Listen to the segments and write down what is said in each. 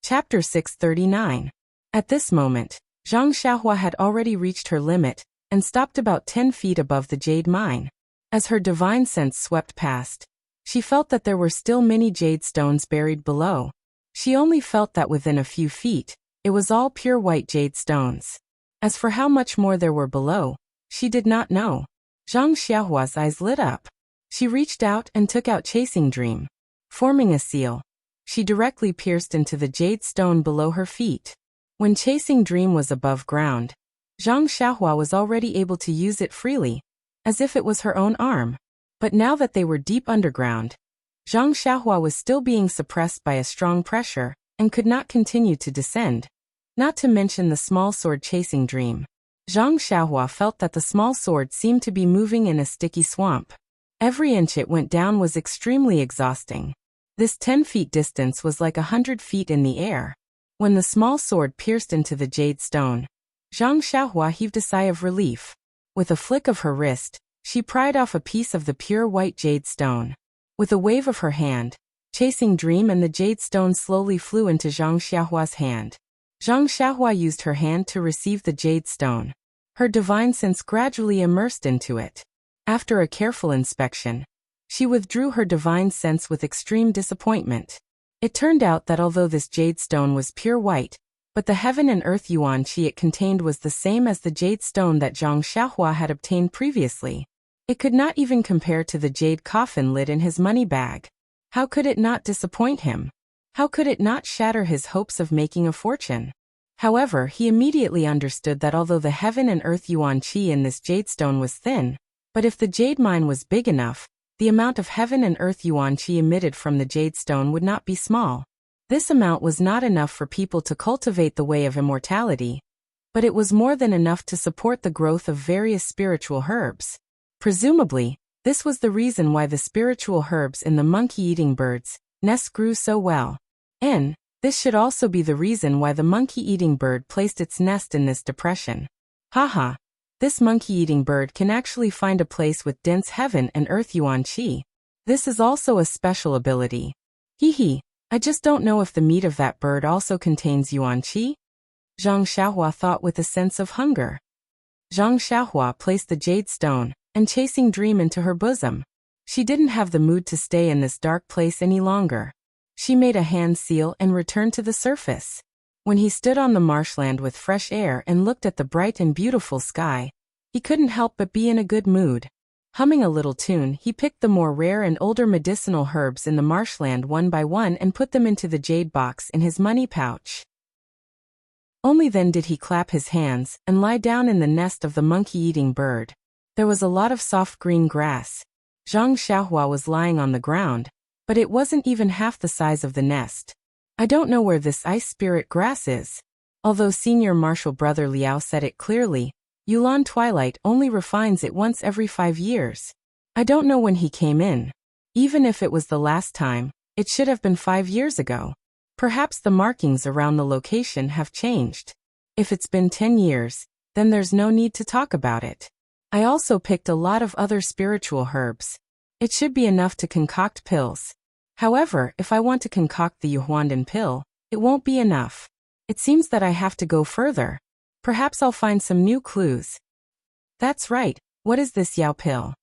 Chapter 639. At this moment, Zhang Xiaohua had already reached her limit and stopped about 10 feet above the jade mine. As her divine sense swept past, she felt that there were still many jade stones buried below. She only felt that within a few feet, it was all pure white jade stones. As for how much more there were below, she did not know. Zhang Xiaohua's eyes lit up. She reached out and took out Chasing Dream. Forming a seal, she directly pierced into the jade stone below her feet. When Chasing Dream was above ground, Zhang Xiaohua was already able to use it freely, as if it was her own arm. But now that they were deep underground, Zhang Xiaohua was still being suppressed by a strong pressure and could not continue to descend. Not to mention the small sword Chasing Dream. Zhang Xiaohua felt that the small sword seemed to be moving in a sticky swamp. Every inch it went down was extremely exhausting. This 10 feet distance was like 100 feet in the air. When the small sword pierced into the jade stone, Zhang Xiaohua heaved a sigh of relief. With a flick of her wrist, she pried off a piece of the pure white jade stone. With a wave of her hand, Chasing Dream and the jade stone slowly flew into Zhang Xiaohua's hand. Zhang Xiaohua used her hand to receive the jade stone. Her divine sense gradually immersed into it. After a careful inspection, she withdrew her divine sense with extreme disappointment. It turned out that although this jade stone was pure white, but the heaven and earth yuan qi it contained was the same as the jade stone that Zhang Xiaohua had obtained previously. It could not even compare to the jade coffin lid in his money bag. How could it not disappoint him? How could it not shatter his hopes of making a fortune? However, he immediately understood that although the heaven and earth yuan qi in this jade stone was thin, but if the jade mine was big enough, the amount of heaven and earth yuan qi emitted from the jade stone would not be small. This amount was not enough for people to cultivate the way of immortality, but it was more than enough to support the growth of various spiritual herbs. Presumably, this was the reason why the spiritual herbs in the monkey-eating bird's nest grew so well. And this should also be the reason why the monkey-eating bird placed its nest in this depression. Haha. This monkey-eating bird can actually find a place with dense heaven and earth yuan qi. This is also a special ability. Hee. I just don't know if the meat of that bird also contains yuan qi. Zhang Xiaohua thought with a sense of hunger. Zhang Xiaohua placed the jade stone and Chasing Dream into her bosom. She didn't have the mood to stay in this dark place any longer. She made a hand seal and returned to the surface. When he stood on the marshland with fresh air and looked at the bright and beautiful sky, he couldn't help but be in a good mood. Humming a little tune, he picked the more rare and older medicinal herbs in the marshland one by one and put them into the jade box in his money pouch. Only then did he clap his hands and lie down in the nest of the monkey-eating bird. There was a lot of soft green grass. Zhang Xiaohua was lying on the ground, but it wasn't even half the size of the nest. I don't know where this ice spirit grass is. Although Senior Marshal Brother Liao said it clearly, Yulan Twilight only refines it once every 5 years. I don't know when he came in. Even if it was the last time, it should have been 5 years ago. Perhaps the markings around the location have changed. If it's been 10 years, then there's no need to talk about it. I also picked a lot of other spiritual herbs. It should be enough to concoct pills. However, if I want to concoct the Yuhuandan pill, it won't be enough. It seems that I have to go further. Perhaps I'll find some new clues. That's right, what is this Yao pill?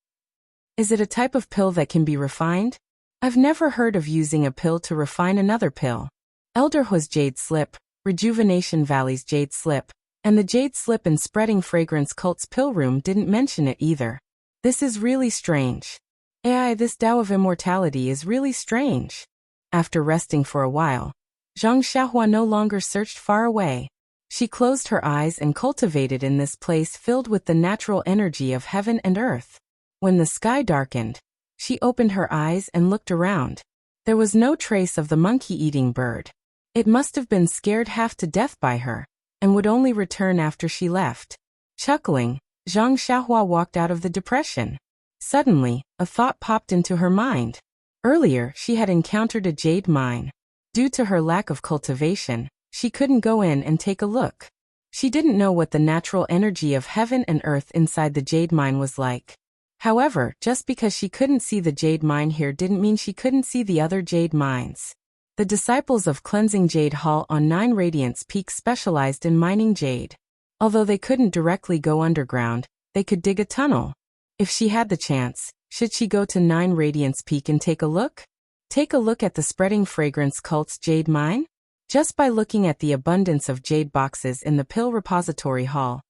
Is it a type of pill that can be refined? I've never heard of using a pill to refine another pill. Elder Hu's Jade Slip, Rejuvenation Valley's Jade Slip, and the Jade Slip and Spreading Fragrance Cult's pill room didn't mention it either. This is really strange. This Tao of immortality is really strange. After resting for a while, Zhang Xiaohua no longer searched far away. She closed her eyes and cultivated in this place filled with the natural energy of heaven and earth. When the sky darkened, she opened her eyes and looked around. There was no trace of the monkey-eating bird. It must have been scared half to death by her, and would only return after she left. Chuckling, Zhang Xiaohua walked out of the depression. Suddenly, a thought popped into her mind. Earlier, she had encountered a jade mine. Due to her lack of cultivation, she couldn't go in and take a look. She didn't know what the natural energy of heaven and earth inside the jade mine was like. However, just because she couldn't see the jade mine here didn't mean she couldn't see the other jade mines. The disciples of Cleansing Jade Hall on 9 Radiance Peak specialized in mining jade. Although they couldn't directly go underground, they could dig a tunnel. If she had the chance, should she go to 9 Radiance Peak and take a look? Take a look at the Spreading Fragrance Cult's jade mine? Just by looking at the abundance of jade boxes in the Pill Repository Hall,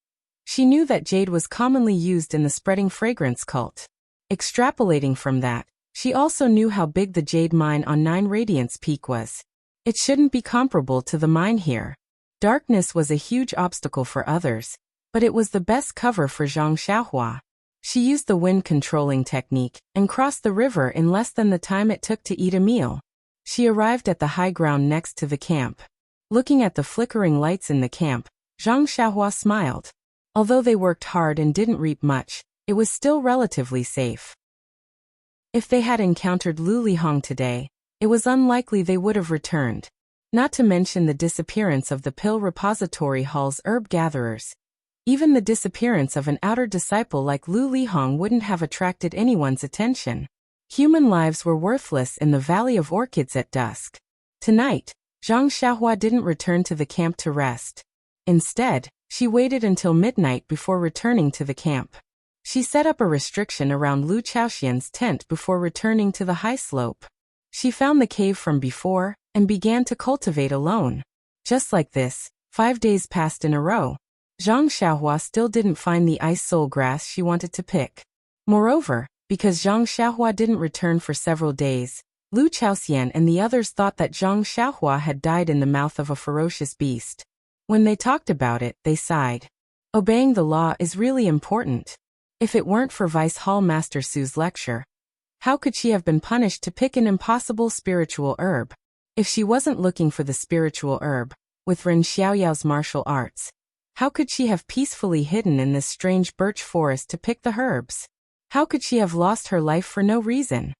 she knew that jade was commonly used in the Spreading Fragrance Cult. Extrapolating from that, she also knew how big the jade mine on 9 Radiance Peak was. It shouldn't be comparable to the mine here. Darkness was a huge obstacle for others, but it was the best cover for Zhang Xiaohua. She used the wind controlling technique and crossed the river in less than the time it took to eat a meal. She arrived at the high ground next to the camp. Looking at the flickering lights in the camp, Zhang Xiaohua smiled. Although they worked hard and didn't reap much, it was still relatively safe. If they had encountered Lu Lihong today, it was unlikely they would have returned. Not to mention the disappearance of the Pill Repository Hall's herb gatherers. Even the disappearance of an outer disciple like Lu Lihong wouldn't have attracted anyone's attention. Human lives were worthless in the Valley of Orchids at dusk. Tonight, Zhang Xiaohua didn't return to the camp to rest. Instead, she waited until midnight before returning to the camp. She set up a restriction around Lu Chaoxian's tent before returning to the high slope. She found the cave from before and began to cultivate alone. Just like this, 5 days passed in a row. Zhang Xiaohua still didn't find the ice soul grass she wanted to pick. Moreover, because Zhang Xiaohua didn't return for several days, Lu Chaoxian and the others thought that Zhang Xiaohua had died in the mouth of a ferocious beast. When they talked about it, they sighed. Obeying the law is really important. If it weren't for Vice Hall Master Su's lecture, how could she have been punished to pick an impossible spiritual herb? If she wasn't looking for the spiritual herb, with Ren Xiaoyao's martial arts, how could she have peacefully hidden in this strange birch forest to pick the herbs? How could she have lost her life for no reason?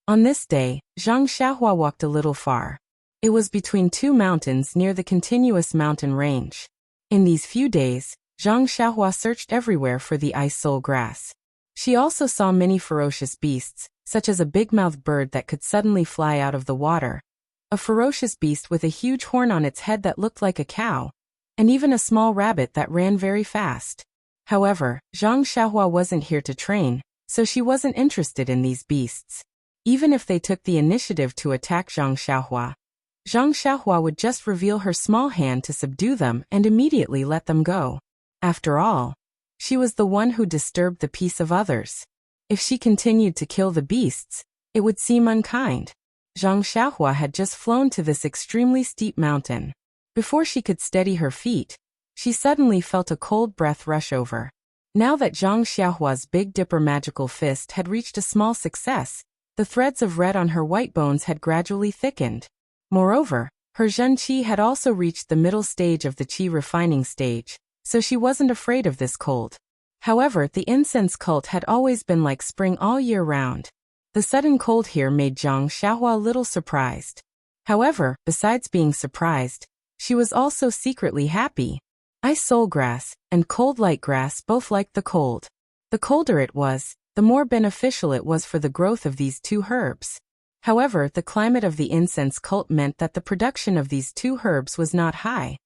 On this day, Zhang Xiaohua walked a little far. It was between 2 mountains near the continuous mountain range. In these few days, Zhang Xiaohua searched everywhere for the ice soul grass. She also saw many ferocious beasts, such as a big-mouthed bird that could suddenly fly out of the water, a ferocious beast with a huge horn on its head that looked like a cow, and even a small rabbit that ran very fast. However, Zhang Xiaohua wasn't here to train, so she wasn't interested in these beasts. Even if they took the initiative to attack Zhang Xiaohua would just reveal her small hand to subdue them and immediately let them go. After all, she was the one who disturbed the peace of others. If she continued to kill the beasts, it would seem unkind. Zhang Xiaohua had just flown to this extremely steep mountain. Before she could steady her feet, she suddenly felt a cold breath rush over. Now that Zhang Xiaohua's Big Dipper magical fist had reached a small success, the threads of red on her white bones had gradually thickened. Moreover, her Zhen Qi had also reached the middle stage of the Qi refining stage, so she wasn't afraid of this cold. However, the incense cult had always been like spring all year round. The sudden cold here made Zhang Xiaohua a little surprised. However, besides being surprised, she was also secretly happy. Ice soul grass and cold light grass both liked the cold. The colder it was, the more beneficial it was for the growth of these 2 herbs. However, the climate of the incense cult meant that the production of these 2 herbs was not high.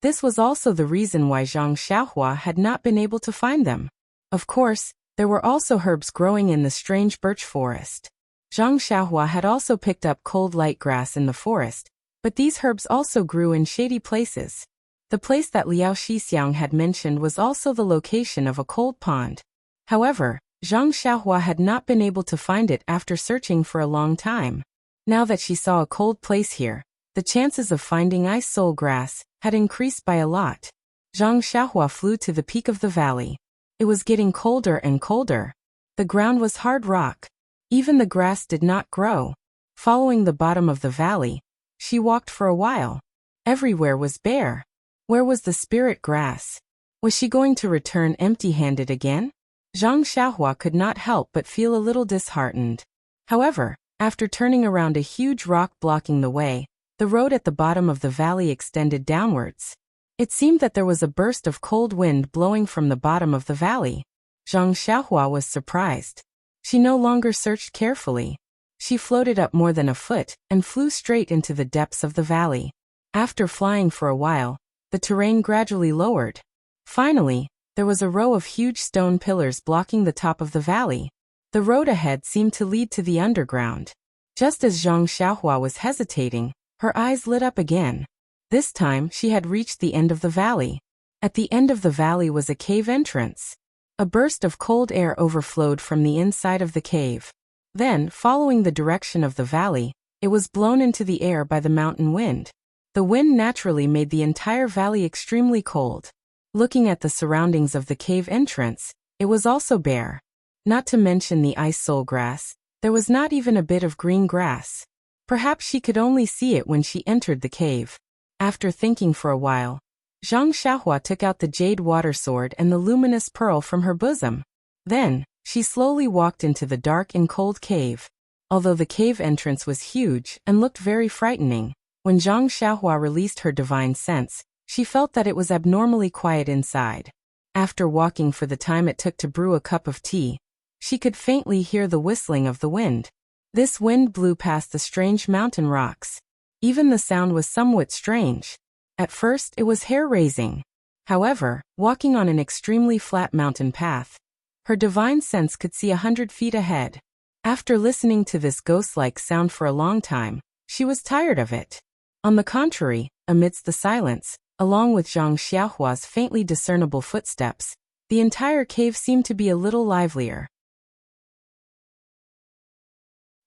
This was also the reason why Zhang Xiaohua had not been able to find them. Of course, there were also herbs growing in the strange birch forest. Zhang Xiaohua had also picked up cold light grass in the forest, but these herbs also grew in shady places. The place that Liao Shixiang had mentioned was also the location of a cold pond. However, Zhang Xiaohua had not been able to find it after searching for a long time. Now that she saw a cold place here, the chances of finding ice soul grass had increased by a lot. Zhang Xiaohua flew to the peak of the valley. It was getting colder and colder. The ground was hard rock. Even the grass did not grow. Following the bottom of the valley, she walked for a while. Everywhere was bare. Where was the spirit grass? Was she going to return empty-handed again? Zhang Xiaohua could not help but feel a little disheartened. However, after turning around a huge rock blocking the way, the road at the bottom of the valley extended downwards. It seemed that there was a burst of cold wind blowing from the bottom of the valley. Zhang Xiaohua was surprised. She no longer searched carefully. She floated up more than a foot and flew straight into the depths of the valley. After flying for a while, the terrain gradually lowered. Finally, there was a row of huge stone pillars blocking the top of the valley. The road ahead seemed to lead to the underground. Just as Zhang Xiaohua was hesitating, her eyes lit up again. This time she had reached the end of the valley. At the end of the valley was a cave entrance. A burst of cold air overflowed from the inside of the cave. Then, following the direction of the valley, it was blown into the air by the mountain wind. The wind naturally made the entire valley extremely cold. Looking at the surroundings of the cave entrance, it was also bare. Not to mention the ice soul grass, there was not even a bit of green grass. Perhaps she could only see it when she entered the cave. After thinking for a while, Zhang Xiaohua took out the jade water sword and the luminous pearl from her bosom. Then, she slowly walked into the dark and cold cave. Although the cave entrance was huge and looked very frightening, when Zhang Xiaohua released her divine sense, she felt that it was abnormally quiet inside. After walking for the time it took to brew a cup of tea, she could faintly hear the whistling of the wind. This wind blew past the strange mountain rocks. Even the sound was somewhat strange. At first it was hair-raising. However, walking on an extremely flat mountain path, her divine sense could see 100 feet ahead. After listening to this ghost-like sound for a long time, she was tired of it. On the contrary, amidst the silence, along with Zhang Xiaohua's faintly discernible footsteps, the entire cave seemed to be a little livelier.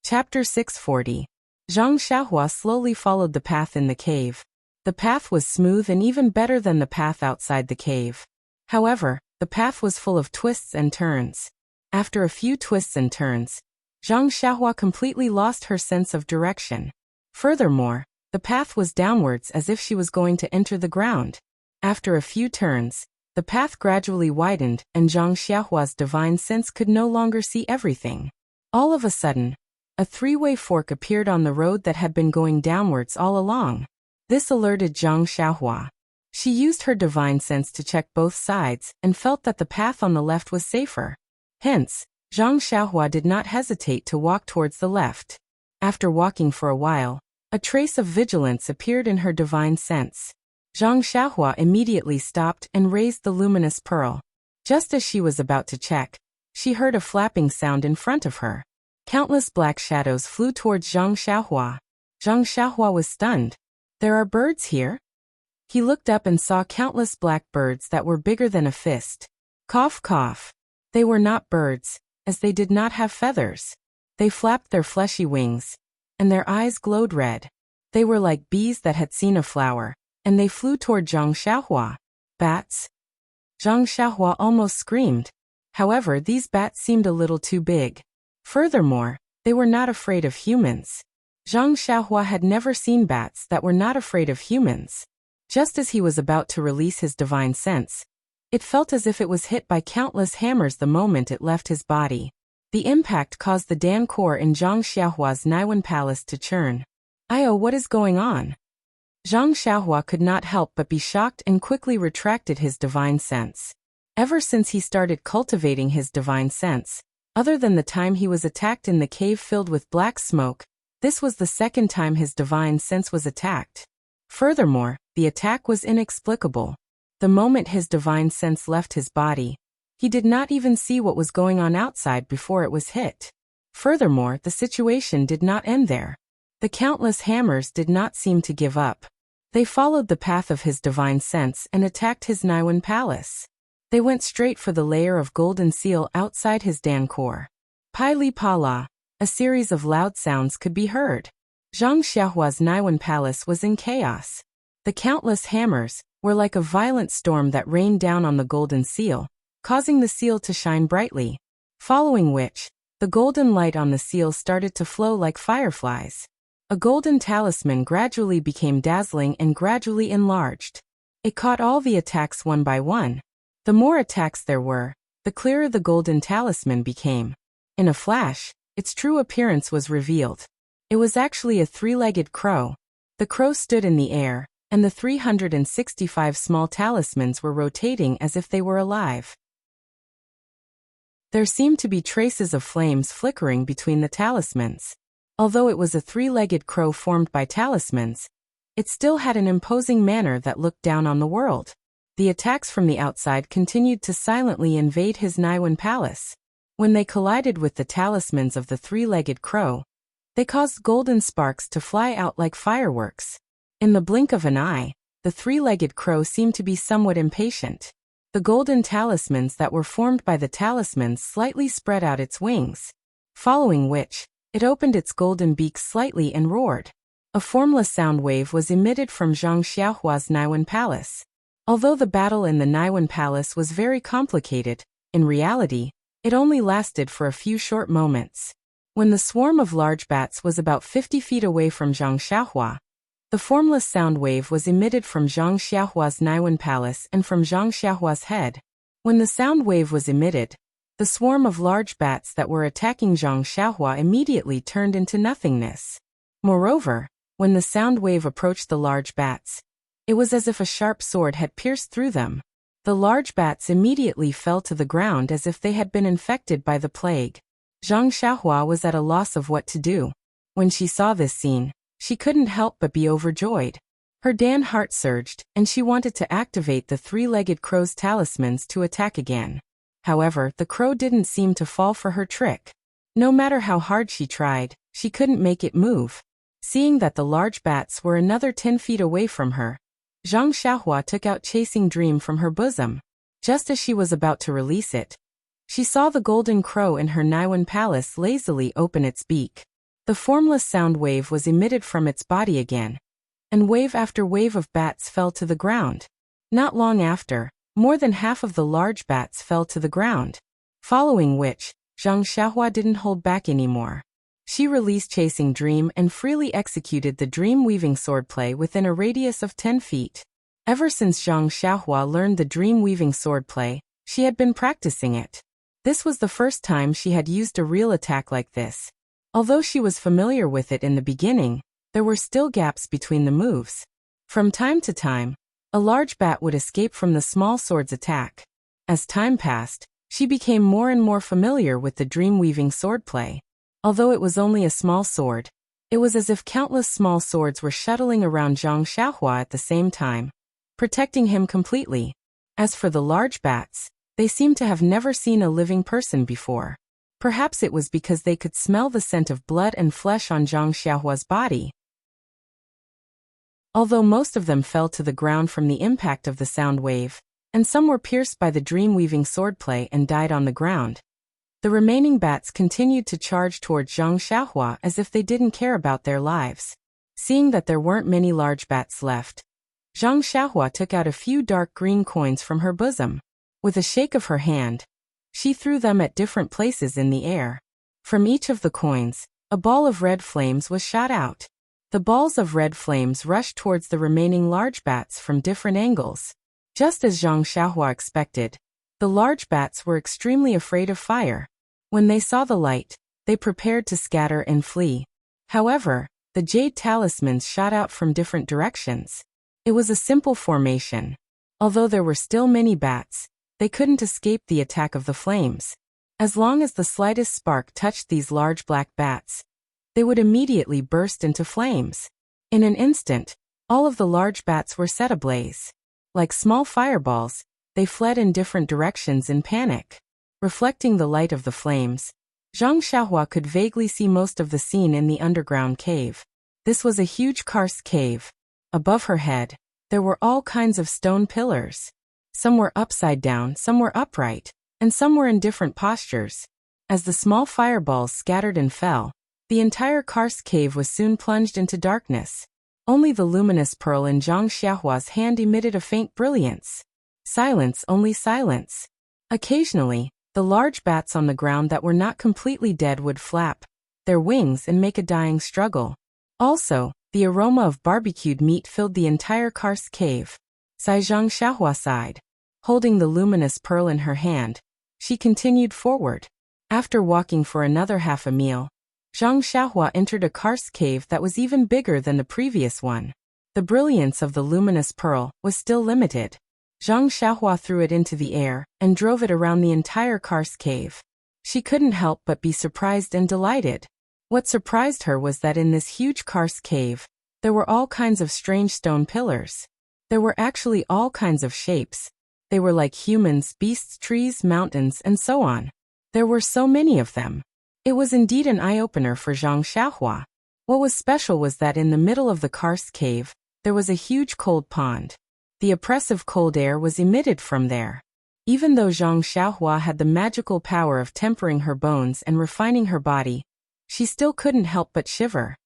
Chapter 640. Zhang Xiaohua slowly followed the path in the cave. The path was smooth and even better than the path outside the cave. However, the path was full of twists and turns. After a few twists and turns, Zhang Xiaohua completely lost her sense of direction. Furthermore, the path was downwards as if she was going to enter the ground. After a few turns, the path gradually widened and Zhang Xiaohua's divine sense could no longer see everything. All of a sudden, a three-way fork appeared on the road that had been going downwards all along. This alerted Zhang Xiaohua. She used her divine sense to check both sides and felt that the path on the left was safer. Hence, Zhang Xiaohua did not hesitate to walk towards the left. After walking for a while, a trace of vigilance appeared in her divine sense. Zhang Xiaohua immediately stopped and raised the luminous pearl. Just as she was about to check, she heard a flapping sound in front of her. Countless black shadows flew towards Zhang Xiaohua. Zhang Xiaohua was stunned. "There are birds here?" He looked up and saw countless black birds that were bigger than a fist. Cough, cough. They were not birds, as they did not have feathers. They flapped their fleshy wings, and their eyes glowed red. They were like bees that had seen a flower, and they flew toward Zhang Xiaohua. Bats? Zhang Xiaohua almost screamed. However, these bats seemed a little too big. Furthermore, they were not afraid of humans. Zhang Xiaohua had never seen bats that were not afraid of humans. Just as he was about to release his divine sense, it felt as if it was hit by countless hammers the moment it left his body. The impact caused the Dan core in Zhang Xiaohua's Naiwan palace to churn. "Io, what is going on?" Zhang Xiaohua could not help but be shocked and quickly retracted his divine sense. Ever since he started cultivating his divine sense, other than the time he was attacked in the cave filled with black smoke, this was the second time his divine sense was attacked. Furthermore, the attack was inexplicable. The moment his divine sense left his body, he did not even see what was going on outside before it was hit. Furthermore, the situation did not end there. The countless hammers did not seem to give up. They followed the path of his divine sense and attacked his Naiwan palace. They went straight for the layer of golden seal outside his Dan core. Pai li pa la. A series of loud sounds could be heard. Zhang Xiaohua's Naiwan palace was in chaos. The countless hammers were like a violent storm that rained down on the golden seal, causing the seal to shine brightly. Following which, the golden light on the seal started to flow like fireflies. A golden talisman gradually became dazzling and gradually enlarged. It caught all the attacks one by one. The more attacks there were, the clearer the golden talisman became. In a flash, its true appearance was revealed. It was actually a three-legged crow. The crow stood in the air, and the 365 small talismans were rotating as if they were alive. There seemed to be traces of flames flickering between the talismans. Although it was a three-legged crow formed by talismans, it still had an imposing manner that looked down on the world. The attacks from the outside continued to silently invade his Niwen palace. When they collided with the talismans of the three-legged crow, they caused golden sparks to fly out like fireworks. In the blink of an eye, the three-legged crow seemed to be somewhat impatient. The golden talismans that were formed by the talismans slightly spread out its wings, following which, it opened its golden beak slightly and roared. A formless sound wave was emitted from Zhang Xiaohua's Niwen palace. Although the battle in the Niwen palace was very complicated, in reality, it only lasted for a few short moments. When the swarm of large bats was about 50 feet away from Zhang Xiaohua, the formless sound wave was emitted from Zhang Xiaohua's Niwen palace and from Zhang Xiaohua's head. When the sound wave was emitted, the swarm of large bats that were attacking Zhang Xiaohua immediately turned into nothingness. Moreover, when the sound wave approached the large bats, it was as if a sharp sword had pierced through them. The large bats immediately fell to the ground as if they had been infected by the plague. Zhang Xiaohua was at a loss of what to do. When she saw this scene, she couldn't help but be overjoyed. Her Dan heart surged, and she wanted to activate the three-legged crow's talismans to attack again. However, the crow didn't seem to fall for her trick. No matter how hard she tried, she couldn't make it move. Seeing that the large bats were another 10 feet away from her, Zhang Xiaohua took out Chasing Dream from her bosom. Just as she was about to release it, she saw the golden crow in her Niwen palace lazily open its beak. The formless sound wave was emitted from its body again, and wave after wave of bats fell to the ground. Not long after, more than half of the large bats fell to the ground, following which, Zhang Xiaohua didn't hold back anymore. She released Chasing Dream and freely executed the dream-weaving swordplay within a radius of 10 feet. Ever since Zhang Xiaohua learned the dream-weaving swordplay, she had been practicing it. This was the first time she had used a real attack like this. Although she was familiar with it in the beginning, there were still gaps between the moves. From time to time, a large bat would escape from the small sword's attack. As time passed, she became more and more familiar with the dream-weaving swordplay. Although it was only a small sword, it was as if countless small swords were shuttling around Zhang Xiaohua at the same time, protecting him completely. As for the large bats, they seemed to have never seen a living person before. Perhaps it was because they could smell the scent of blood and flesh on Zhang Xiaohua's body. Although most of them fell to the ground from the impact of the sound wave, and some were pierced by the dream-weaving swordplay and died on the ground, the remaining bats continued to charge toward Zhang Xiaohua as if they didn't care about their lives. Seeing that there weren't many large bats left, Zhang Xiaohua took out a few dark green coins from her bosom. With a shake of her hand, she threw them at different places in the air. From each of the coins, a ball of red flames was shot out. The balls of red flames rushed towards the remaining large bats from different angles. Just as Zhang Xiaohua expected, the large bats were extremely afraid of fire. When they saw the light, they prepared to scatter and flee. However, the jade talismans shot out from different directions. It was a simple formation. Although there were still many bats, they couldn't escape the attack of the flames. As long as the slightest spark touched these large black bats, they would immediately burst into flames. In an instant, all of the large bats were set ablaze. Like small fireballs, they fled in different directions in panic. Reflecting the light of the flames, Zhang Xiaohua could vaguely see most of the scene in the underground cave. This was a huge karst cave. Above her head, there were all kinds of stone pillars. Some were upside down, some were upright, and some were in different postures. As the small fireballs scattered and fell, the entire karst cave was soon plunged into darkness. Only the luminous pearl in Zhang Xiaohua's hand emitted a faint brilliance. Silence, only silence. Occasionally, the large bats on the ground that were not completely dead would flap their wings and make a dying struggle. Also, the aroma of barbecued meat filled the entire karst cave. Zhang Xiaohua sighed. Holding the luminous pearl in her hand, she continued forward. After walking for another half a meal, Zhang Xiaohua entered a karst cave that was even bigger than the previous one. The brilliance of the luminous pearl was still limited. Zhang Xiaohua threw it into the air and drove it around the entire karst cave. She couldn't help but be surprised and delighted. What surprised her was that in this huge karst cave, there were all kinds of strange stone pillars. There were actually all kinds of shapes. They were like humans, beasts, trees, mountains, and so on. There were so many of them. It was indeed an eye-opener for Zhang Xiaohua. What was special was that in the middle of the karst cave, there was a huge cold pond. The oppressive cold air was emitted from there. Even though Zhang Xiaohua had the magical power of tempering her bones and refining her body, she still couldn't help but shiver.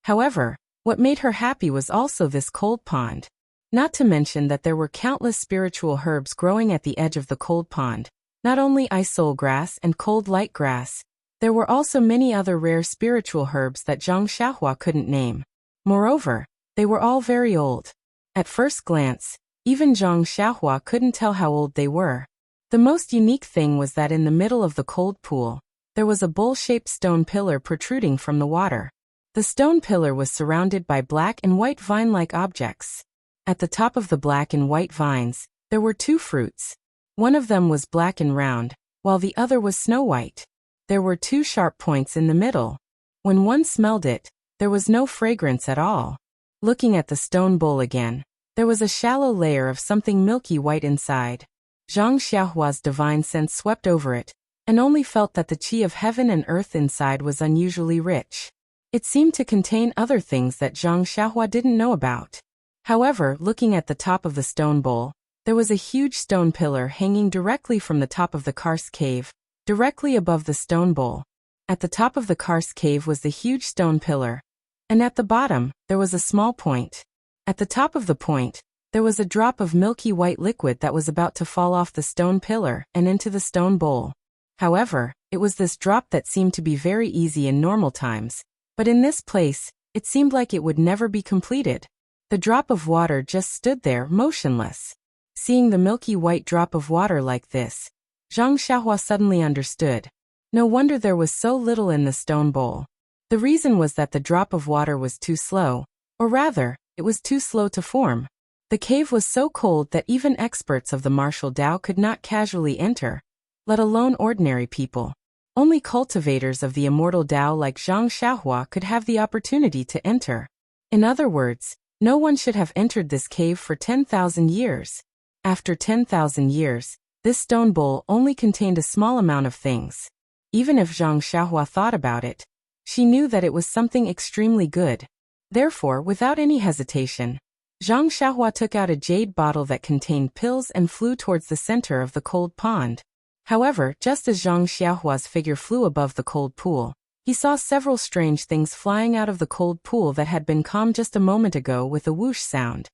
However, what made her happy was also this cold pond. Not to mention that there were countless spiritual herbs growing at the edge of the cold pond. Not only ice soul grass and cold light grass, there were also many other rare spiritual herbs that Zhang Xiaohua couldn't name. Moreover, they were all very old. At first glance, even Zhang Xiaohua couldn't tell how old they were. The most unique thing was that in the middle of the cold pool, there was a bowl-shaped stone pillar protruding from the water. The stone pillar was surrounded by black and white vine-like objects. At the top of the black and white vines, there were two fruits. One of them was black and round, while the other was snow-white. There were two sharp points in the middle. When one smelled it, there was no fragrance at all. Looking at the stone bowl again, there was a shallow layer of something milky white inside. Zhang Xiaohua's divine sense swept over it, and only felt that the qi of heaven and earth inside was unusually rich. It seemed to contain other things that Zhang Xiaohua didn't know about. However, looking at the top of the stone bowl, there was a huge stone pillar hanging directly from the top of the karst cave, directly above the stone bowl. At the top of the karst cave was the huge stone pillar, and at the bottom, there was a small point. At the top of the point, there was a drop of milky white liquid that was about to fall off the stone pillar and into the stone bowl. However, it was this drop that seemed to be very easy in normal times. But in this place, it seemed like it would never be completed. The drop of water just stood there, motionless. Seeing the milky white drop of water like this, Zhang Xiaohua suddenly understood. No wonder there was so little in the stone bowl. The reason was that the drop of water was too slow, or rather, it was too slow to form. The cave was so cold that even experts of the martial Tao could not casually enter, let alone ordinary people. Only cultivators of the immortal Tao like Zhang Xiaohua could have the opportunity to enter. In other words, no one should have entered this cave for 10,000 years. After 10,000 years, this stone bowl only contained a small amount of things. Even if Zhang Xiaohua thought about it, she knew that it was something extremely good. Therefore, without any hesitation, Zhang Xiaohua took out a jade bottle that contained pills and flew towards the center of the cold pond. However, just as Zhang Xiaohua's figure flew above the cold pool, he saw several strange things flying out of the cold pool that had been calm just a moment ago with a whoosh sound.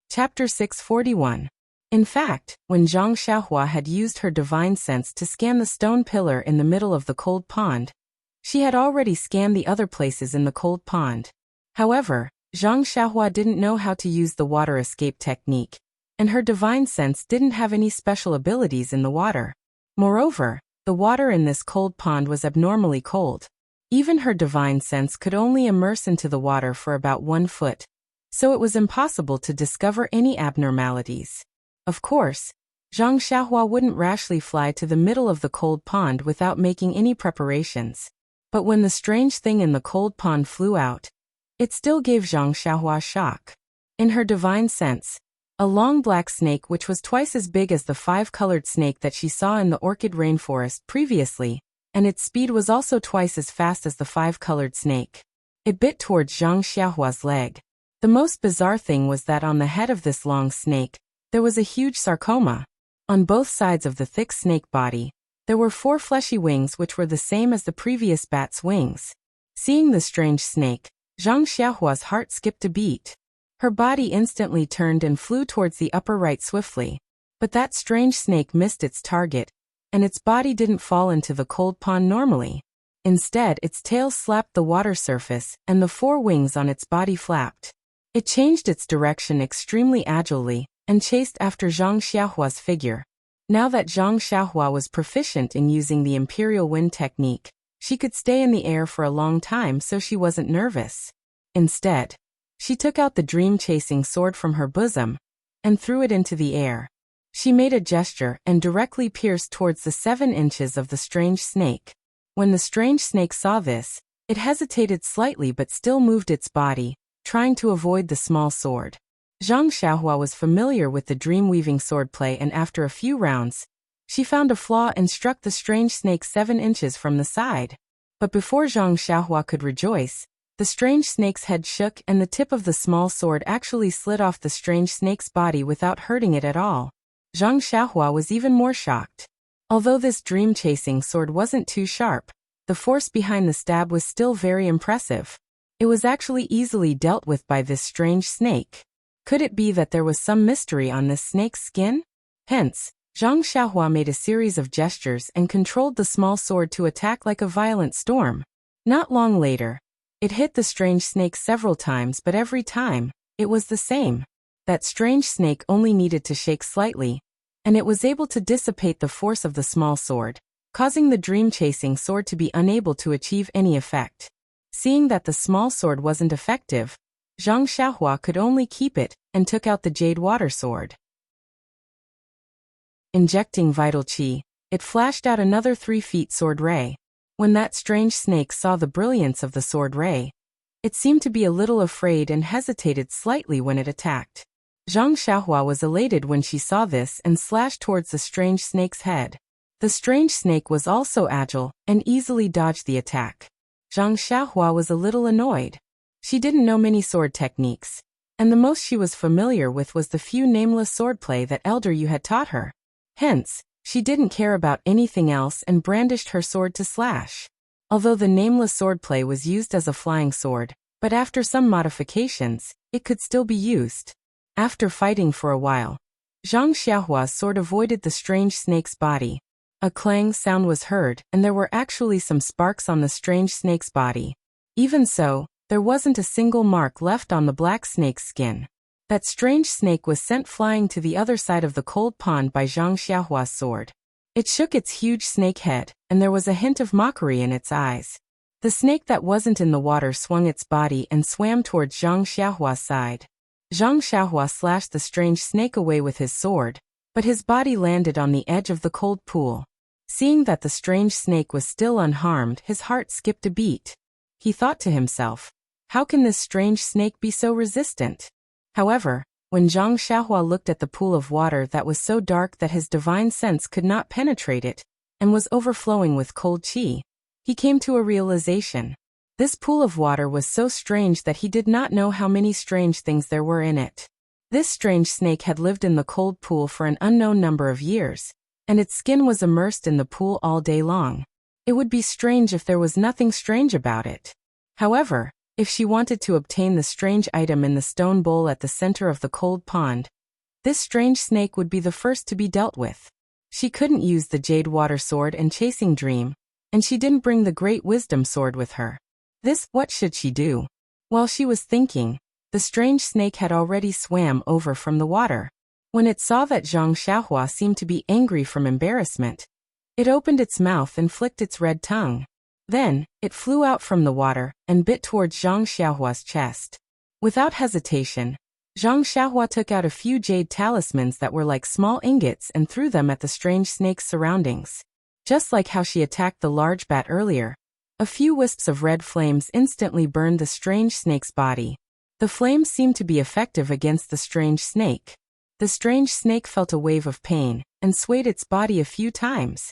Chapter 641. In fact, when Zhang Xiaohua had used her divine sense to scan the stone pillar in the middle of the cold pond, she had already scanned the other places in the cold pond. However, Zhang Xiaohua didn't know how to use the water escape technique, and her divine sense didn't have any special abilities in the water. Moreover, the water in this cold pond was abnormally cold. Even her divine sense could only immerse into the water for about 1 foot, so it was impossible to discover any abnormalities. Of course, Zhang Xiaohua wouldn't rashly fly to the middle of the cold pond without making any preparations. But when the strange thing in the cold pond flew out, it still gave Zhang Xiaohua shock. In her divine sense, a long black snake which was twice as big as the 5-colored snake that she saw in the orchid rainforest previously, and its speed was also twice as fast as the 5-colored snake. It bit towards Zhang Xiaohua's leg. The most bizarre thing was that on the head of this long snake, there was a huge sarcoma. On both sides of the thick snake body, there were 4 fleshy wings which were the same as the previous bat's wings. Seeing the strange snake, Zhang Xiaohua's heart skipped a beat. Her body instantly turned and flew towards the upper right swiftly. But that strange snake missed its target, and its body didn't fall into the cold pond normally. Instead, its tail slapped the water surface, and the 4 wings on its body flapped. It changed its direction extremely agilely, and chased after Zhang Xiaohua's figure. Now that Zhang Xiaohua was proficient in using the Imperial Wind technique, she could stay in the air for a long time, so she wasn't nervous. Instead, she took out the dream-chasing sword from her bosom and threw it into the air. She made a gesture and directly pierced towards the 7 inches of the strange snake. When the strange snake saw this, it hesitated slightly but still moved its body, trying to avoid the small sword. Zhang Xiaohua was familiar with the dream-weaving swordplay, and after a few rounds, she found a flaw and struck the strange snake 7 inches from the side. But before Zhang Xiaohua could rejoice, the strange snake's head shook and the tip of the small sword actually slid off the strange snake's body without hurting it at all. Zhang Xiaohua was even more shocked. Although this dream-chasing sword wasn't too sharp, the force behind the stab was still very impressive. It was actually easily dealt with by this strange snake. Could it be that there was some mystery on this snake's skin? Hence, Zhang Xiaohua made a series of gestures and controlled the small sword to attack like a violent storm. Not long later, it hit the strange snake several times, but every time, it was the same. That strange snake only needed to shake slightly, and it was able to dissipate the force of the small sword, causing the dream-chasing sword to be unable to achieve any effect. Seeing that the small sword wasn't effective, Zhang Xiaohua could only keep it and took out the jade water sword. Injecting vital qi, it flashed out another 3 feet sword ray. When that strange snake saw the brilliance of the sword ray, it seemed to be a little afraid and hesitated slightly when it attacked. Zhang Xiaohua was elated when she saw this and slashed towards the strange snake's head. The strange snake was also agile and easily dodged the attack. Zhang Xiaohua was a little annoyed. She didn't know many sword techniques, and the most she was familiar with was the few nameless swordplay that Elder Yu had taught her. Hence, she didn't care about anything else and brandished her sword to slash. Although the nameless swordplay was used as a flying sword, but after some modifications, it could still be used. After fighting for a while, Zhang Xiaohua's sword avoided the strange snake's body. A clang sound was heard, and there were actually some sparks on the strange snake's body. Even so, there wasn't a single mark left on the black snake's skin. That strange snake was sent flying to the other side of the cold pond by Zhang Xiaohua's sword. It shook its huge snake head, and there was a hint of mockery in its eyes. The snake that wasn't in the water swung its body and swam towards Zhang Xiaohua's side. Zhang Xiaohua slashed the strange snake away with his sword, but his body landed on the edge of the cold pool. Seeing that the strange snake was still unharmed, his heart skipped a beat. He thought to himself, how can this strange snake be so resistant? However, when Zhang Xiaohua looked at the pool of water that was so dark that his divine sense could not penetrate it, and was overflowing with cold qi, he came to a realization. This pool of water was so strange that he did not know how many strange things there were in it. This strange snake had lived in the cold pool for an unknown number of years, and its skin was immersed in the pool all day long. It would be strange if there was nothing strange about it. However, if she wanted to obtain the strange item in the stone bowl at the center of the cold pond, this strange snake would be the first to be dealt with. She couldn't use the jade water sword and chasing dream, and she didn't bring the great wisdom sword with her. What should she do? While she was thinking, the strange snake had already swam over from the water. When it saw that Zhang Xiaohua seemed to be angry from embarrassment, it opened its mouth and flicked its red tongue. Then, it flew out from the water and bit towards Zhang Xiaohua's chest. Without hesitation, Zhang Xiaohua took out a few jade talismans that were like small ingots and threw them at the strange snake's surroundings. Just like how she attacked the large bat earlier, a few wisps of red flames instantly burned the strange snake's body. The flames seemed to be effective against the strange snake. The strange snake felt a wave of pain and swayed its body a few times.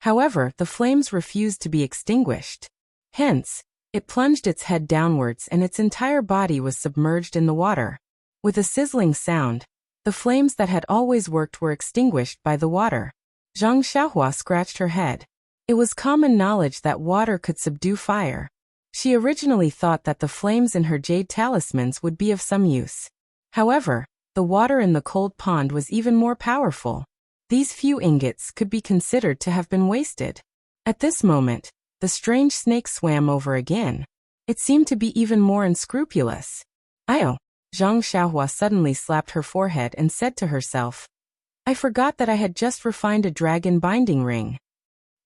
However, the flames refused to be extinguished. Hence, it plunged its head downwards and its entire body was submerged in the water. With a sizzling sound, the flames that had always worked were extinguished by the water. Zhang Xiaohua scratched her head. It was common knowledge that water could subdue fire. She originally thought that the flames in her jade talismans would be of some use. However, the water in the cold pond was even more powerful. These few ingots could be considered to have been wasted. At this moment, the strange snake swam over again. It seemed to be even more unscrupulous. Zhang Xiaohua suddenly slapped her forehead and said to herself, I forgot that I had just refined a dragon binding ring.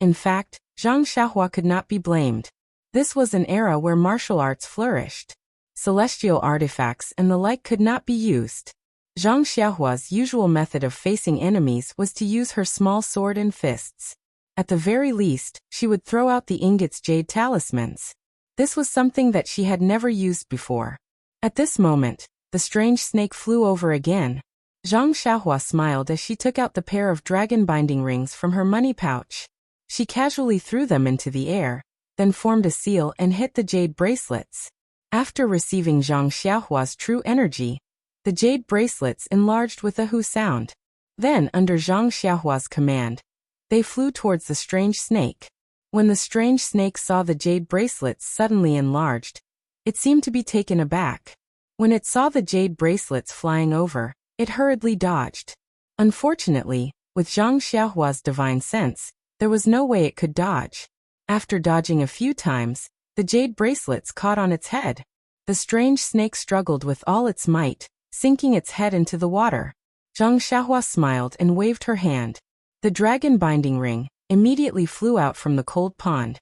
In fact, Zhang Xiaohua could not be blamed. This was an era where martial arts flourished. Celestial artifacts and the like could not be used. Zhang Xiaohua's usual method of facing enemies was to use her small sword and fists. At the very least, she would throw out the ingots' jade talismans. This was something that she had never used before. At this moment, the strange snake flew over again. Zhang Xiaohua smiled as she took out the pair of dragon binding rings from her money pouch. She casually threw them into the air, then formed a seal and hit the jade bracelets. After receiving Zhang Xiaohua's true energy, the jade bracelets enlarged with a hoo sound. Then, under Zhang Xiaohua's command, they flew towards the strange snake. When the strange snake saw the jade bracelets suddenly enlarged, it seemed to be taken aback. When it saw the jade bracelets flying over, it hurriedly dodged. Unfortunately, with Zhang Xiaohua's divine sense, there was no way it could dodge. After dodging a few times, the jade bracelets caught on its head. The strange snake struggled with all its might, sinking its head into the water. Zhang Xiaohua smiled and waved her hand. The dragon binding ring immediately flew out from the cold pond,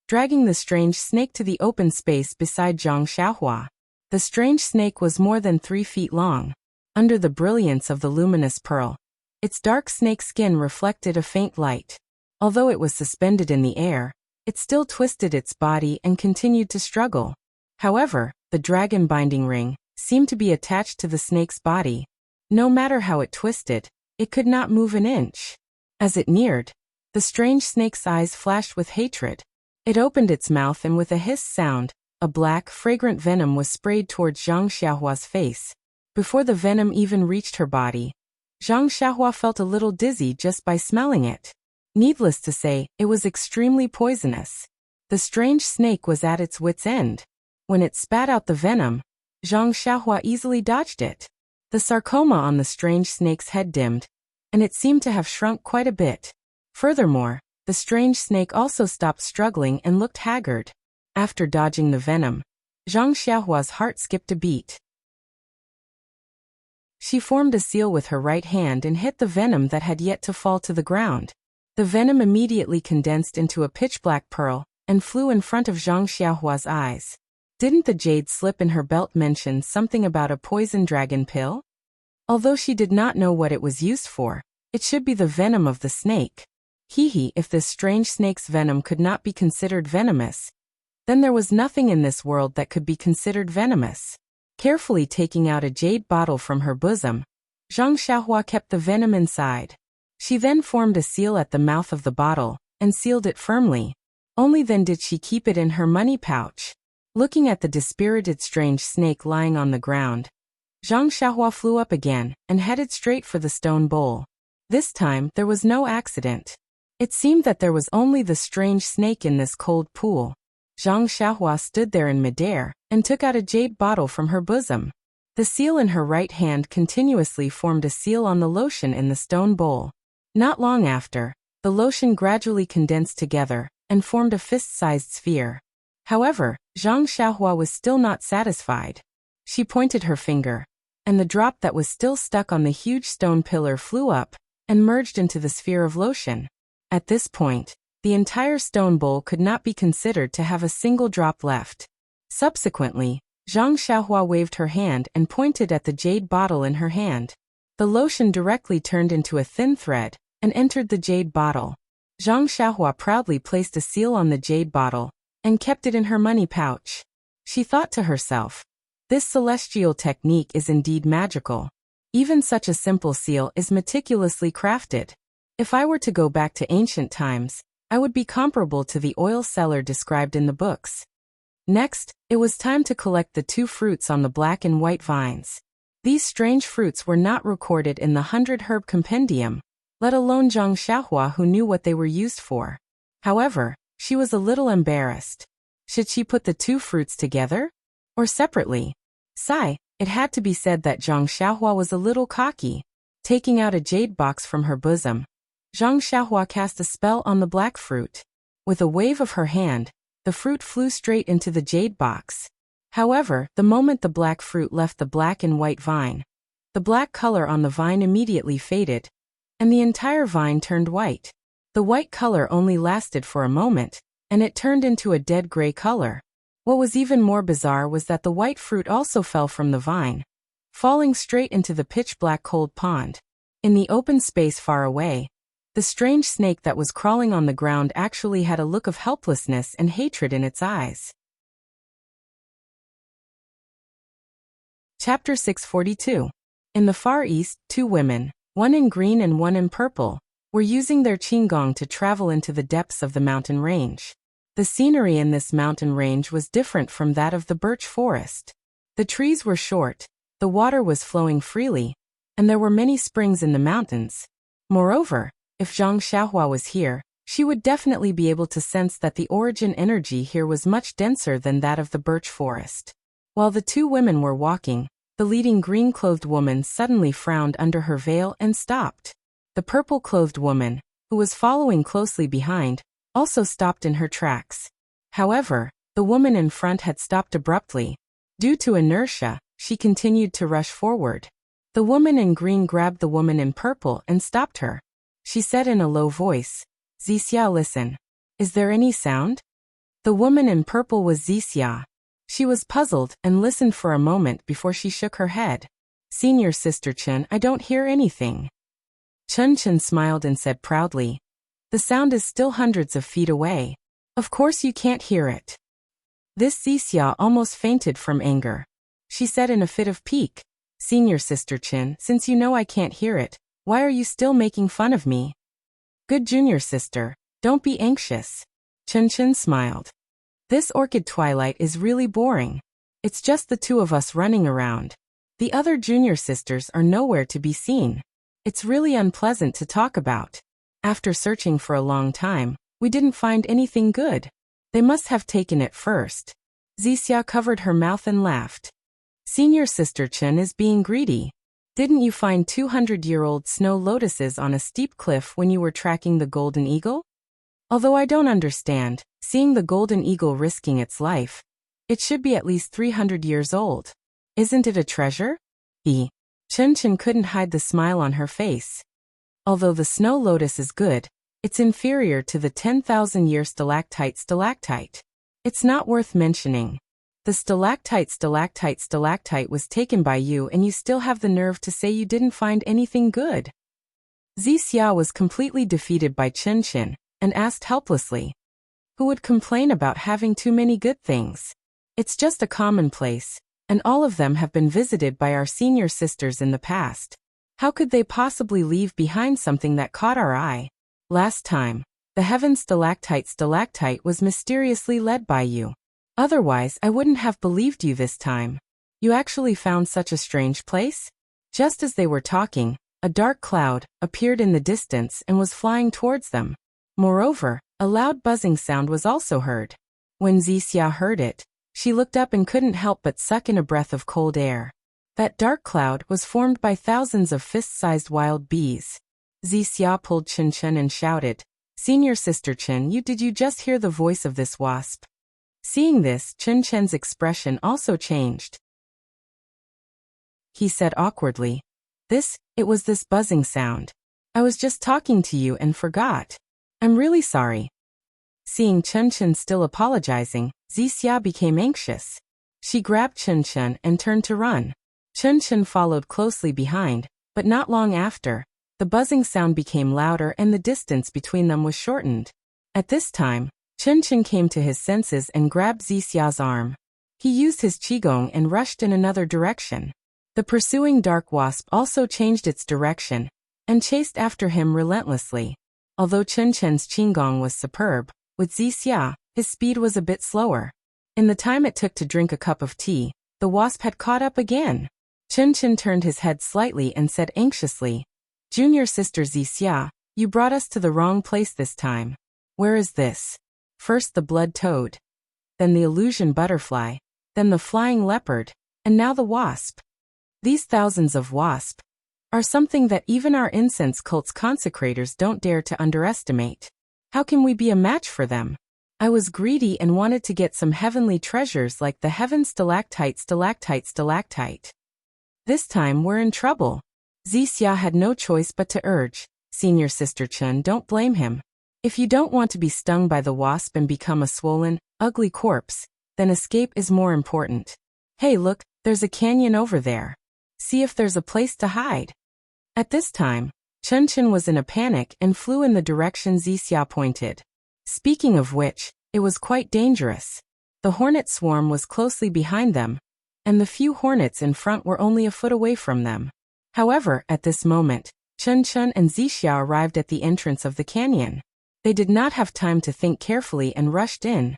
dragging the strange snake to the open space beside Zhang Xiaohua. The strange snake was more than 3 feet long. Under the brilliance of the luminous pearl, its dark snake skin reflected a faint light. Although it was suspended in the air, it still twisted its body and continued to struggle. However, the dragon binding ring seemed to be attached to the snake's body. No matter how it twisted, it could not move an inch. As it neared, the strange snake's eyes flashed with hatred. It opened its mouth and with a hiss sound, a black, fragrant venom was sprayed towards Zhang Xiaohua's face. Before the venom even reached her body, Zhang Xiaohua felt a little dizzy just by smelling it. Needless to say, it was extremely poisonous. The strange snake was at its wit's end. When it spat out the venom, Zhang Xiaohua easily dodged it. The sarcoma on the strange snake's head dimmed, and it seemed to have shrunk quite a bit. Furthermore, the strange snake also stopped struggling and looked haggard. After dodging the venom, Zhang Xiaohua's heart skipped a beat. She formed a seal with her right hand and hit the venom that had yet to fall to the ground. The venom immediately condensed into a pitch-black pearl and flew in front of Zhang Xiaohua's eyes. Didn't the jade slip in her belt mention something about a poison dragon pill? Although she did not know what it was used for, it should be the venom of the snake. If this strange snake's venom could not be considered venomous, then there was nothing in this world that could be considered venomous. Carefully taking out a jade bottle from her bosom, Zhang Xiaohua kept the venom inside. She then formed a seal at the mouth of the bottle and sealed it firmly. Only then did she keep it in her money pouch. Looking at the dispirited strange snake lying on the ground, Zhang Xiaohua flew up again and headed straight for the stone bowl. This time, there was no accident. It seemed that there was only the strange snake in this cold pool. Zhang Xiaohua stood there in midair and took out a jade bottle from her bosom. The seal in her right hand continuously formed a seal on the lotion in the stone bowl. Not long after, the lotion gradually condensed together and formed a fist-sized sphere. However, Zhang Xiaohua was still not satisfied. She pointed her finger, and the drop that was still stuck on the huge stone pillar flew up and merged into the sphere of lotion. At this point, the entire stone bowl could not be considered to have a single drop left. Subsequently, Zhang Xiaohua waved her hand and pointed at the jade bottle in her hand. The lotion directly turned into a thin thread and entered the jade bottle. Zhang Xiaohua proudly placed a seal on the jade bottle and kept it in her money pouch. She thought to herself, "This celestial technique is indeed magical. Even such a simple seal is meticulously crafted. If I were to go back to ancient times, I would be comparable to the oil seller described in the books." Next, it was time to collect the 2 fruits on the black and white vines. These strange fruits were not recorded in the 100 Herb Compendium, let alone Zhang Xiaohua, who knew what they were used for. However, she was a little embarrassed. Should she put the 2 fruits together? Or separately? It had to be said that Zhang Xiaohua was a little cocky. Taking out a jade box from her bosom, Zhang Xiaohua cast a spell on the black fruit. With a wave of her hand, the fruit flew straight into the jade box. However, the moment the black fruit left the black and white vine, the black color on the vine immediately faded, and the entire vine turned white. The white color only lasted for a moment, and it turned into a dead gray color. What was even more bizarre was that the white fruit also fell from the vine. falling straight into the pitch-black cold pond. In the open space far away, the strange snake that was crawling on the ground actually had a look of helplessness and hatred in its eyes. Chapter 642. In the Far East, two women, one in green and one in purple, were using their qigong to travel into the depths of the mountain range. The scenery in this mountain range was different from that of the birch forest. The trees were short, the water was flowing freely, and there were many springs in the mountains. Moreover, if Zhang Xiaohua was here, she would definitely be able to sense that the origin energy here was much denser than that of the birch forest. While the two women were walking, the leading green-clothed woman suddenly frowned under her veil and stopped. The purple-clothed woman, who was following closely behind, also stopped in her tracks. However, the woman in front had stopped abruptly. Due to inertia, she continued to rush forward. The woman in green grabbed the woman in purple and stopped her. She said in a low voice, "Zixia, listen. Is there any sound?" The woman in purple was Zixia. She was puzzled and listened for a moment before she shook her head. "Senior Sister Chen, I don't hear anything." Chen smiled and said proudly, "The sound is still hundreds of feet away. Of course you can't hear it." This Zixia almost fainted from anger. She said in a fit of pique, "Senior Sister Chen, since you know I can't hear it, why are you still making fun of me?" "Good junior sister, don't be anxious." Chen smiled. "This orchid twilight is really boring. It's just the two of us running around. The other junior sisters are nowhere to be seen. It's really unpleasant to talk about. After searching for a long time, we didn't find anything good. They must have taken it first." Zixia covered her mouth and laughed. "Senior Sister Chen is being greedy. Didn't you find 200-year-old snow lotuses on a steep cliff when you were tracking the golden eagle? Although I don't understand, seeing the golden eagle risking its life, it should be at least 300 years old. Isn't it a treasure?" Chen couldn't hide the smile on her face. Although the snow lotus is good, it's inferior to the 10,000-year stalactite. It's not worth mentioning. The stalactite was taken by you and you still have the nerve to say you didn't find anything good. Zixia was completely defeated by Chen and asked helplessly, "Who would complain about having too many good things? It's just a commonplace, and all of them have been visited by our senior sisters in the past. How could they possibly leave behind something that caught our eye? Last time, the heaven stalactite was mysteriously led by you. Otherwise, I wouldn't have believed you this time. You actually found such a strange place?" Just as they were talking, a dark cloud appeared in the distance and was flying towards them. Moreover, a loud buzzing sound was also heard. When Zixia heard it, she looked up and couldn't help but suck in a breath of cold air. That dark cloud was formed by thousands of fist-sized wild bees. Zixia pulled Chen and shouted, "Senior Sister Chen, did you just hear the voice of this wasp?" Seeing this, Chen's expression also changed. He said awkwardly, It was this buzzing sound. I was just talking to you and forgot. I'm really sorry." Seeing Chen still apologizing, Zixia became anxious. She grabbed Chen and turned to run. Chen followed closely behind, but not long after, the buzzing sound became louder and the distance between them was shortened. At this time, Chen came to his senses and grabbed Zixia's arm. He used his qigong and rushed in another direction. The pursuing dark wasp also changed its direction and chased after him relentlessly. Although Chen's qigong was superb, with Zixia, his speed was a bit slower. In the time it took to drink a cup of tea, the wasp had caught up again. Chen turned his head slightly and said anxiously, "Junior Sister Zixia, you brought us to the wrong place this time. Where is this? First the blood toad, then the illusion butterfly, then the flying leopard, and now the wasp. These thousands of wasps are something that even our incense cult's consecrators don't dare to underestimate. How can we be a match for them? I was greedy and wanted to get some heavenly treasures like the heaven stalactite. This time we're in trouble." Zixia had no choice but to urge, "Senior Sister Chen, don't blame him. If you don't want to be stung by the wasp and become a swollen, ugly corpse, then escape is more important. Hey look, there's a canyon over there." See if there's a place to hide. At this time, Chen Chen was in a panic and flew in the direction Wuxia pointed. Speaking of which, it was quite dangerous. The hornet swarm was closely behind them, and the few hornets in front were only a foot away from them. However, at this moment, Chen Chen and Wuxia arrived at the entrance of the canyon. They did not have time to think carefully and rushed in,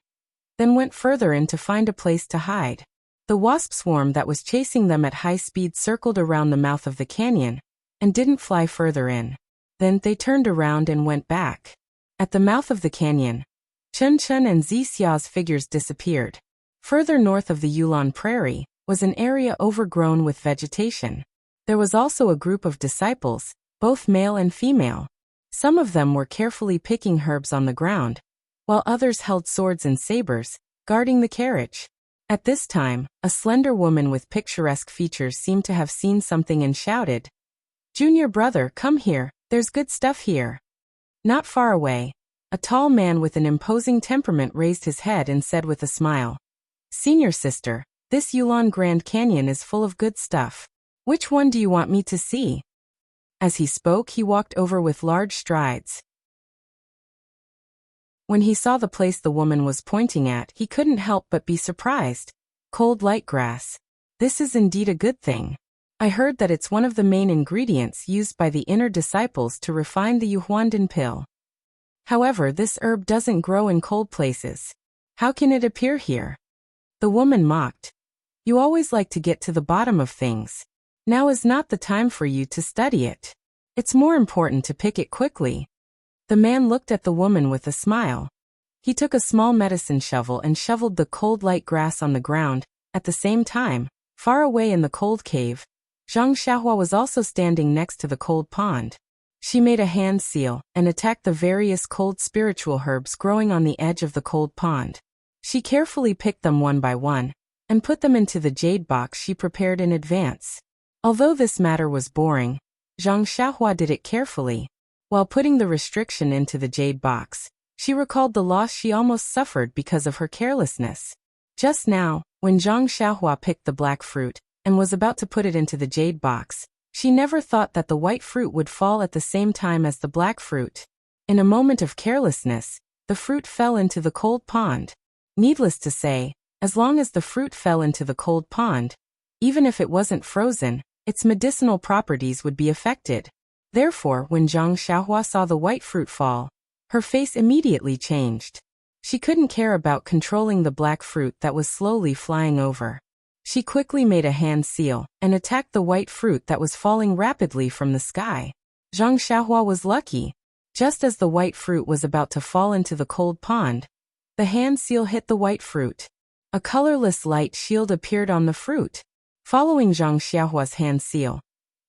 then went further in to find a place to hide. The wasp swarm that was chasing them at high speed circled around the mouth of the canyon and didn't fly further in. Then they turned around and went back. At the mouth of the canyon, Chen Chen and Wuxia's figures disappeared. Further north of the Yulon Prairie was an area overgrown with vegetation. There was also a group of disciples, both male and female. Some of them were carefully picking herbs on the ground, while others held swords and sabers, guarding the carriage. At this time, a slender woman with picturesque features seemed to have seen something and shouted, "Junior brother, come here, there's good stuff here." Not far away, a tall man with an imposing temperament raised his head and said with a smile, "Senior sister, this Yulon Grand Canyon is full of good stuff. Which one do you want me to see?" As he spoke, he walked over with large strides. When he saw the place the woman was pointing at, he couldn't help but be surprised. Cold light grass. This is indeed a good thing. I heard that it's one of the main ingredients used by the inner disciples to refine the Yuhuandan pill. However, this herb doesn't grow in cold places. How can it appear here? The woman mocked. You always like to get to the bottom of things. Now is not the time for you to study it. It's more important to pick it quickly. The man looked at the woman with a smile. He took a small medicine shovel and shoveled the cold light grass on the ground. At the same time, far away in the cold cave, Zhang Xiahua was also standing next to the cold pond. She made a hand seal and attacked the various cold spiritual herbs growing on the edge of the cold pond. She carefully picked them one by one and put them into the jade box she prepared in advance. Although this matter was boring, Zhang Xiahua did it carefully. While putting the restriction into the jade box, she recalled the loss she almost suffered because of her carelessness. Just now, when Zhang Xiahua picked the black fruit and was about to put it into the jade box, she never thought that the white fruit would fall at the same time as the black fruit. In a moment of carelessness, the fruit fell into the cold pond. Needless to say, as long as the fruit fell into the cold pond, even if it wasn't frozen, its medicinal properties would be affected. Therefore, when Zhang Xiahua saw the white fruit fall, her face immediately changed. She couldn't care about controlling the black fruit that was slowly flying over. She quickly made a hand seal and attacked the white fruit that was falling rapidly from the sky. Zhang Xiahua was lucky. Just as the white fruit was about to fall into the cold pond, the hand seal hit the white fruit. A colorless light shield appeared on the fruit. Following Zhang Xiahua's hand seal,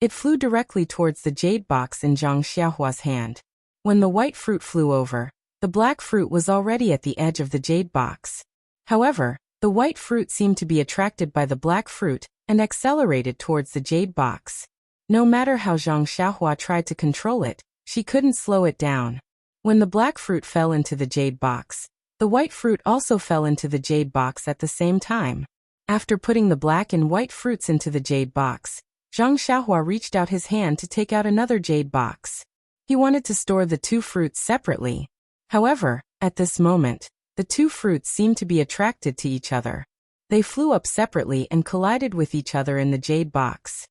it flew directly towards the jade box in Zhang Xiahua's hand. When the white fruit flew over, the black fruit was already at the edge of the jade box. However, the white fruit seemed to be attracted by the black fruit and accelerated towards the jade box. No matter how Zhang Xiahua tried to control it, she couldn't slow it down. When the black fruit fell into the jade box, the white fruit also fell into the jade box at the same time. After putting the black and white fruits into the jade box, Zhang Xiahua reached out his hand to take out another jade box. He wanted to store the two fruits separately. However, at this moment, the two fruits seemed to be attracted to each other. They flew up separately and collided with each other in the jade box.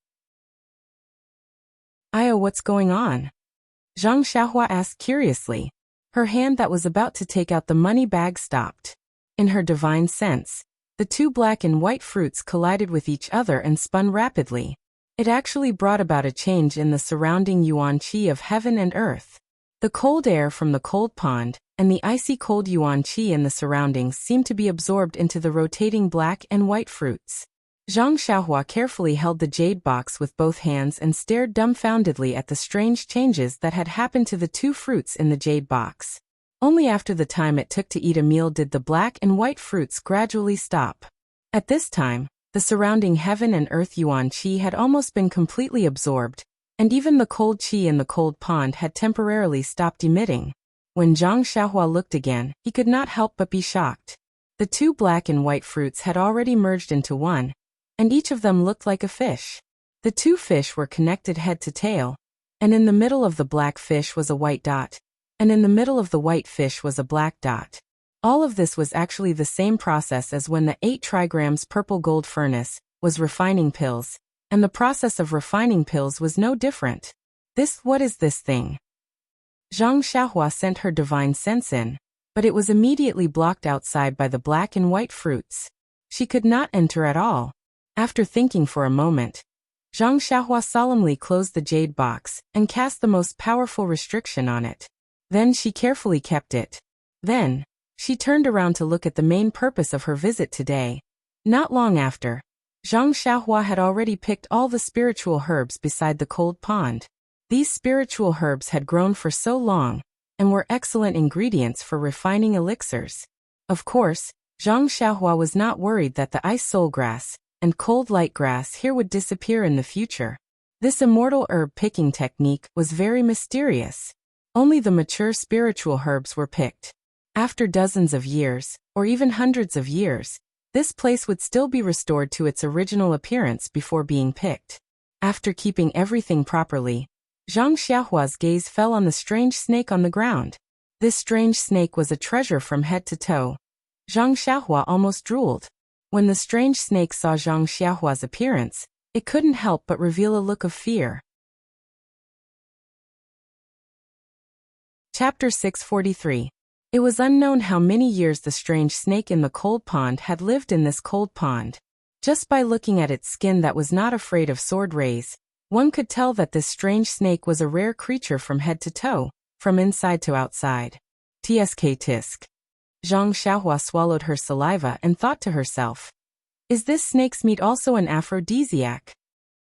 "Io, what's going on?" Zhang Xiahua asked curiously. Her hand that was about to take out the money bag stopped. In her divine sense, the two black and white fruits collided with each other and spun rapidly. It actually brought about a change in the surrounding yuan qi of heaven and earth. The cold air from the cold pond and the icy cold yuan qi in the surroundings seemed to be absorbed into the rotating black and white fruits. Zhang Xiahua carefully held the jade box with both hands and stared dumbfoundedly at the strange changes that had happened to the two fruits in the jade box. Only after the time it took to eat a meal did the black and white fruits gradually stop. At this time, the surrounding heaven and earth yuan qi had almost been completely absorbed, and even the cold qi in the cold pond had temporarily stopped emitting. When Zhang Xiahua looked again, he could not help but be shocked. The two black and white fruits had already merged into one, and each of them looked like a fish. The two fish were connected head to tail, and in the middle of the black fish was a white dot, and in the middle of the white fish was a black dot. All of this was actually the same process as when the 8 trigrams purple gold furnace was refining pills, and the process of refining pills was no different. What is this thing? Zhang Xiaohua sent her divine sense in, but it was immediately blocked outside by the black and white fruits. She could not enter at all. After thinking for a moment, Zhang Xiaohua solemnly closed the jade box and cast the most powerful restriction on it. Then she carefully kept it. Then, she turned around to look at the main purpose of her visit today. Not long after, Zhang Xiaohua had already picked all the spiritual herbs beside the cold pond. These spiritual herbs had grown for so long, and were excellent ingredients for refining elixirs. Of course, Zhang Xiaohua was not worried that the ice soul grass and cold light grass here would disappear in the future. This immortal herb picking technique was very mysterious. Only the mature spiritual herbs were picked. After dozens of years, or even hundreds of years, this place would still be restored to its original appearance before being picked. After keeping everything properly, Zhang Xiaohua's gaze fell on the strange snake on the ground. This strange snake was a treasure from head to toe. Zhang Xiaohua almost drooled. When the strange snake saw Zhang Xiaohua's appearance, it couldn't help but reveal a look of fear. Chapter 643. It was unknown how many years the strange snake in the cold pond had lived in this cold pond. Just by looking at its skin that was not afraid of sword rays, one could tell that this strange snake was a rare creature from head to toe, from inside to outside. Tsk tisk. Zhang Xiaohua swallowed her saliva and thought to herself, "Is this snake's meat also an aphrodisiac?"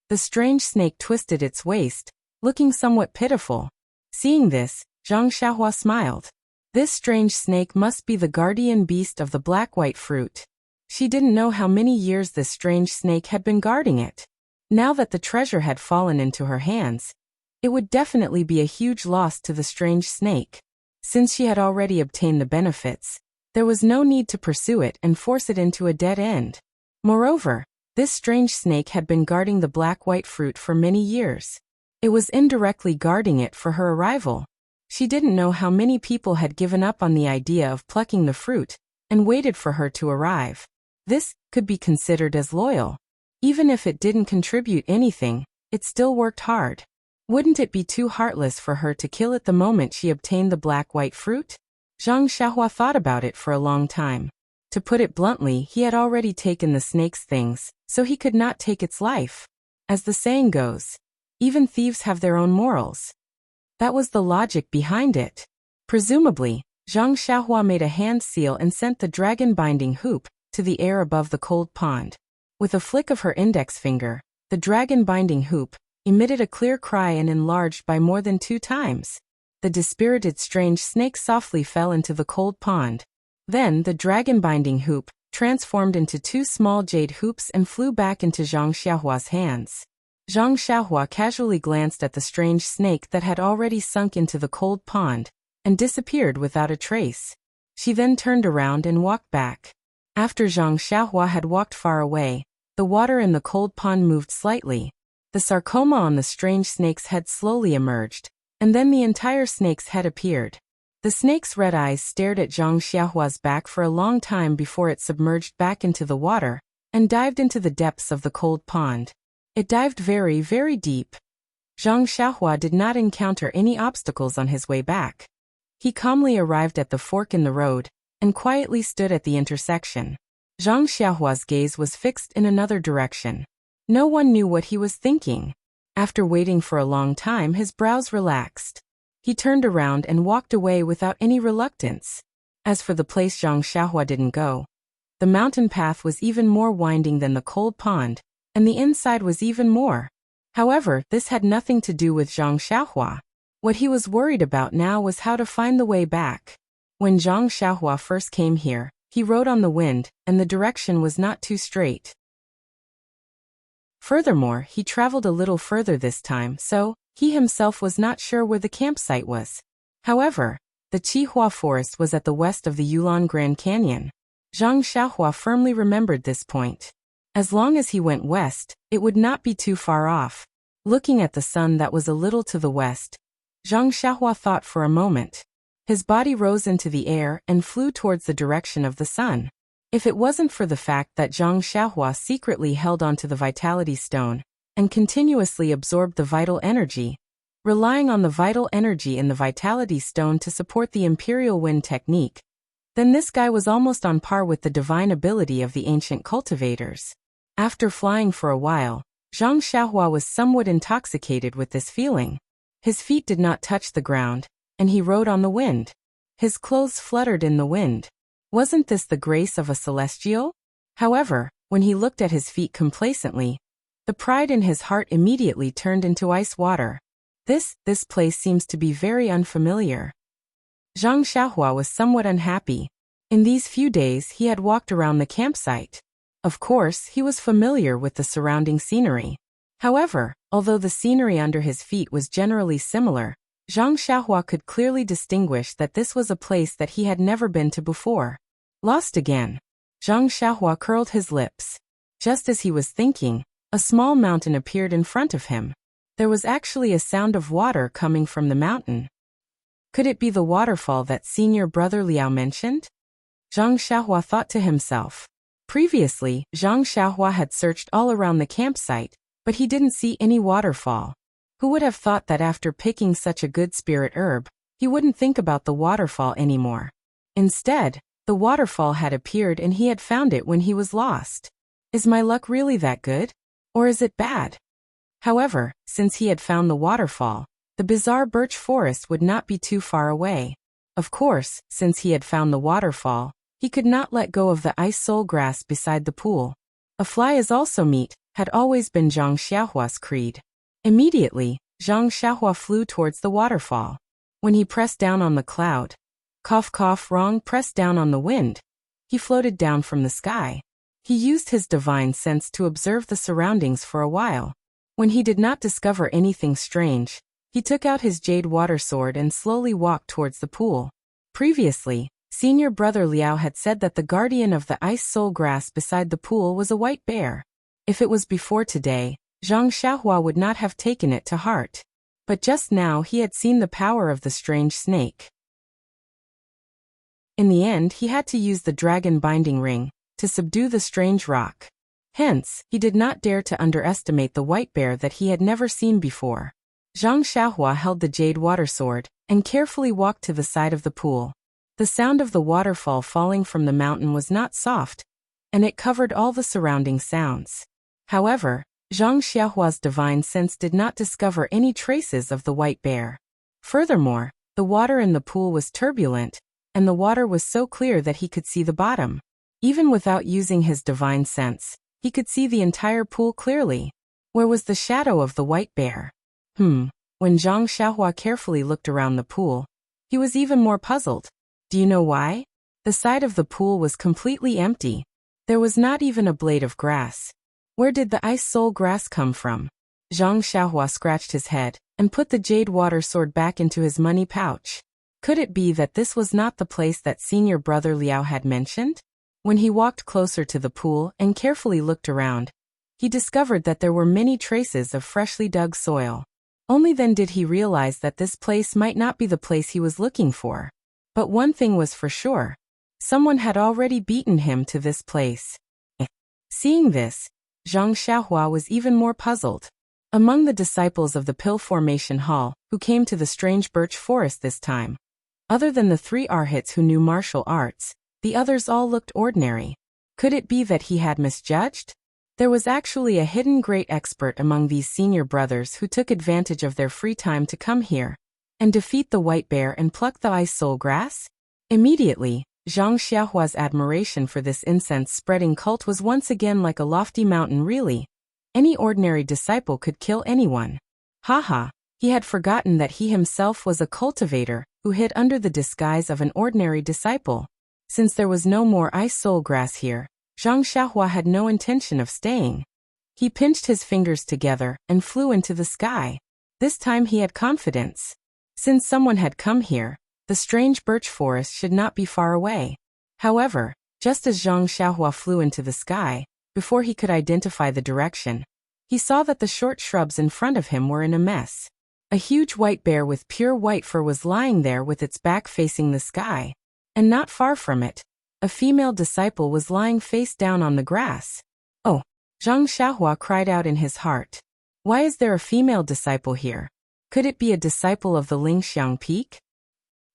The strange snake twisted its waist, looking somewhat pitiful. Seeing this, Zhang Xiaohua smiled. This strange snake must be the guardian beast of the black-white fruit. She didn't know how many years this strange snake had been guarding it. Now that the treasure had fallen into her hands, it would definitely be a huge loss to the strange snake. Since she had already obtained the benefits, there was no need to pursue it and force it into a dead end. Moreover, this strange snake had been guarding the black-white fruit for many years. It was indirectly guarding it for her arrival. She didn't know how many people had given up on the idea of plucking the fruit and waited for her to arrive. This could be considered as loyal. Even if it didn't contribute anything, it still worked hard. Wouldn't it be too heartless for her to kill it the moment she obtained the black-white fruit? Zhang Xiaohua thought about it for a long time. To put it bluntly, he had already taken the snake's things, so he could not take its life. As the saying goes, even thieves have their own morals. That was the logic behind it. Presumably, Zhang Xiaohua made a hand seal and sent the dragon-binding hoop to the air above the cold pond. With a flick of her index finger, the dragon-binding hoop emitted a clear cry and enlarged by more than 2 times. The dispirited strange snake softly fell into the cold pond. Then the dragon-binding hoop transformed into 2 small jade hoops and flew back into Zhang Xiaohua's hands. Zhang Xiaohua casually glanced at the strange snake that had already sunk into the cold pond and disappeared without a trace. She then turned around and walked back. After Zhang Xiaohua had walked far away, the water in the cold pond moved slightly. The sarcoma on the strange snake's head slowly emerged, and then the entire snake's head appeared. The snake's red eyes stared at Zhang Xiaohua's back for a long time before it submerged back into the water and dived into the depths of the cold pond. It dived very, very deep. Zhang Xiaohua did not encounter any obstacles on his way back. He calmly arrived at the fork in the road and quietly stood at the intersection. Zhang Xiaohua's gaze was fixed in another direction. No one knew what he was thinking. After waiting for a long time, his brows relaxed. He turned around and walked away without any reluctance. As for the place Zhang Xiaohua didn't go, the mountain path was even more winding than the cold pond, and the inside was even more. However, this had nothing to do with Zhang Xiaohua. What he was worried about now was how to find the way back. When Zhang Xiaohua first came here, he rode on the wind, and the direction was not too straight. Furthermore, he traveled a little further this time, so he himself was not sure where the campsite was. However, the Qihua Forest was at the west of the Yulon Grand Canyon. Zhang Xiaohua firmly remembered this point. As long as he went west, it would not be too far off. Looking at the sun that was a little to the west, Zhang Xiahua thought for a moment. His body rose into the air and flew towards the direction of the sun. If it wasn't for the fact that Zhang Xiahua secretly held onto the vitality stone and continuously absorbed the vital energy, relying on the vital energy in the vitality stone to support the imperial wind technique, then this guy was almost on par with the divine ability of the ancient cultivators. After flying for a while, Zhang Xiahua was somewhat intoxicated with this feeling. His feet did not touch the ground, and he rode on the wind. His clothes fluttered in the wind. Wasn't this the grace of a celestial? However, when he looked at his feet complacently, the pride in his heart immediately turned into ice water. This place seems to be very unfamiliar. Zhang Xiahua was somewhat unhappy. In these few days he had walked around the campsite. Of course, he was familiar with the surrounding scenery. However, although the scenery under his feet was generally similar, Zhang Xiahua could clearly distinguish that this was a place that he had never been to before. Lost again. Zhang Xiahua curled his lips. Just as he was thinking, a small mountain appeared in front of him. There was actually a sound of water coming from the mountain. Could it be the waterfall that senior brother Liao mentioned? Zhang Xiahua thought to himself. Previously, Zhang Xiahua had searched all around the campsite, but he didn't see any waterfall. Who would have thought that after picking such a good spirit herb, he wouldn't think about the waterfall anymore? Instead, the waterfall had appeared and he had found it when he was lost. Is my luck really that good? Or is it bad? However, since he had found the waterfall, the bizarre birch forest would not be too far away. Of course, since he had found the waterfall, he could not let go of the ice soul grass beside the pool. A fly is also meat, had always been Zhang Xiahua's creed. Immediately, Zhang Xiahua flew towards the waterfall. When he pressed down on the cloud, wrong, pressed down on the wind, he floated down from the sky. He used his divine sense to observe the surroundings for a while. When he did not discover anything strange, he took out his jade water sword and slowly walked towards the pool. Previously, senior brother Liao had said that the guardian of the ice soul grass beside the pool was a white bear. If it was before today, Zhang Xiahua would not have taken it to heart. But just now he had seen the power of the strange snake. In the end, he had to use the dragon binding ring to subdue the strange rock. Hence, he did not dare to underestimate the white bear that he had never seen before. Zhang Xiahua held the jade water sword and carefully walked to the side of the pool. The sound of the waterfall falling from the mountain was not soft, and it covered all the surrounding sounds. However, Zhang Xiahua's divine sense did not discover any traces of the white bear. Furthermore, the water in the pool was turbulent, and the water was so clear that he could see the bottom. Even without using his divine sense, he could see the entire pool clearly. Where was the shadow of the white bear? When Zhang Xiahua carefully looked around the pool, he was even more puzzled. Do you know why? The side of the pool was completely empty. There was not even a blade of grass. Where did the ice soul grass come from? Zhang Xiahua scratched his head and put the jade water sword back into his money pouch. Could it be that this was not the place that senior brother Liao had mentioned? When he walked closer to the pool and carefully looked around, he discovered that there were many traces of freshly dug soil. Only then did he realize that this place might not be the place he was looking for. But one thing was for sure. Someone had already beaten him to this place. Seeing this, Zhang Xiahua was even more puzzled. Among the disciples of the Pill Formation Hall, who came to the strange birch forest this time, other than the 3 arhats who knew martial arts, the others all looked ordinary. Could it be that he had misjudged? There was actually a hidden great expert among these senior brothers who took advantage of their free time to come here and defeat the white bear and pluck the ice soul grass? Immediately, Zhang Xiahua's admiration for this incense-spreading cult was once again like a lofty mountain. Really? Any ordinary disciple could kill anyone. Haha, he had forgotten that he himself was a cultivator who hid under the disguise of an ordinary disciple. Since there was no more ice soul grass here, Zhang Xiahua had no intention of staying. He pinched his fingers together and flew into the sky. This time he had confidence. Since someone had come here, the strange birch forest should not be far away. However, just as Zhang Xiahua flew into the sky, before he could identify the direction. He saw that the short shrubs in front of him were in a mess. A huge white bear with pure white fur was lying there with its back facing the sky. And not far from it, a female disciple was lying face down on the grass. Oh! Zhang Xiaohua cried out in his heart. Why is there a female disciple here? Could it be a disciple of the Lingxiang Peak?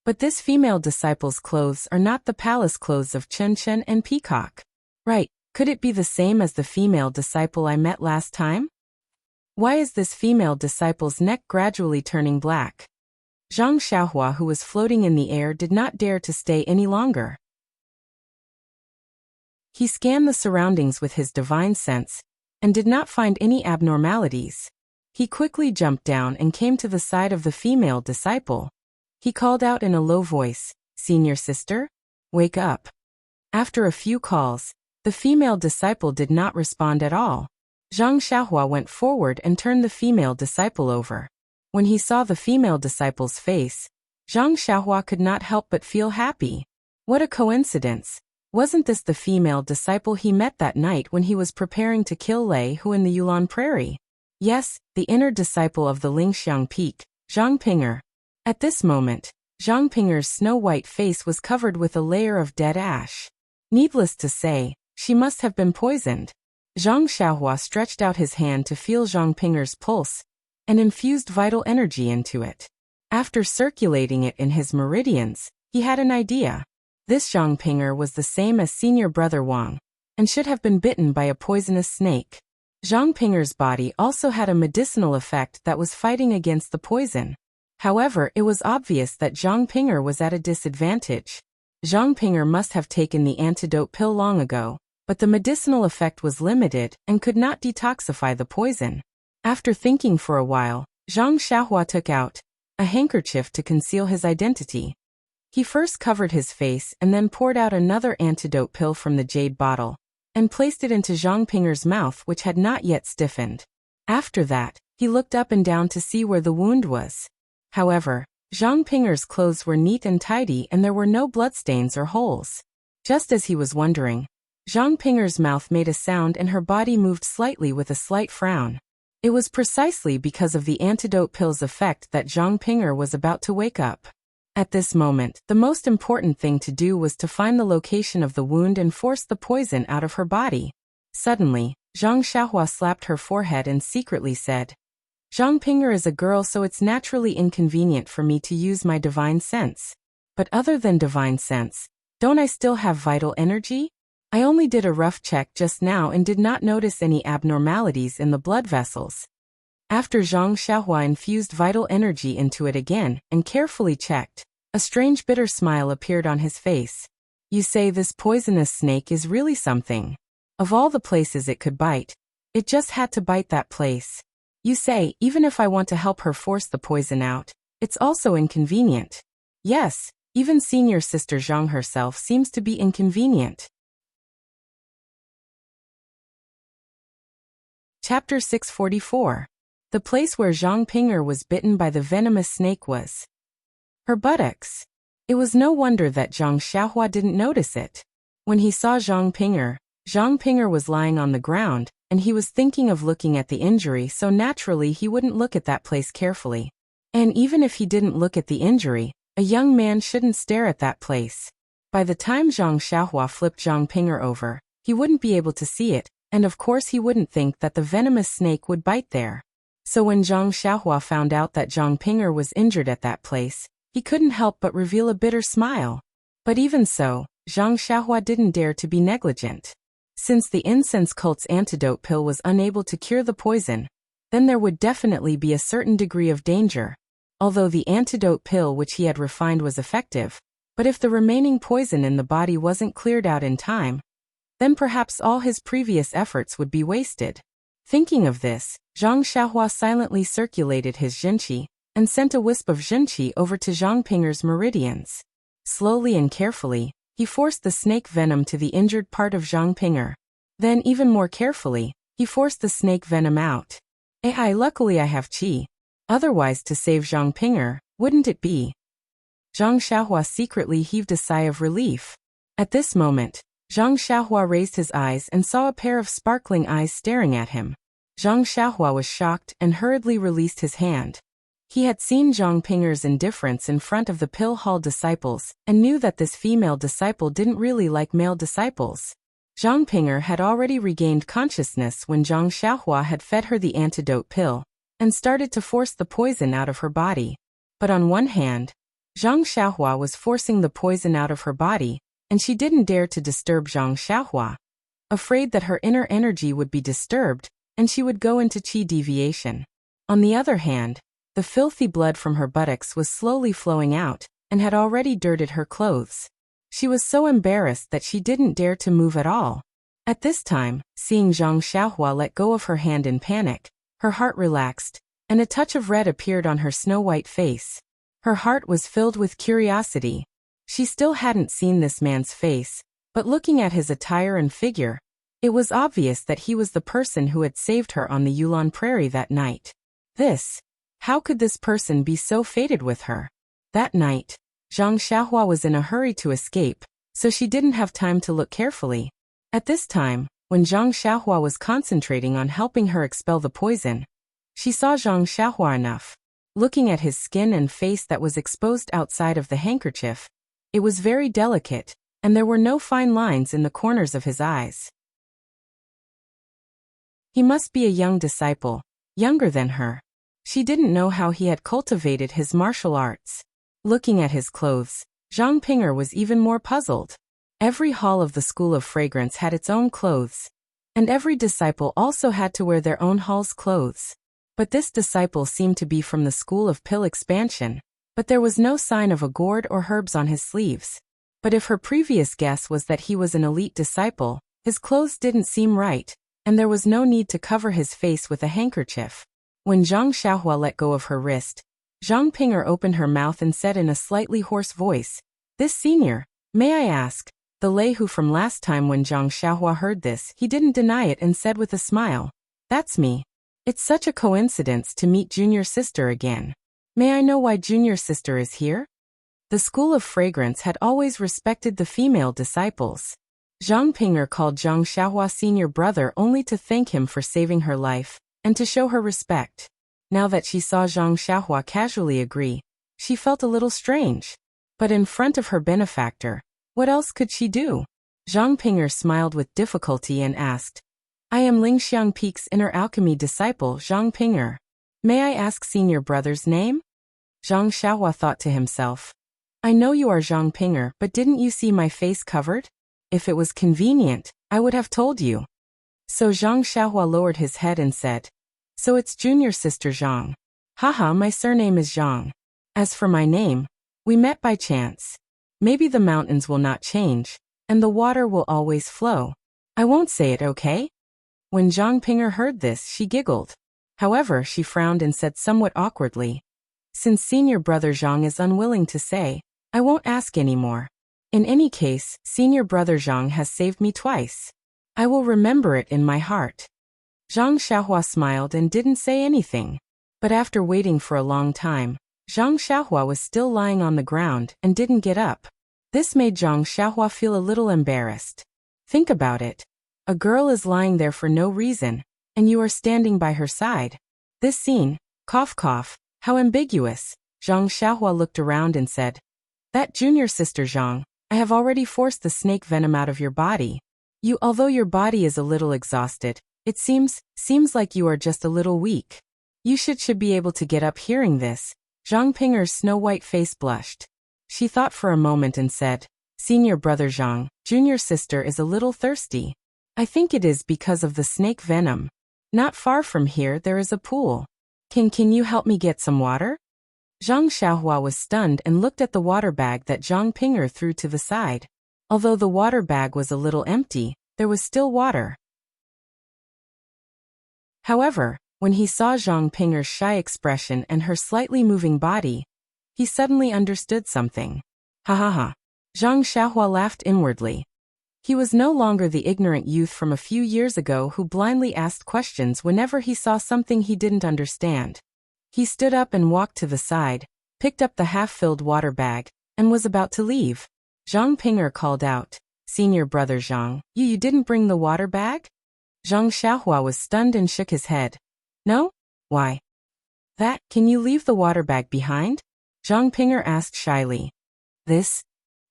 But this female disciple's clothes are not the palace clothes of Chen Chen and Peacock. Right, could it be the same as the female disciple I met last time? Why is this female disciple's neck gradually turning black? Zhang Xiaohua, who was floating in the air, did not dare to stay any longer. He scanned the surroundings with his divine sense, and did not find any abnormalities. He quickly jumped down and came to the side of the female disciple. He called out in a low voice, "Senior sister? Wake up." After a few calls, the female disciple did not respond at all. Zhang Xiaohua went forward and turned the female disciple over. When he saw the female disciple's face, Zhang Xiaohua could not help but feel happy. What a coincidence! Wasn't this the female disciple he met that night when he was preparing to kill Lei Hu in the Yulon Prairie? Yes, the inner disciple of the Lingxiang Peak, Zhang Pinger. At this moment, Zhang Pinger's snow-white face was covered with a layer of dead ash. Needless to say, she must have been poisoned. Zhang Xiaohua stretched out his hand to feel Zhang Pinger's pulse, and infused vital energy into it. After circulating it in his meridians, he had an idea. This Zhang Pinger was the same as senior brother Wang, and should have been bitten by a poisonous snake. Zhang Pinger's body also had a medicinal effect that was fighting against the poison. However, it was obvious that Zhang Pinger was at a disadvantage. Zhang Pinger must have taken the antidote pill long ago, but the medicinal effect was limited and could not detoxify the poison. After thinking for a while, Zhang Xiaohua took out a handkerchief to conceal his identity. He first covered his face and then poured out another antidote pill from the jade bottle, and placed it into Zhang Pinger's mouth, which had not yet stiffened. After that, he looked up and down to see where the wound was. However, Zhang Pinger's clothes were neat and tidy and there were no bloodstains or holes. Just as he was wondering, Zhang Pinger's mouth made a sound and her body moved slightly with a slight frown. It was precisely because of the antidote pill's effect that Zhang Pinger was about to wake up. At this moment, the most important thing to do was to find the location of the wound and force the poison out of her body. Suddenly, Zhang Xiaohua slapped her forehead and secretly said, "Zhang Pinger is a girl, so it's naturally inconvenient for me to use my divine sense. But other than divine sense, don't I still have vital energy? I only did a rough check just now and did not notice any abnormalities in the blood vessels." After Zhang Xiaohua infused vital energy into it again and carefully checked, a strange bitter smile appeared on his face. "You say this poisonous snake is really something. Of all the places it could bite, it just had to bite that place. You say, even if I want to help her force the poison out, it's also inconvenient. Yes, even senior sister Zhang herself seems to be inconvenient." Chapter 644. The place where Zhang Pinger was bitten by the venomous snake was her buttocks. It was no wonder that Zhang Xiaohua didn't notice it. When he saw Zhang Pinger was lying on the ground, and he was thinking of looking at the injury, so naturally he wouldn't look at that place carefully. And even if he didn't look at the injury, a young man shouldn't stare at that place. By the time Zhang Xiaohua flipped Zhang Pinger over, he wouldn't be able to see it, and of course he wouldn't think that the venomous snake would bite there. So when Zhang Xiaohua found out that Zhang Pinger was injured at that place, he couldn't help but reveal a bitter smile. But even so, Zhang Xiaohua didn't dare to be negligent. Since the incense cult's antidote pill was unable to cure the poison, then there would definitely be a certain degree of danger. Although the antidote pill which he had refined was effective, but if the remaining poison in the body wasn't cleared out in time, then perhaps all his previous efforts would be wasted. Thinking of this, Zhang Xiaohua silently circulated his zhenqi, and sent a wisp of zhenqi over to Zhang Pinger's meridians. Slowly and carefully, he forced the snake venom to the injured part of Zhang Pinger. Then even more carefully, he forced the snake venom out. Luckily I have qi. Otherwise, to save Zhang Pinger, wouldn't it be? Zhang Xiaohua secretly heaved a sigh of relief. At this moment, Zhang Xiaohua raised his eyes and saw a pair of sparkling eyes staring at him. Zhang Xiaohua was shocked and hurriedly released his hand. He had seen Zhang Pinger's indifference in front of the Pill Hall disciples and knew that this female disciple didn't really like male disciples. Zhang Pinger had already regained consciousness when Zhang Xiaohua had fed her the antidote pill and started to force the poison out of her body. But on one hand, Zhang Xiaohua was forcing the poison out of her body, and she didn't dare to disturb Zhang Xiaohua, afraid that her inner energy would be disturbed and she would go into qi deviation. On the other hand, the filthy blood from her buttocks was slowly flowing out and had already dirted her clothes. She was so embarrassed that she didn't dare to move at all. At this time, seeing Zhang Xiaohua let go of her hand in panic, her heart relaxed, and a touch of red appeared on her snow-white face. Her heart was filled with curiosity. She still hadn't seen this man's face, but looking at his attire and figure, it was obvious that he was the person who had saved her on the Yulon Prairie that night. How could this person be so fated with her? That night, Zhang Xiaohua was in a hurry to escape, so she didn't have time to look carefully. At this time, when Zhang Xiaohua was concentrating on helping her expel the poison, she saw Zhang Xiaohua enough. Looking at his skin and face that was exposed outside of the handkerchief, it was very delicate, and there were no fine lines in the corners of his eyes. He must be a young disciple, younger than her. She didn't know how he had cultivated his martial arts. Looking at his clothes, Zhang Pinger was even more puzzled. Every hall of the School of Fragrance had its own clothes, and every disciple also had to wear their own hall's clothes. But this disciple seemed to be from the School of Pill Expansion, but there was no sign of a gourd or herbs on his sleeves. But if her previous guess was that he was an elite disciple, his clothes didn't seem right, and there was no need to cover his face with a handkerchief. When Zhang Xiaohua let go of her wrist, Zhang Pinger opened her mouth and said in a slightly hoarse voice, "This senior, may I ask?" The Lei Hu from last time when Zhang Xiaohua heard this, he didn't deny it and said with a smile, "That's me. It's such a coincidence to meet junior sister again. May I know why junior sister is here?" The School of Fragrance had always respected the female disciples. Zhang Pinger called Zhang Xiaohua senior brother only to thank him for saving her life and to show her respect. Now that she saw Zhang Xiaohua casually agree, she felt a little strange. But in front of her benefactor, what else could she do? Zhang Pinger smiled with difficulty and asked, "I am Lingxiang Peak's inner alchemy disciple Zhang Pinger. May I ask senior brother's name?" Zhang Xiaohua thought to himself, "I know you are Zhang Pinger, but didn't you see my face covered? If it was convenient, I would have told you." So Zhang Xiaohua lowered his head and said, "So it's junior sister Zhang. Haha, my surname is Zhang. As for my name, we met by chance. Maybe the mountains will not change, and the water will always flow. I won't say it, okay?" When Zhang Pinger heard this, she giggled. However, she frowned and said somewhat awkwardly, "Since senior brother Zhang is unwilling to say, I won't ask anymore. In any case, senior brother Zhang has saved me twice. I will remember it in my heart." Zhang Xiaohua smiled and didn't say anything. But after waiting for a long time, Zhang Xiaohua was still lying on the ground and didn't get up. This made Zhang Xiaohua feel a little embarrassed. Think about it. A girl is lying there for no reason, and you are standing by her side. This scene, cough cough, how ambiguous. Zhang Xiaohua looked around and said, "That junior sister Zhang, I have already forced the snake venom out of your body. Although your body is a little exhausted, it seems like you are just a little weak. You should be able to get up." Hearing this, Zhang Pinger's snow-white face blushed. She thought for a moment and said, "Senior brother Zhang, junior sister is a little thirsty. I think it is because of the snake venom. Not far from here there is a pool. Can you help me get some water?" Zhang Xiaohua was stunned and looked at the water bag that Zhang Pinger threw to the side. Although the water bag was a little empty, there was still water. However, when he saw Zhang Pinger's shy expression and her slightly moving body, he suddenly understood something. Ha ha ha. Zhang Xiaohua laughed inwardly. He was no longer the ignorant youth from a few years ago who blindly asked questions whenever he saw something he didn't understand. He stood up and walked to the side, picked up the half-filled water bag, and was about to leave. Zhang Pinger called out, Senior brother Zhang, you didn't bring the water bag? Zhang Xiaohua was stunned and shook his head. No? Why? Can you leave the water bag behind? Zhang Pinger asked shyly. This?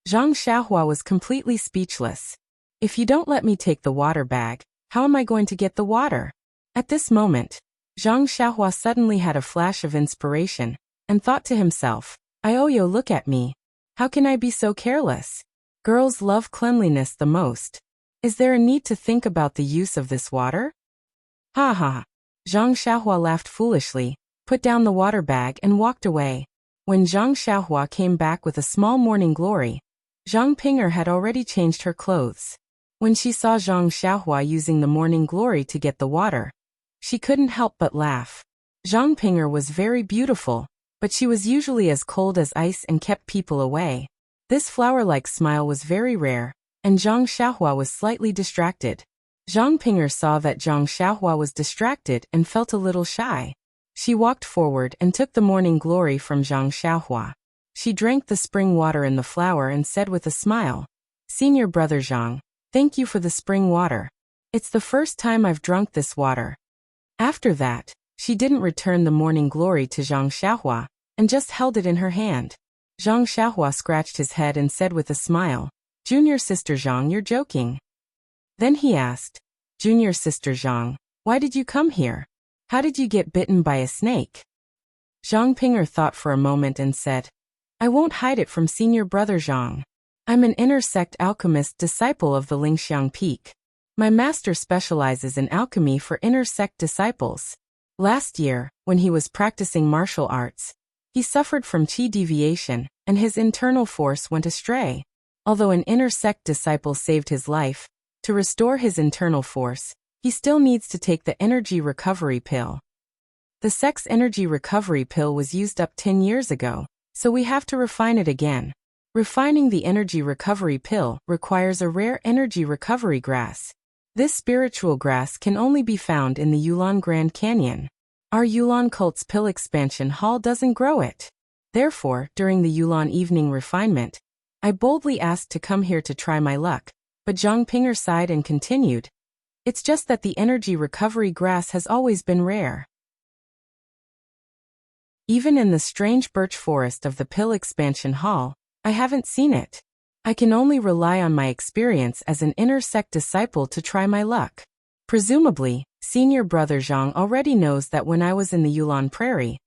Zhang Xiaohua was completely speechless. If you don't let me take the water bag, how am I going to get the water? At this moment, Zhang Xiaohua suddenly had a flash of inspiration, and thought to himself, Ioyo, look at me. How can I be so careless? Girls love cleanliness the most. Is there a need to think about the use of this water? Ha ha. Zhang Xiaohua laughed foolishly, put down the water bag and walked away. When Zhang Xiaohua came back with a small morning glory, Zhang Pinger had already changed her clothes. When she saw Zhang Xiaohua using the morning glory to get the water, she couldn't help but laugh. Zhang Pinger was very beautiful, but she was usually as cold as ice and kept people away. This flower-like smile was very rare, and Zhang Xiaohua was slightly distracted. Zhang Pinger saw that Zhang Xiaohua was distracted and felt a little shy. She walked forward and took the morning glory from Zhang Xiaohua. She drank the spring water in the flower and said with a smile, Senior brother Zhang, thank you for the spring water. It's the first time I've drunk this water. After that, she didn't return the morning glory to Zhang Xiaohua, and just held it in her hand. Zhang Xiaohua scratched his head and said with a smile, Junior sister Zhang, you're joking. Then he asked, Junior sister Zhang, why did you come here? How did you get bitten by a snake? Zhang Pinger thought for a moment and said, I won't hide it from senior brother Zhang. I'm an inner sect alchemist disciple of the Lingxiang Peak. My master specializes in alchemy for inner sect disciples. Last year, when he was practicing martial arts, he suffered from qi deviation, and his internal force went astray. Although an inner sect disciple saved his life, to restore his internal force, he still needs to take the energy recovery pill. The sect's energy recovery pill was used up 10 years ago, so we have to refine it again. Refining the energy recovery pill requires a rare energy recovery grass. This spiritual grass can only be found in the Yulon Grand Canyon. Our Yulon cult's pill expansion hall doesn't grow it. Therefore, during the Yulon evening refinement, I boldly asked to come here to try my luck, but Zhang Pinger sighed and continued, It's just that the energy recovery grass has always been rare. Even in the strange birch forest of the pill expansion hall, I haven't seen it. I can only rely on my experience as an inner sect disciple to try my luck. Presumably, senior brother Zhang already knows that when I was in the Yulon Prairie,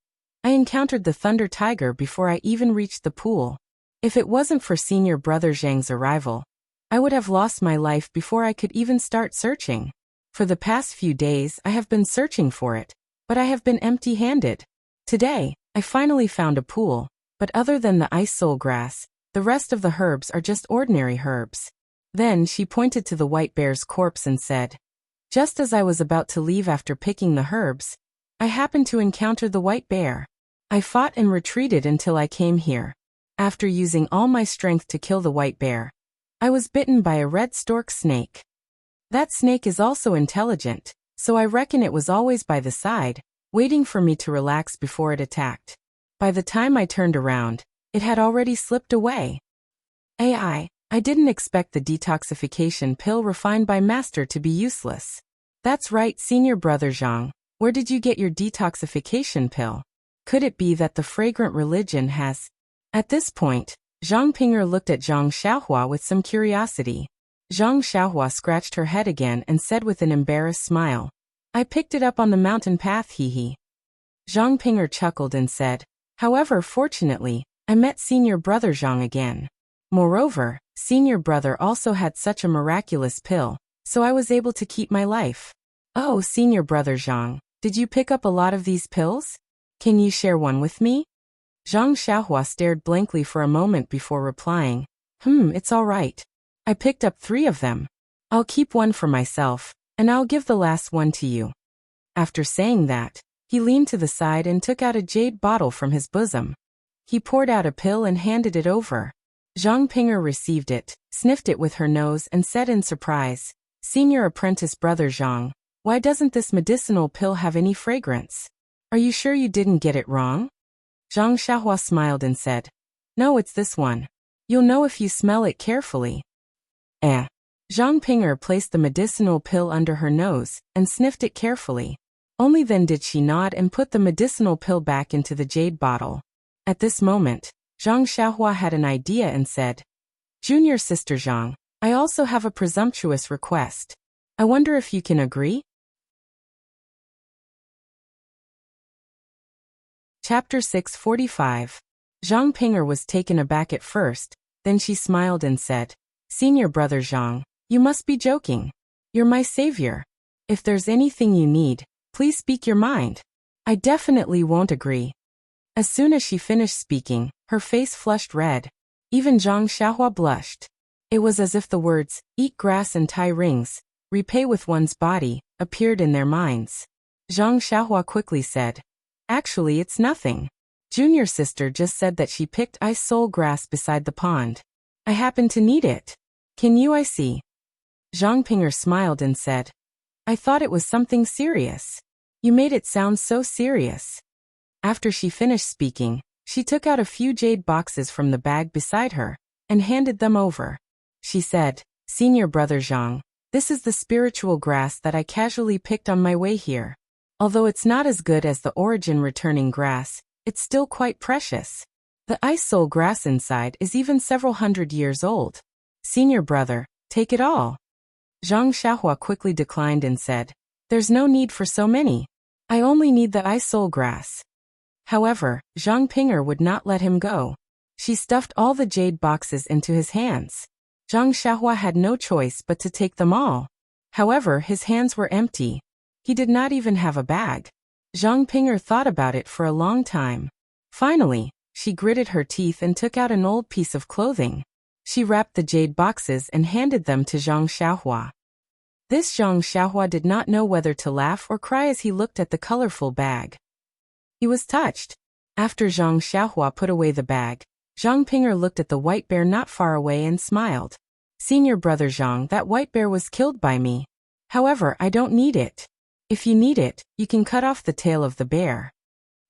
I encountered the thunder tiger before I even reached the pool. If it wasn't for senior brother Zhang's arrival, I would have lost my life before I could even start searching. For the past few days I have been searching for it, but I have been empty-handed. Today, I finally found a pool, but other than the ice soul grass, the rest of the herbs are just ordinary herbs. Then she pointed to the white bear's corpse and said, Just as I was about to leave after picking the herbs, I happened to encounter the white bear. I fought and retreated until I came here. After using all my strength to kill the white bear, I was bitten by a red stork snake. That snake is also intelligent, so I reckon it was always by the side, waiting for me to relax before it attacked. By the time I turned around, it had already slipped away. I didn't expect the detoxification pill refined by Master to be useless. That's right, senior brother Zhang, where did you get your detoxification pill? Could it be that the fragrant religion has... At this point, Zhang Pinger looked at Zhang Xiaohua with some curiosity. Zhang Xiaohua scratched her head again and said with an embarrassed smile, I picked it up on the mountain path, hee. Zhang Pinger chuckled and said, However, fortunately, I met senior brother Zhang again. Moreover, senior brother also had such a miraculous pill, so I was able to keep my life. Oh, senior brother Zhang, did you pick up a lot of these pills? Can you share one with me? Zhang Xiaohua stared blankly for a moment before replying, It's all right. I picked up 3 of them. I'll keep one for myself, and I'll give the last one to you. After saying that, he leaned to the side and took out a jade bottle from his bosom. He poured out a pill and handed it over. Zhang Pinger received it, sniffed it with her nose and said in surprise, Senior apprentice brother Zhang, why doesn't this medicinal pill have any fragrance? Are you sure you didn't get it wrong? Zhang Xiaohua smiled and said, No, it's this one. You'll know if you smell it carefully. Eh. Zhang Ping'er placed the medicinal pill under her nose and sniffed it carefully. Only then did she nod and put the medicinal pill back into the jade bottle. At this moment, Zhang Xiaohua had an idea and said, "Junior sister Zhang, I also have a presumptuous request. I wonder if you can agree?" Chapter 645. Zhang Ping'er was taken aback at first, then she smiled and said, "Senior brother Zhang, you must be joking. You're my savior. If there's anything you need, please speak your mind. I definitely won't agree." As soon as she finished speaking, her face flushed red. Even Zhang Xiaohua blushed. It was as if the words, "eat grass and tie rings, repay with one's body," appeared in their minds. Zhang Xiaohua quickly said, "Actually, it's nothing. Junior sister just said that she picked ice soul grass beside the pond. I happen to need it. Can you? I see." Zhang Ping'er smiled and said, "I thought it was something serious. You made it sound so serious." After she finished speaking, she took out a few jade boxes from the bag beside her and handed them over. She said, "Senior brother Zhang, this is the spiritual grass that I casually picked on my way here. Although it's not as good as the origin returning grass, it's still quite precious. The ice soul grass inside is even several hundred years old. Senior brother, take it all." Zhang Xiaohua quickly declined and said, "There's no need for so many. I only need the ice soul grass." However, Zhang Ping'er would not let him go. She stuffed all the jade boxes into his hands. Zhang Xiaohua had no choice but to take them all. However, his hands were empty. He did not even have a bag. Zhang Ping'er thought about it for a long time. Finally, she gritted her teeth and took out an old piece of clothing. She wrapped the jade boxes and handed them to Zhang Xiaohua. This Zhang Xiaohua did not know whether to laugh or cry as he looked at the colorful bag. He was touched. After Zhang Xiaohua put away the bag, Zhang Ping'er looked at the white bear not far away and smiled. "Senior brother Zhang, that white bear was killed by me. However, I don't need it. If you need it, you can cut off the tail of the bear."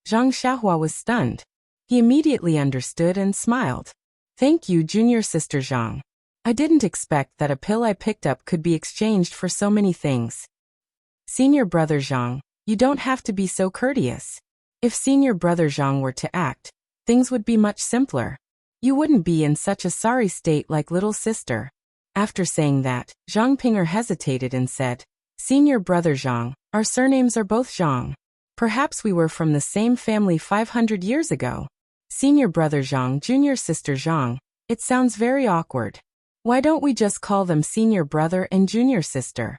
Zhang Xiaohua was stunned. He immediately understood and smiled. "Thank you, junior sister Zhang. I didn't expect that a pill I picked up could be exchanged for so many things." "Senior brother Zhang, you don't have to be so courteous. If senior brother Zhang were to act, things would be much simpler. You wouldn't be in such a sorry state like little sister." After saying that, Zhang Ping'er hesitated and said, "Senior brother Zhang, our surnames are both Zhang. Perhaps we were from the same family 500 years ago. Senior brother Zhang, junior sister Zhang, it sounds very awkward. Why don't we just call them senior brother and junior sister?"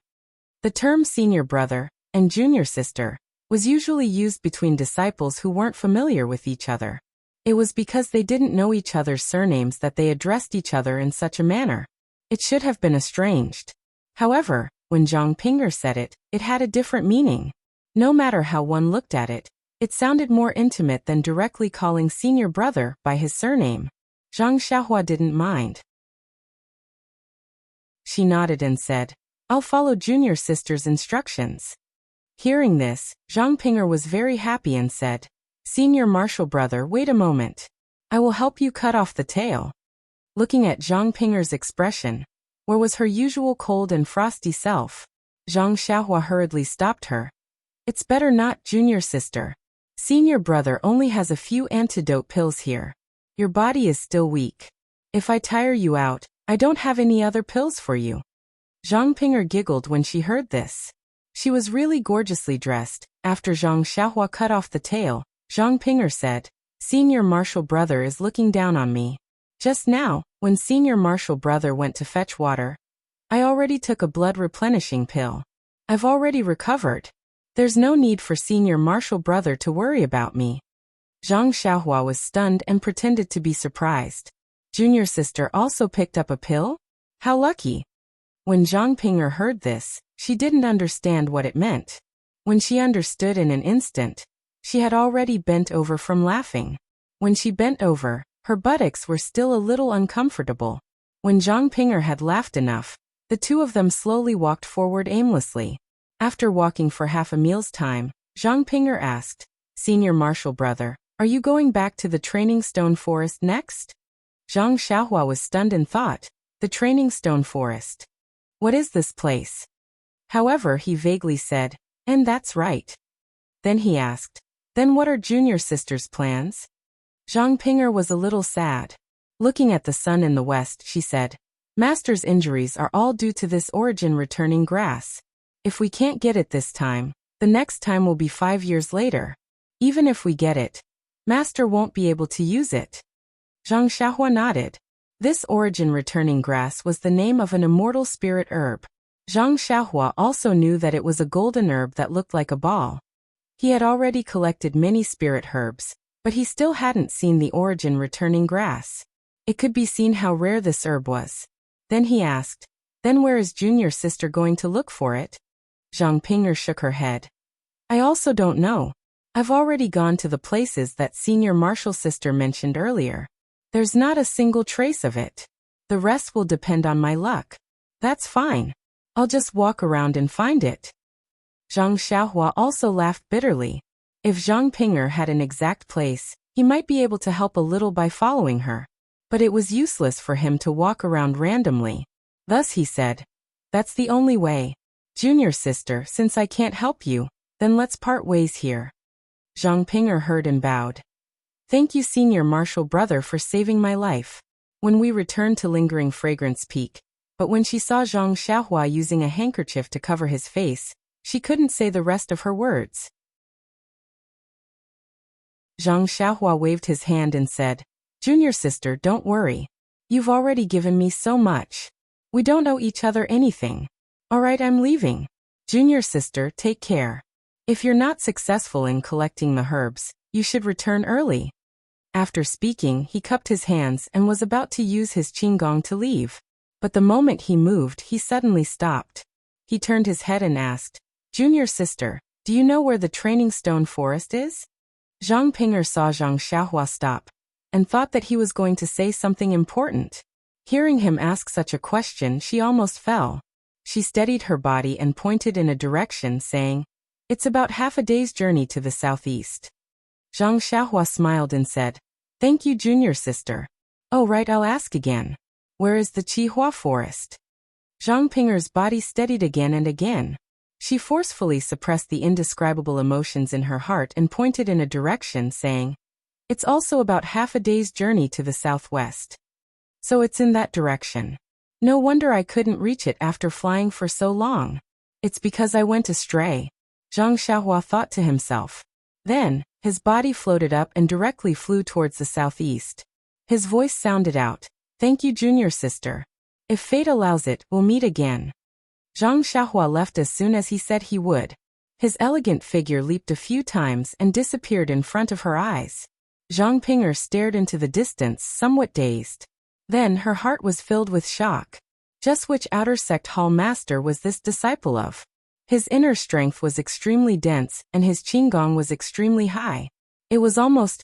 The term senior brother and junior sister was usually used between disciples who weren't familiar with each other. It was because they didn't know each other's surnames that they addressed each other in such a manner. It should have been estranged. However, when Zhang Ping'er said it, it had a different meaning. No matter how one looked at it, it sounded more intimate than directly calling senior brother by his surname. Zhang Xiaohua didn't mind. She nodded and said, "I'll follow junior sister's instructions." Hearing this, Zhang Ping'er was very happy and said, "Senior martial brother, wait a moment. I will help you cut off the tail." Looking at Zhang Ping'er's expression, where was her usual cold and frosty self, Zhang Xiaohua hurriedly stopped her. "It's better not, junior sister. Senior brother only has a few antidote pills here. Your body is still weak. If I tire you out, I don't have any other pills for you." Zhang Ping'er giggled when she heard this. She was really gorgeously dressed. After Zhang Xiaohua cut off the tail, Zhang Ping'er said, "Senior martial brother is looking down on me. Just now, when senior martial brother went to fetch water, I already took a blood replenishing pill. I've already recovered. There's no need for senior martial brother to worry about me." Zhang Xiaohua was stunned and pretended to be surprised. Junior sister also picked up a pill? How lucky. When Zhang Ping'er heard this, she didn't understand what it meant. When she understood in an instant, she had already bent over from laughing. When she bent over, her buttocks were still a little uncomfortable. When Zhang Ping'er had laughed enough, the two of them slowly walked forward aimlessly. After walking for half a meal's time, Zhang Ping'er asked, "Senior martial brother, are you going back to the training stone forest next?" Zhang Xiaohua was stunned and thought, The Training Stone Forest. What is this place? However, he vaguely said, and that's right. Then he asked, then what are junior sister's plans? Zhang Ping'er was a little sad. Looking at the sun in the west, she said, Master's injuries are all due to this origin returning grass. If we can't get it this time, the next time will be 5 years later. Even if we get it, Master won't be able to use it. Zhang Xiaohua nodded. This origin returning grass was the name of an immortal spirit herb. Zhang Xiaohua also knew that it was a golden herb that looked like a ball. He had already collected many spirit herbs, but he still hadn't seen the origin returning grass. It could be seen how rare this herb was. Then he asked, then where is junior sister going to look for it? Zhang Ping'er shook her head. I also don't know. I've already gone to the places that senior martial sister mentioned earlier. There's not a single trace of it. The rest will depend on my luck. That's fine. I'll just walk around and find it. Zhang Xiaohua also laughed bitterly. If Zhang Ping'er had an exact place, he might be able to help a little by following her. But it was useless for him to walk around randomly. Thus he said, that's the only way. Junior sister, since I can't help you, then let's part ways here. Zhang Ping'er heard and bowed. Thank you, senior martial brother, for saving my life. When we returned to Lingering Fragrance Peak, but when she saw Zhang Xiaohua using a handkerchief to cover his face, she couldn't say the rest of her words. Zhang Xiaohua waved his hand and said, Junior sister, don't worry. You've already given me so much. We don't owe each other anything. Alright, I'm leaving. Junior sister, take care. If you're not successful in collecting the herbs, you should return early. After speaking, he cupped his hands and was about to use his qinggong to leave. But the moment he moved, he suddenly stopped. He turned his head and asked, Junior sister, do you know where the Training Stone Forest is? Zhang Ping'er saw Zhang Xiaohua stop, and thought that he was going to say something important. Hearing him ask such a question, she almost fell. She steadied her body and pointed in a direction, saying, It's about half a day's journey to the southeast. Zhang Xiaohua smiled and said, Thank you, junior sister. Oh right, I'll ask again. Where is the Qihua forest? Zhang Ping'er's body steadied again and again. She forcefully suppressed the indescribable emotions in her heart and pointed in a direction, saying, It's also about half a day's journey to the southwest. So it's in that direction. No wonder I couldn't reach it after flying for so long. It's because I went astray. Zhang Xiaohua thought to himself. Then, his body floated up and directly flew towards the southeast. His voice sounded out, Thank you, junior sister. If fate allows it, we'll meet again. Zhang Xiaohua left as soon as he said he would. His elegant figure leaped a few times and disappeared in front of her eyes. Zhang Ping'er stared into the distance, somewhat dazed. Then her heart was filled with shock. Just which outer sect hall master was this disciple of? His inner strength was extremely dense, and his qinggong was extremely high. It was almost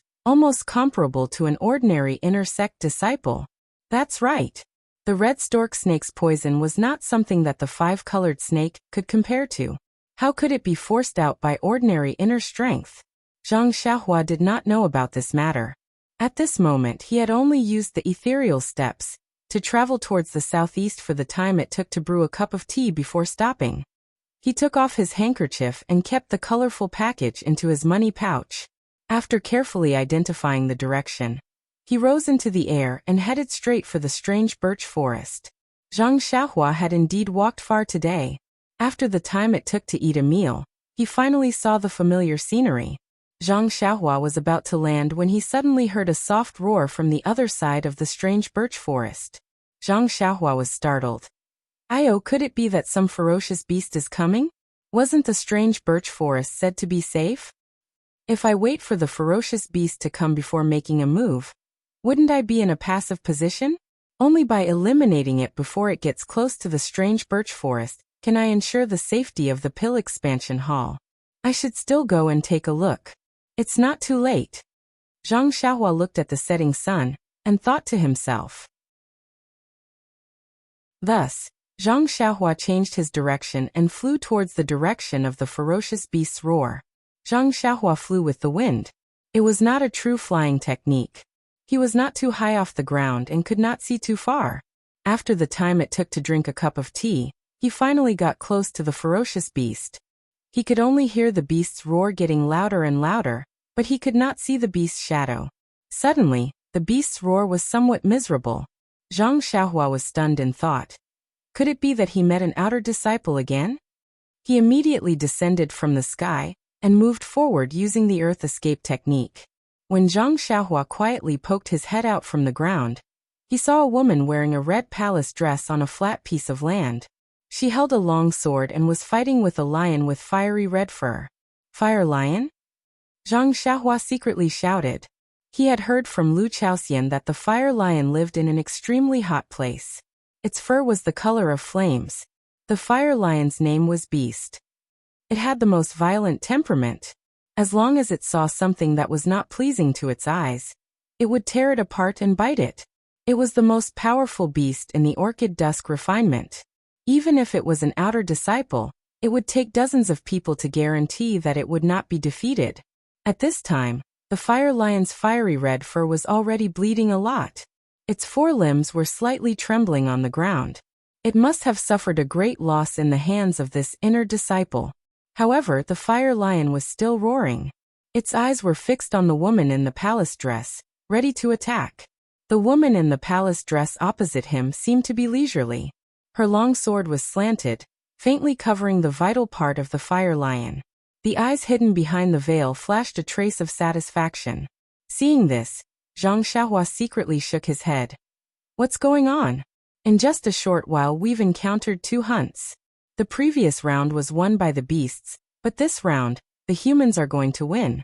comparable to an ordinary inner sect disciple. That's right. The red stork snake's poison was not something that the five-colored snake could compare to. How could it be forced out by ordinary inner strength? Zhang Xiaohua did not know about this matter. At this moment he had only used the ethereal steps to travel towards the southeast for the time it took to brew a cup of tea before stopping. He took off his handkerchief and kept the colorful package into his money pouch. After carefully identifying the direction, he rose into the air and headed straight for the strange birch forest. Zhang Xiaohua had indeed walked far today. After the time it took to eat a meal, he finally saw the familiar scenery. Zhang Xiaohua was about to land when he suddenly heard a soft roar from the other side of the strange birch forest. Zhang Xiaohua was startled. Could it be that some ferocious beast is coming? Wasn't the strange birch forest said to be safe? If I wait for the ferocious beast to come before making a move, wouldn't I be in a passive position? Only by eliminating it before it gets close to the strange birch forest can I ensure the safety of the pill expansion hall. I should still go and take a look. It's not too late. Zhang Xiaohua looked at the setting sun and thought to himself. Thus, Zhang Xiaohua changed his direction and flew towards the direction of the ferocious beast's roar. Zhang Xiaohua flew with the wind. It was not a true flying technique. He was not too high off the ground and could not see too far. After the time it took to drink a cup of tea, he finally got close to the ferocious beast. He could only hear the beast's roar getting louder and louder, but he could not see the beast's shadow. Suddenly, the beast's roar was somewhat miserable. Zhang Xiaohua was stunned in thought. Could it be that he met an outer disciple again? He immediately descended from the sky and moved forward using the earth escape technique. When Zhang Xiaohua quietly poked his head out from the ground, he saw a woman wearing a red palace dress on a flat piece of land. She held a long sword and was fighting with a lion with fiery red fur. Fire lion? Zhang Xiaohua secretly shouted. He had heard from Lu Chaoxian that the fire lion lived in an extremely hot place. Its fur was the color of flames. The fire lion's name was Beast. It had the most violent temperament. As long as it saw something that was not pleasing to its eyes, it would tear it apart and bite it. It was the most powerful beast in the Orchid Dusk refinement. Even if it was an outer disciple, it would take dozens of people to guarantee that it would not be defeated. At this time, the fire lion's fiery red fur was already bleeding a lot. Its forelimbs were slightly trembling on the ground. It must have suffered a great loss in the hands of this inner disciple. However, the fire lion was still roaring. Its eyes were fixed on the woman in the palace dress, ready to attack. The woman in the palace dress opposite him seemed to be leisurely. Her long sword was slanted, faintly covering the vital part of the fire lion. The eyes hidden behind the veil flashed a trace of satisfaction. Seeing this, Zhang Xiaohua secretly shook his head. What's going on? In just a short while we've encountered 2 hunts. The previous round was won by the beasts, but this round, the humans are going to win.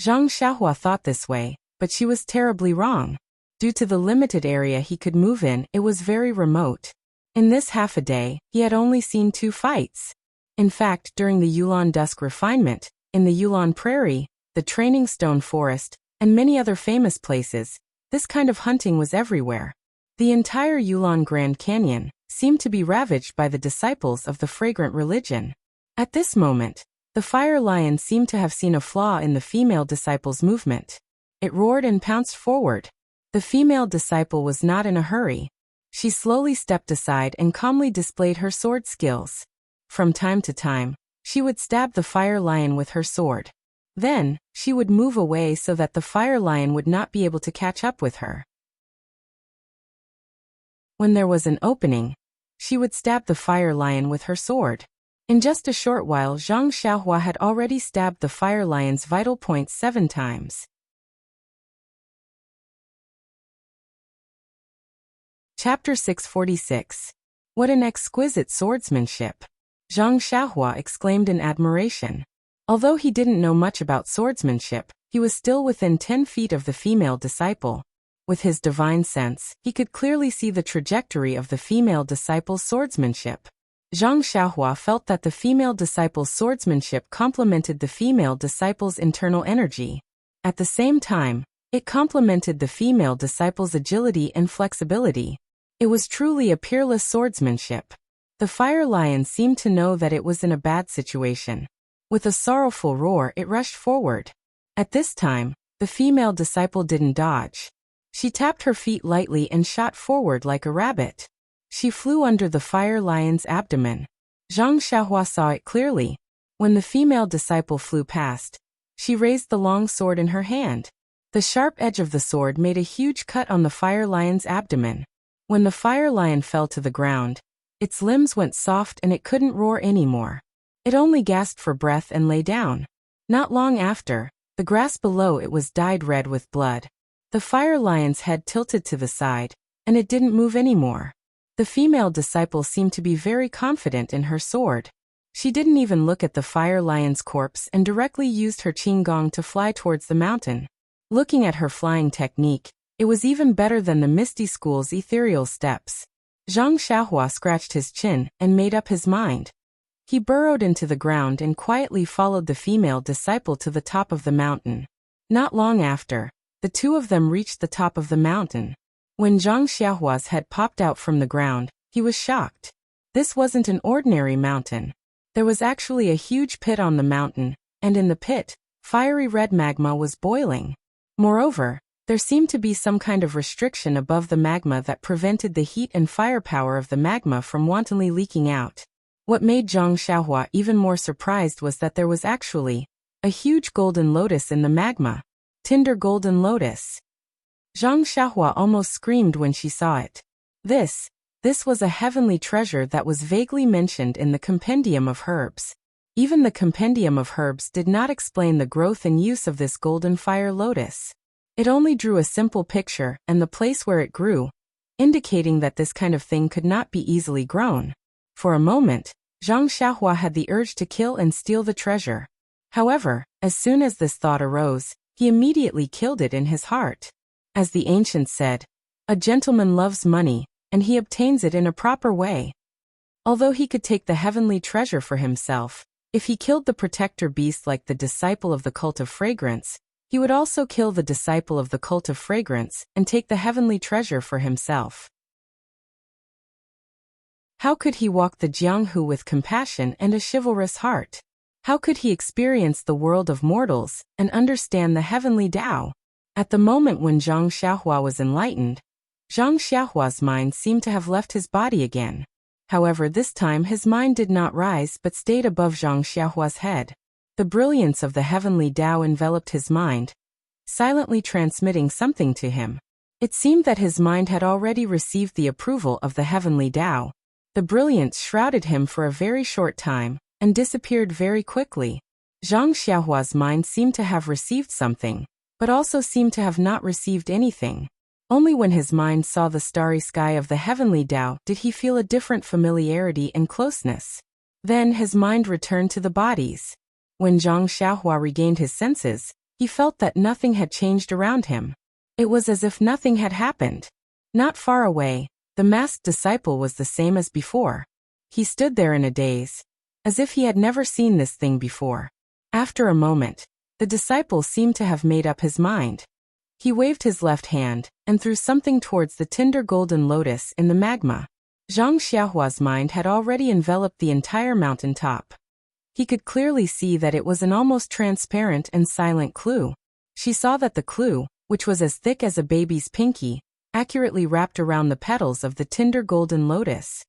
Zhang Xiaohua thought this way, but she was terribly wrong. Due to the limited area he could move in, it was very remote. In this half a day, he had only seen 2 fights. In fact, during the Yulan Dusk refinement, in the Yulan Prairie, the Training Stone Forest, and many other famous places, this kind of hunting was everywhere. The entire Yulan Grand Canyon seemed to be ravaged by the disciples of the fragrant religion. At this moment, the fire lion seemed to have seen a flaw in the female disciple's movement. It roared and pounced forward. The female disciple was not in a hurry. She slowly stepped aside and calmly displayed her sword skills. From time to time, she would stab the fire lion with her sword. Then, she would move away so that the fire lion would not be able to catch up with her. When there was an opening, she would stab the fire lion with her sword. In just a short while, Zhang Xiaohua had already stabbed the fire lion's vital points 7 times. Chapter 646. What an exquisite swordsmanship! Zhang Xiaohua exclaimed in admiration. Although he didn't know much about swordsmanship, he was still within 10 feet of the female disciple. With his divine sense, he could clearly see the trajectory of the female disciple's swordsmanship. Zhang Xiaohua felt that the female disciple's swordsmanship complemented the female disciple's internal energy. At the same time, it complemented the female disciple's agility and flexibility. It was truly a peerless swordsmanship. The fire lion seemed to know that it was in a bad situation. With a sorrowful roar, it rushed forward. At this time, the female disciple didn't dodge. She tapped her feet lightly and shot forward like a rabbit. She flew under the fire lion's abdomen. Zhang Xiaohua saw it clearly. When the female disciple flew past, she raised the long sword in her hand. The sharp edge of the sword made a huge cut on the fire lion's abdomen. When the fire lion fell to the ground, its limbs went soft and it couldn't roar anymore. It only gasped for breath and lay down. Not long after, the grass below it was dyed red with blood. The fire lion's head tilted to the side, and it didn't move anymore. The female disciple seemed to be very confident in her sword. She didn't even look at the fire lion's corpse and directly used her qinggong to fly towards the mountain. Looking at her flying technique, it was even better than the Misty School's ethereal steps. Zhang Xiaohua scratched his chin and made up his mind. He burrowed into the ground and quietly followed the female disciple to the top of the mountain. Not long after, the 2 of them reached the top of the mountain. When Zhang Xiaohua's head popped out from the ground, he was shocked. This wasn't an ordinary mountain. There was actually a huge pit on the mountain, and in the pit, fiery red magma was boiling. Moreover, There seemed to be some kind of restriction above the magma that prevented the heat and firepower of the magma from wantonly leaking out. What made Zhang Xiaohua even more surprised was that there was actually a huge golden lotus in the magma. Tinder golden lotus. Zhang Xiaohua almost screamed when she saw it. This was a heavenly treasure that was vaguely mentioned in the Compendium of Herbs. Even the Compendium of Herbs did not explain the growth and use of this golden fire lotus. It only drew a simple picture and the place where it grew, indicating that this kind of thing could not be easily grown. For a moment, Zhang Xiaohua had the urge to kill and steal the treasure. However, as soon as this thought arose, he immediately killed it in his heart. As the ancients said, a gentleman loves money, and he obtains it in a proper way. Although he could take the heavenly treasure for himself, if he killed the protector beast like the disciple of the cult of fragrance, he would also kill the disciple of the cult of fragrance and take the heavenly treasure for himself. How could he walk the Jianghu with compassion and a chivalrous heart? How could he experience the world of mortals and understand the heavenly Tao? At the moment when Zhang Xiaohua was enlightened, Zhang Xiaohua's mind seemed to have left his body again. However, this time his mind did not rise but stayed above Zhang Xiaohua's head. The brilliance of the heavenly Tao enveloped his mind, silently transmitting something to him. It seemed that his mind had already received the approval of the heavenly Tao. The brilliance shrouded him for a very short time and disappeared very quickly. Zhang Xiaohua's mind seemed to have received something, but also seemed to have not received anything. Only when his mind saw the starry sky of the heavenly Tao did he feel a different familiarity and closeness. Then his mind returned to the bodies. When Zhang Xiaohua regained his senses, he felt that nothing had changed around him. It was as if nothing had happened. Not far away, the masked disciple was the same as before. He stood there in a daze, as if he had never seen this thing before. After a moment, the disciple seemed to have made up his mind. He waved his left hand and threw something towards the tinder golden lotus in the magma. Zhang Xiaohua's mind had already enveloped the entire mountain top. He could clearly see that it was an almost transparent and silent clue. She saw that the clue, which was as thick as a baby's pinky, accurately wrapped around the petals of the tinder golden lotus.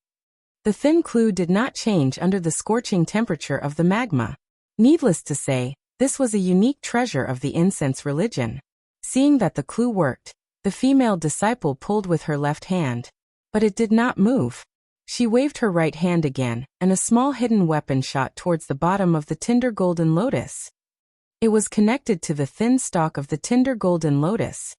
The thin clue did not change under the scorching temperature of the magma. Needless to say, this was a unique treasure of the incense religion. Seeing that the clue worked, the female disciple pulled with her left hand, but it did not move. She waved her right hand again, and a small hidden weapon shot towards the bottom of the tinder golden lotus. It was connected to the thin stalk of the tinder golden lotus.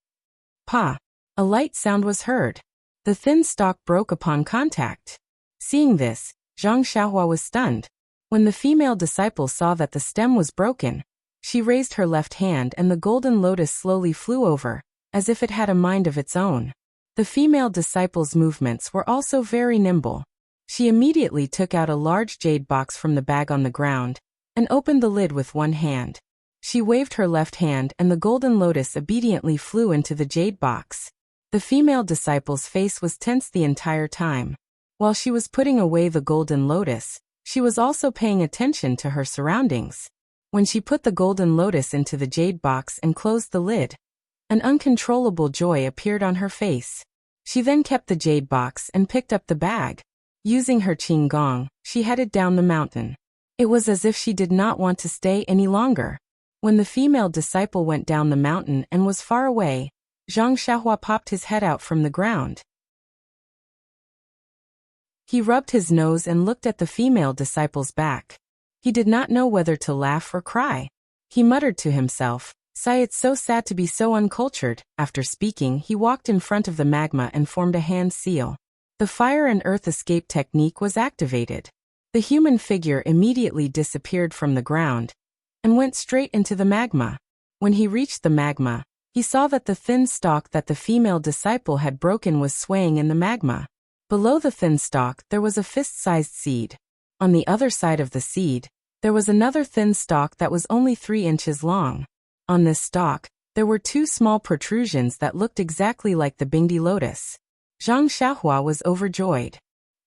Pa! A light sound was heard. The thin stalk broke upon contact. Seeing this, Zhang Xiaohua was stunned. When the female disciple saw that the stem was broken, she raised her left hand and the golden lotus slowly flew over, as if it had a mind of its own. The female disciple's movements were also very nimble. She immediately took out a large jade box from the bag on the ground, and opened the lid with one hand. She waved her left hand and the golden lotus obediently flew into the jade box. The female disciple's face was tense the entire time. While she was putting away the golden lotus, she was also paying attention to her surroundings. When she put the golden lotus into the jade box and closed the lid, an uncontrollable joy appeared on her face. She then kept the jade box and picked up the bag. Using her qinggong, she headed down the mountain. It was as if she did not want to stay any longer. When the female disciple went down the mountain and was far away, Zhang Xiaohua popped his head out from the ground. He rubbed his nose and looked at the female disciple's back. He did not know whether to laugh or cry. He muttered to himself, "Sigh, it's so sad to be so uncultured." After speaking, he walked in front of the magma and formed a hand seal. The fire and earth escape technique was activated. The human figure immediately disappeared from the ground and went straight into the magma. When he reached the magma, he saw that the thin stalk that the female disciple had broken was swaying in the magma. Below the thin stalk, there was a fist-sized seed. On the other side of the seed, there was another thin stalk that was only 3 inches long. On this stalk, there were 2 small protrusions that looked exactly like the Bingdi lotus. Zhang Xiaohua was overjoyed.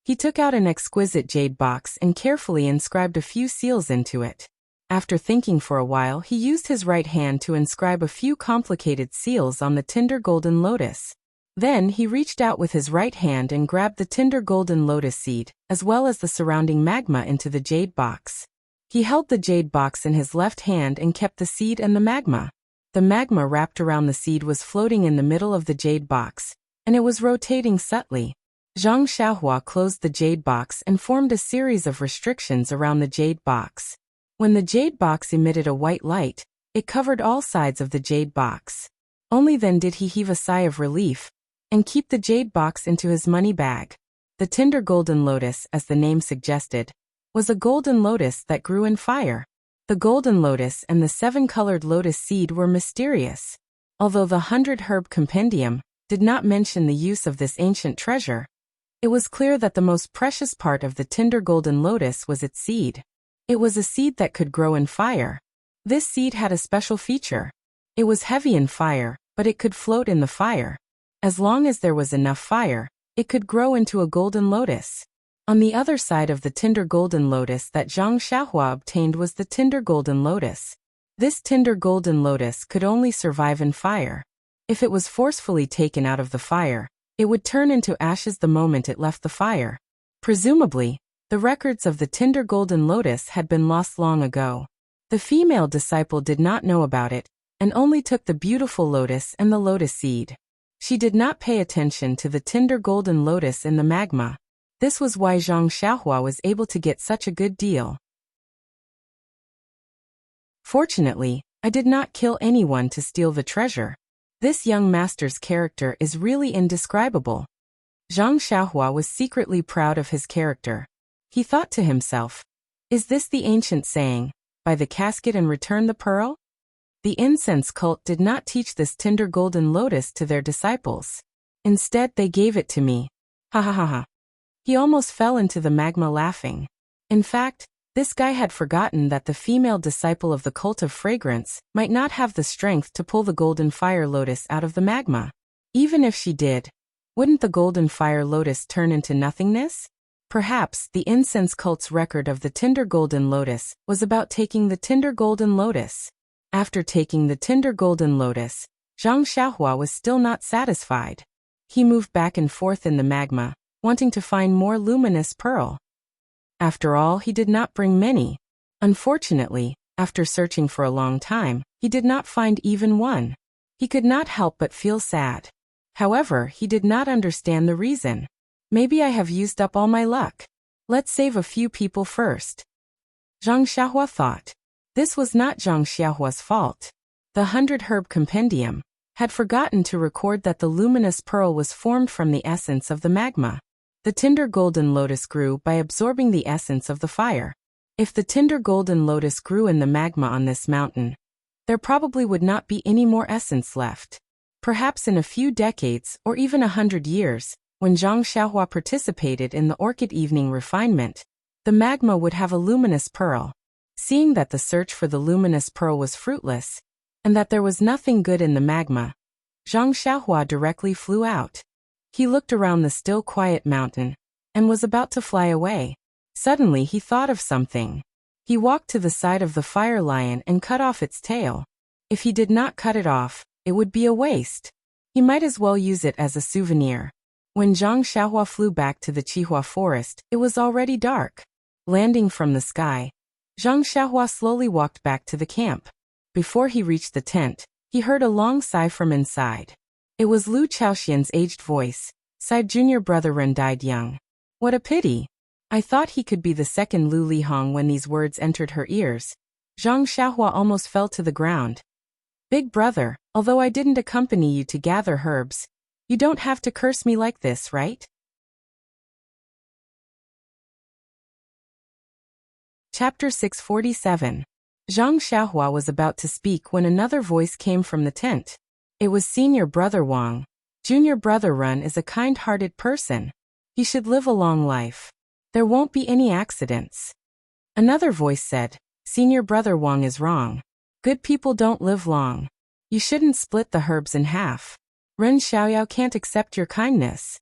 He took out an exquisite jade box and carefully inscribed a few seals into it. After thinking for a while, he used his right hand to inscribe a few complicated seals on the tender golden lotus. Then he reached out with his right hand and grabbed the tender golden lotus seed, as well as the surrounding magma, into the jade box. He held the jade box in his left hand and kept the seed and the magma. The magma wrapped around the seed was floating in the middle of the jade box, and it was rotating subtly. Zhang Xiaohua closed the jade box and formed a series of restrictions around the jade box. When the jade box emitted a white light, it covered all sides of the jade box. Only then did he heave a sigh of relief and keep the jade box into his money bag. The tender golden lotus, as the name suggested, was a golden lotus that grew in fire. The golden lotus and the 7-colored lotus seed were mysterious. Although the 100-herb compendium did not mention the use of this ancient treasure, it was clear that the most precious part of the tender golden lotus was its seed. It was a seed that could grow in fire. This seed had a special feature. It was heavy in fire, but it could float in the fire. As long as there was enough fire, it could grow into a golden lotus. On the other side of the tender golden lotus that Zhang Xiaohua obtained was the tender golden lotus. This tender golden lotus could only survive in fire. If it was forcefully taken out of the fire, it would turn into ashes the moment it left the fire. Presumably, the records of the tender golden lotus had been lost long ago. The female disciple did not know about it, and only took the beautiful lotus and the lotus seed. She did not pay attention to the tender golden lotus in the magma. This was why Zhang Xiaohua was able to get such a good deal. Fortunately, I did not kill anyone to steal the treasure. This young master's character is really indescribable. Zhang Xiaohua was secretly proud of his character. He thought to himself, is this the ancient saying, buy the casket and return the pearl? The incense cult did not teach this tender golden lotus to their disciples. Instead, they gave it to me. Ha ha ha ha. He almost fell into the magma laughing. In fact, this guy had forgotten that the female disciple of the cult of fragrance might not have the strength to pull the golden fire lotus out of the magma. Even if she did, wouldn't the golden fire lotus turn into nothingness? Perhaps the incense cult's record of the tender golden lotus was about taking the tender golden lotus. After taking the tender golden lotus, Zhang Xiaohua was still not satisfied. He moved back and forth in the magma, wanting to find more luminous pearl. After all, he did not bring many. Unfortunately, after searching for a long time, he did not find even one. He could not help but feel sad. However, he did not understand the reason. Maybe I have used up all my luck. Let's save a few people first. Zhang Xiaohua thought. This was not Zhang Xiaohua's fault. The 100-herb compendium had forgotten to record that the luminous pearl was formed from the essence of the magma. The tender golden lotus grew by absorbing the essence of the fire. If the tender golden lotus grew in the magma on this mountain, there probably would not be any more essence left. Perhaps in a few decades or even 100 years, when Zhang Xiaohua participated in the orchid evening refinement, the magma would have a luminous pearl. Seeing that the search for the luminous pearl was fruitless, and that there was nothing good in the magma, Zhang Xiaohua directly flew out. He looked around the still quiet mountain, and was about to fly away. Suddenly he thought of something. He walked to the side of the fire lion and cut off its tail. If he did not cut it off, it would be a waste. He might as well use it as a souvenir. When Zhang Xiaohua flew back to the Qihua forest, it was already dark. Landing from the sky, Zhang Xiaohua slowly walked back to the camp. Before he reached the tent, he heard a long sigh from inside. It was Lu Chaoxian's aged voice. Sighed junior brother Ren died young. What a pity. I thought he could be the second Lu Lihong. When these words entered her ears, Zhang Xiaohua almost fell to the ground. Big brother, although I didn't accompany you to gather herbs, you don't have to curse me like this, right? Chapter 647. Zhang Xiaohua was about to speak when another voice came from the tent. It was senior brother Wang. Junior brother Ren is a kind-hearted person. He should live a long life. There won't be any accidents. Another voice said, senior brother Wang is wrong. Good people don't live long. You shouldn't split the herbs in half. Ren Xiaoyao can't accept your kindness.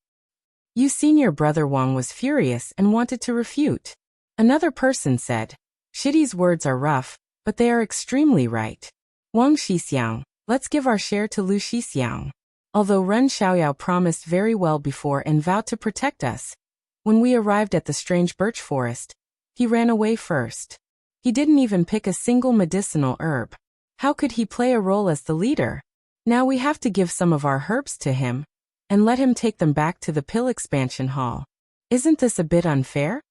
You senior brother Wang was furious and wanted to refute. Another person said, Shidi's words are rough, but they are extremely right. Wang Xixiang, let's give our share to Lu Xixiang. Although Ren Xiaoyao promised very well before and vowed to protect us, when we arrived at the strange birch forest, he ran away first. He didn't even pick a single medicinal herb. How could he play a role as the leader? Now we have to give some of our herbs to him and let him take them back to the pill expansion hall. Isn't this a bit unfair?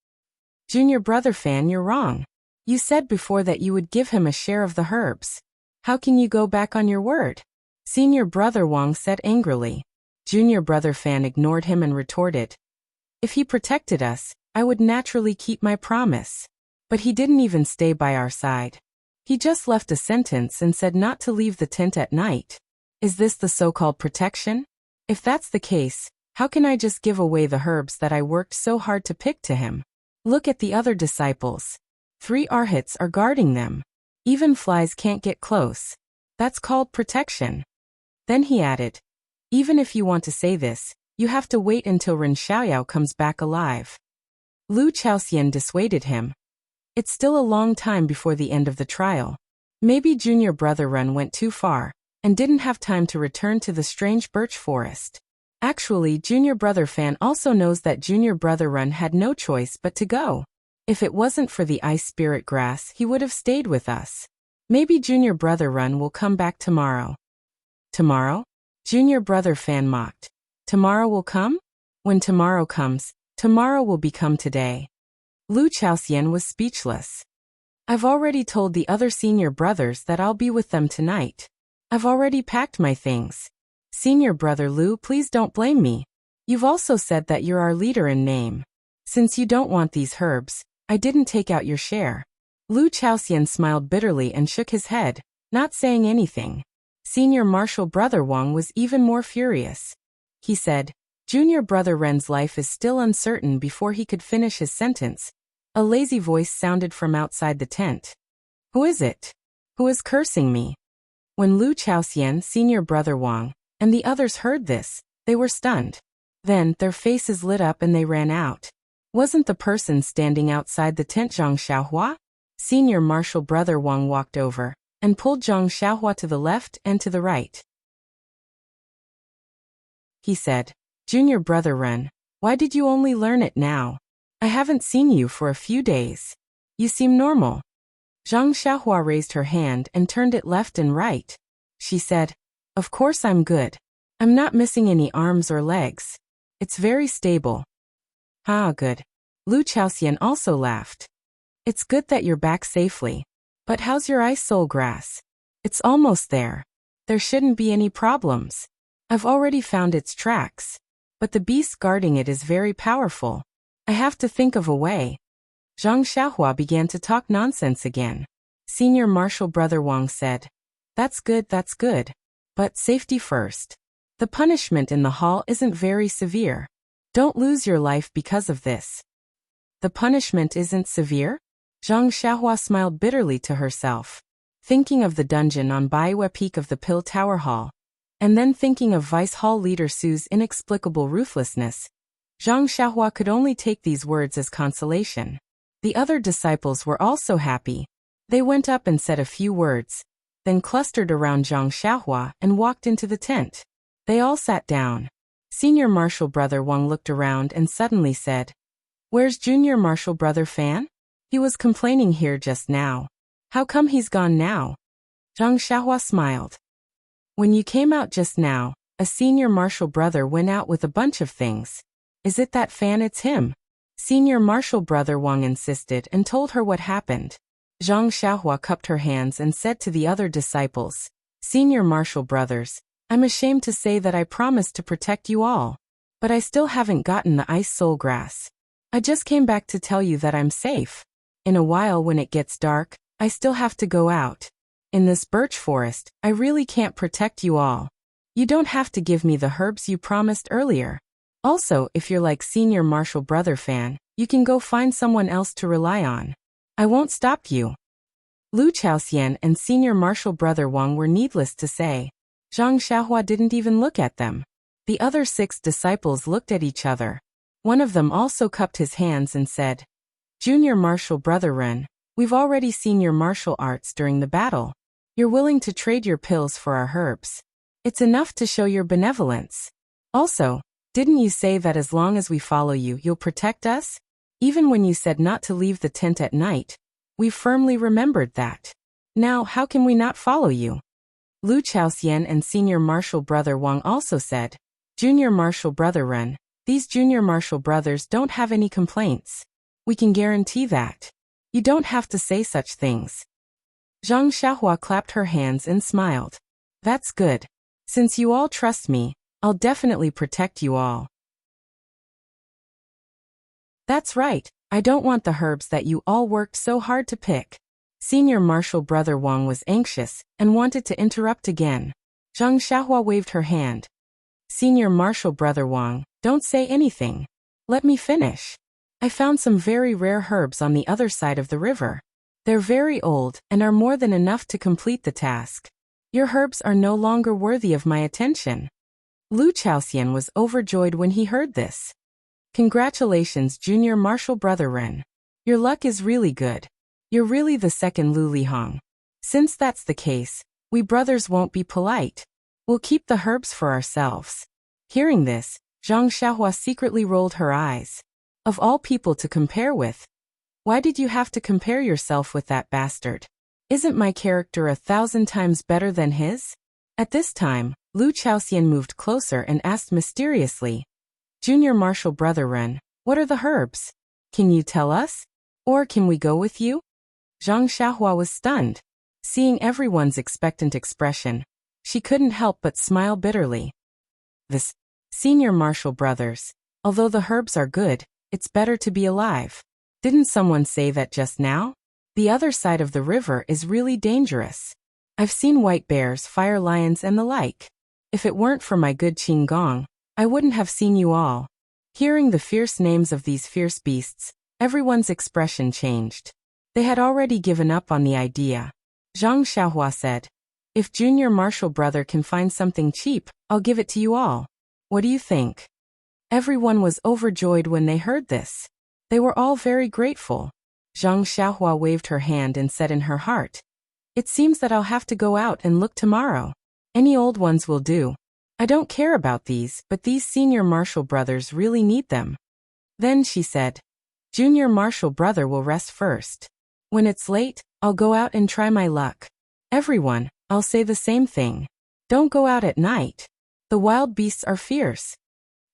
Junior brother Fan, you're wrong. You said before that you would give him a share of the herbs. How can you go back on your word? Senior brother Wang said angrily. Junior brother Fan ignored him and retorted, if he protected us, I would naturally keep my promise. But he didn't even stay by our side. He just left a sentence and said not to leave the tent at night. Is this the so-called protection? If that's the case, how can I just give away the herbs that I worked so hard to pick to him? Look at the other disciples. 3 arhats are guarding them. Even flies can't get close. That's called protection. Then he added, even if you want to say this, you have to wait until Ren Xiaoyao comes back alive. Lu Chaoxian dissuaded him. It's still a long time before the end of the trial. Maybe junior brother Ren went too far and didn't have time to return to the strange birch forest. Actually, junior brother Fan also knows that junior brother Ren had no choice but to go. If it wasn't for the ice spirit grass, he would have stayed with us. Maybe junior brother Ren will come back tomorrow. Tomorrow? Junior brother Fan mocked. Tomorrow will come? When tomorrow comes, tomorrow will become today. Lu Chaoxian was speechless. I've already told the other senior brothers that I'll be with them tonight. I've already packed my things. Senior brother Lu, please don't blame me. You've also said that you're our leader in name. Since you don't want these herbs, I didn't take out your share. Lu Chaoxian smiled bitterly and shook his head, not saying anything. Senior martial brother Wang was even more furious. He said, junior brother Ren's life is still uncertain. Before he could finish his sentence, a lazy voice sounded from outside the tent. Who is it? Who is cursing me? When Lu Chaoxian, senior brother Wang, and the others heard this, they were stunned. Then, their faces lit up and they ran out. Wasn't the person standing outside the tent Zhang Xiaohua? Senior martial brother Wang walked over and pulled Zhang Xiaohua to the left and to the right. He said, junior brother Ren, why did you only learn it now? I haven't seen you for a few days. You seem normal. Zhang Xiaohua raised her hand and turned it left and right. She said, of course I'm good. I'm not missing any arms or legs. It's very stable. Ah, good. Lu Chaoxian also laughed. It's good that you're back safely. But how's your ice soul grass? It's almost there. There shouldn't be any problems. I've already found its tracks. But the beast guarding it is very powerful. I have to think of a way. Zhang Xiaohua began to talk nonsense again. Senior martial brother Wang said, that's good. But safety first. The punishment in the hall isn't very severe. Don't lose your life because of this. The punishment isn't severe? Zhang Xiaohua smiled bitterly to herself. Thinking of the dungeon on Baiwe Peak of the Pill Tower Hall, and then thinking of Vice Hall Leader Su's inexplicable ruthlessness, Zhang Xiaohua could only take these words as consolation. The other disciples were also happy. They went up and said a few words, then clustered around Zhang Xiaohua and walked into the tent. They all sat down. Senior martial brother Wang looked around and suddenly said, where's junior martial brother Fan? He was complaining here just now. How come he's gone now? Zhang Xiaohua smiled. When you came out just now, a senior martial brother went out with a bunch of things. Is it that Fan? It's him. Senior martial brother Wang insisted and told her what happened. Zhang Xiaohua cupped her hands and said to the other disciples, senior martial brothers, I'm ashamed to say that I promised to protect you all. But I still haven't gotten the ice soul grass. I just came back to tell you that I'm safe. In a while when it gets dark, I still have to go out. In this birch forest, I really can't protect you all. You don't have to give me the herbs you promised earlier. Also, if you're like senior martial brother Fan, you can go find someone else to rely on. I won't stop you. Lu Chaoxian and senior martial brother Wang were needless to say. Zhang Xiaohua didn't even look at them. The other 6 disciples looked at each other. One of them also cupped his hands and said, junior martial brother Ren, We've already seen your martial arts during the battle. You're willing to trade your pills for our herbs. It's enough to show your benevolence. Also, didn't you say that as long as we follow you, you'll protect us? Even when you said not to leave the tent at night, we firmly remembered that. Now, how can we not follow you? Lu Chaoxian and Senior Marshal Brother Wang also said. Junior Marshal Brother Ren, these Junior Marshal Brothers don't have any complaints. We can guarantee that. You don't have to say such things. Zhang Xiaohua clapped her hands and smiled. That's good. Since you all trust me, I'll definitely protect you all. That's right, I don't want the herbs that you all worked so hard to pick. Senior Marshal Brother Wang was anxious and wanted to interrupt again. Zhang Xiaohua waved her hand. Senior Marshal Brother Wang, don't say anything. Let me finish. I found some very rare herbs on the other side of the river. They're very old and are more than enough to complete the task. Your herbs are no longer worthy of my attention. Lu Chaoxian was overjoyed when he heard this. Congratulations, Junior Marshal Brother Ren. Your luck is really good. You're really the second Lu Lihong. Since that's the case, we brothers won't be polite. We'll keep the herbs for ourselves. Hearing this, Zhang Xiaohua secretly rolled her eyes. Of all people to compare with. Why did you have to compare yourself with that bastard? Isn't my character 1,000 times better than his? At this time, Lu Chaoxian moved closer and asked mysteriously. Junior Marshal Brother Ren, what are the herbs? Can you tell us? Or can we go with you? Zhang Xiaohua was stunned. Seeing everyone's expectant expression, she couldn't help but smile bitterly. This, Senior Marshal Brothers, although the herbs are good, it's better to be alive. Didn't someone say that just now? The other side of the river is really dangerous. I've seen white bears, fire lions and the like. If it weren't for my good Qing Gong, I wouldn't have seen you all. Hearing the fierce names of these fierce beasts, everyone's expression changed. They had already given up on the idea. Zhang Xiaohua said, if Junior Marshal Brother can find something cheap, I'll give it to you all. What do you think? Everyone was overjoyed when they heard this. They were all very grateful. Zhang Xiaohua waved her hand and said in her heart, it seems that I'll have to go out and look tomorrow. Any old ones will do. I don't care about these, but these Senior Marshal Brothers really need them. Then she said, Junior Marshal Brother will rest first. When it's late, I'll go out and try my luck. Everyone, I'll say the same thing. Don't go out at night. The wild beasts are fierce.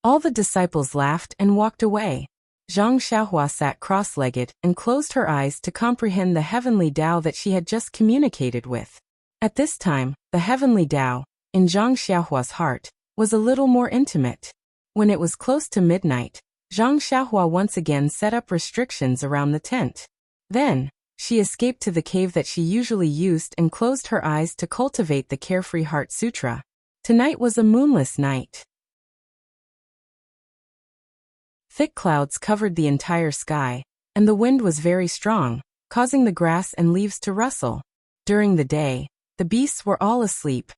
All the disciples laughed and walked away. Zhang Xiaohua sat cross-legged and closed her eyes to comprehend the heavenly Tao that she had just communicated with. At this time, the heavenly Tao, in Zhang Xiaohua's heart, was a little more intimate. When it was close to midnight, Zhang Xiaohua once again set up restrictions around the tent. Then, she escaped to the cave that she usually used and closed her eyes to cultivate the Carefree Heart Sutra. Tonight was a moonless night. Thick clouds covered the entire sky, and the wind was very strong, causing the grass and leaves to rustle. During the day, the beasts were all asleep,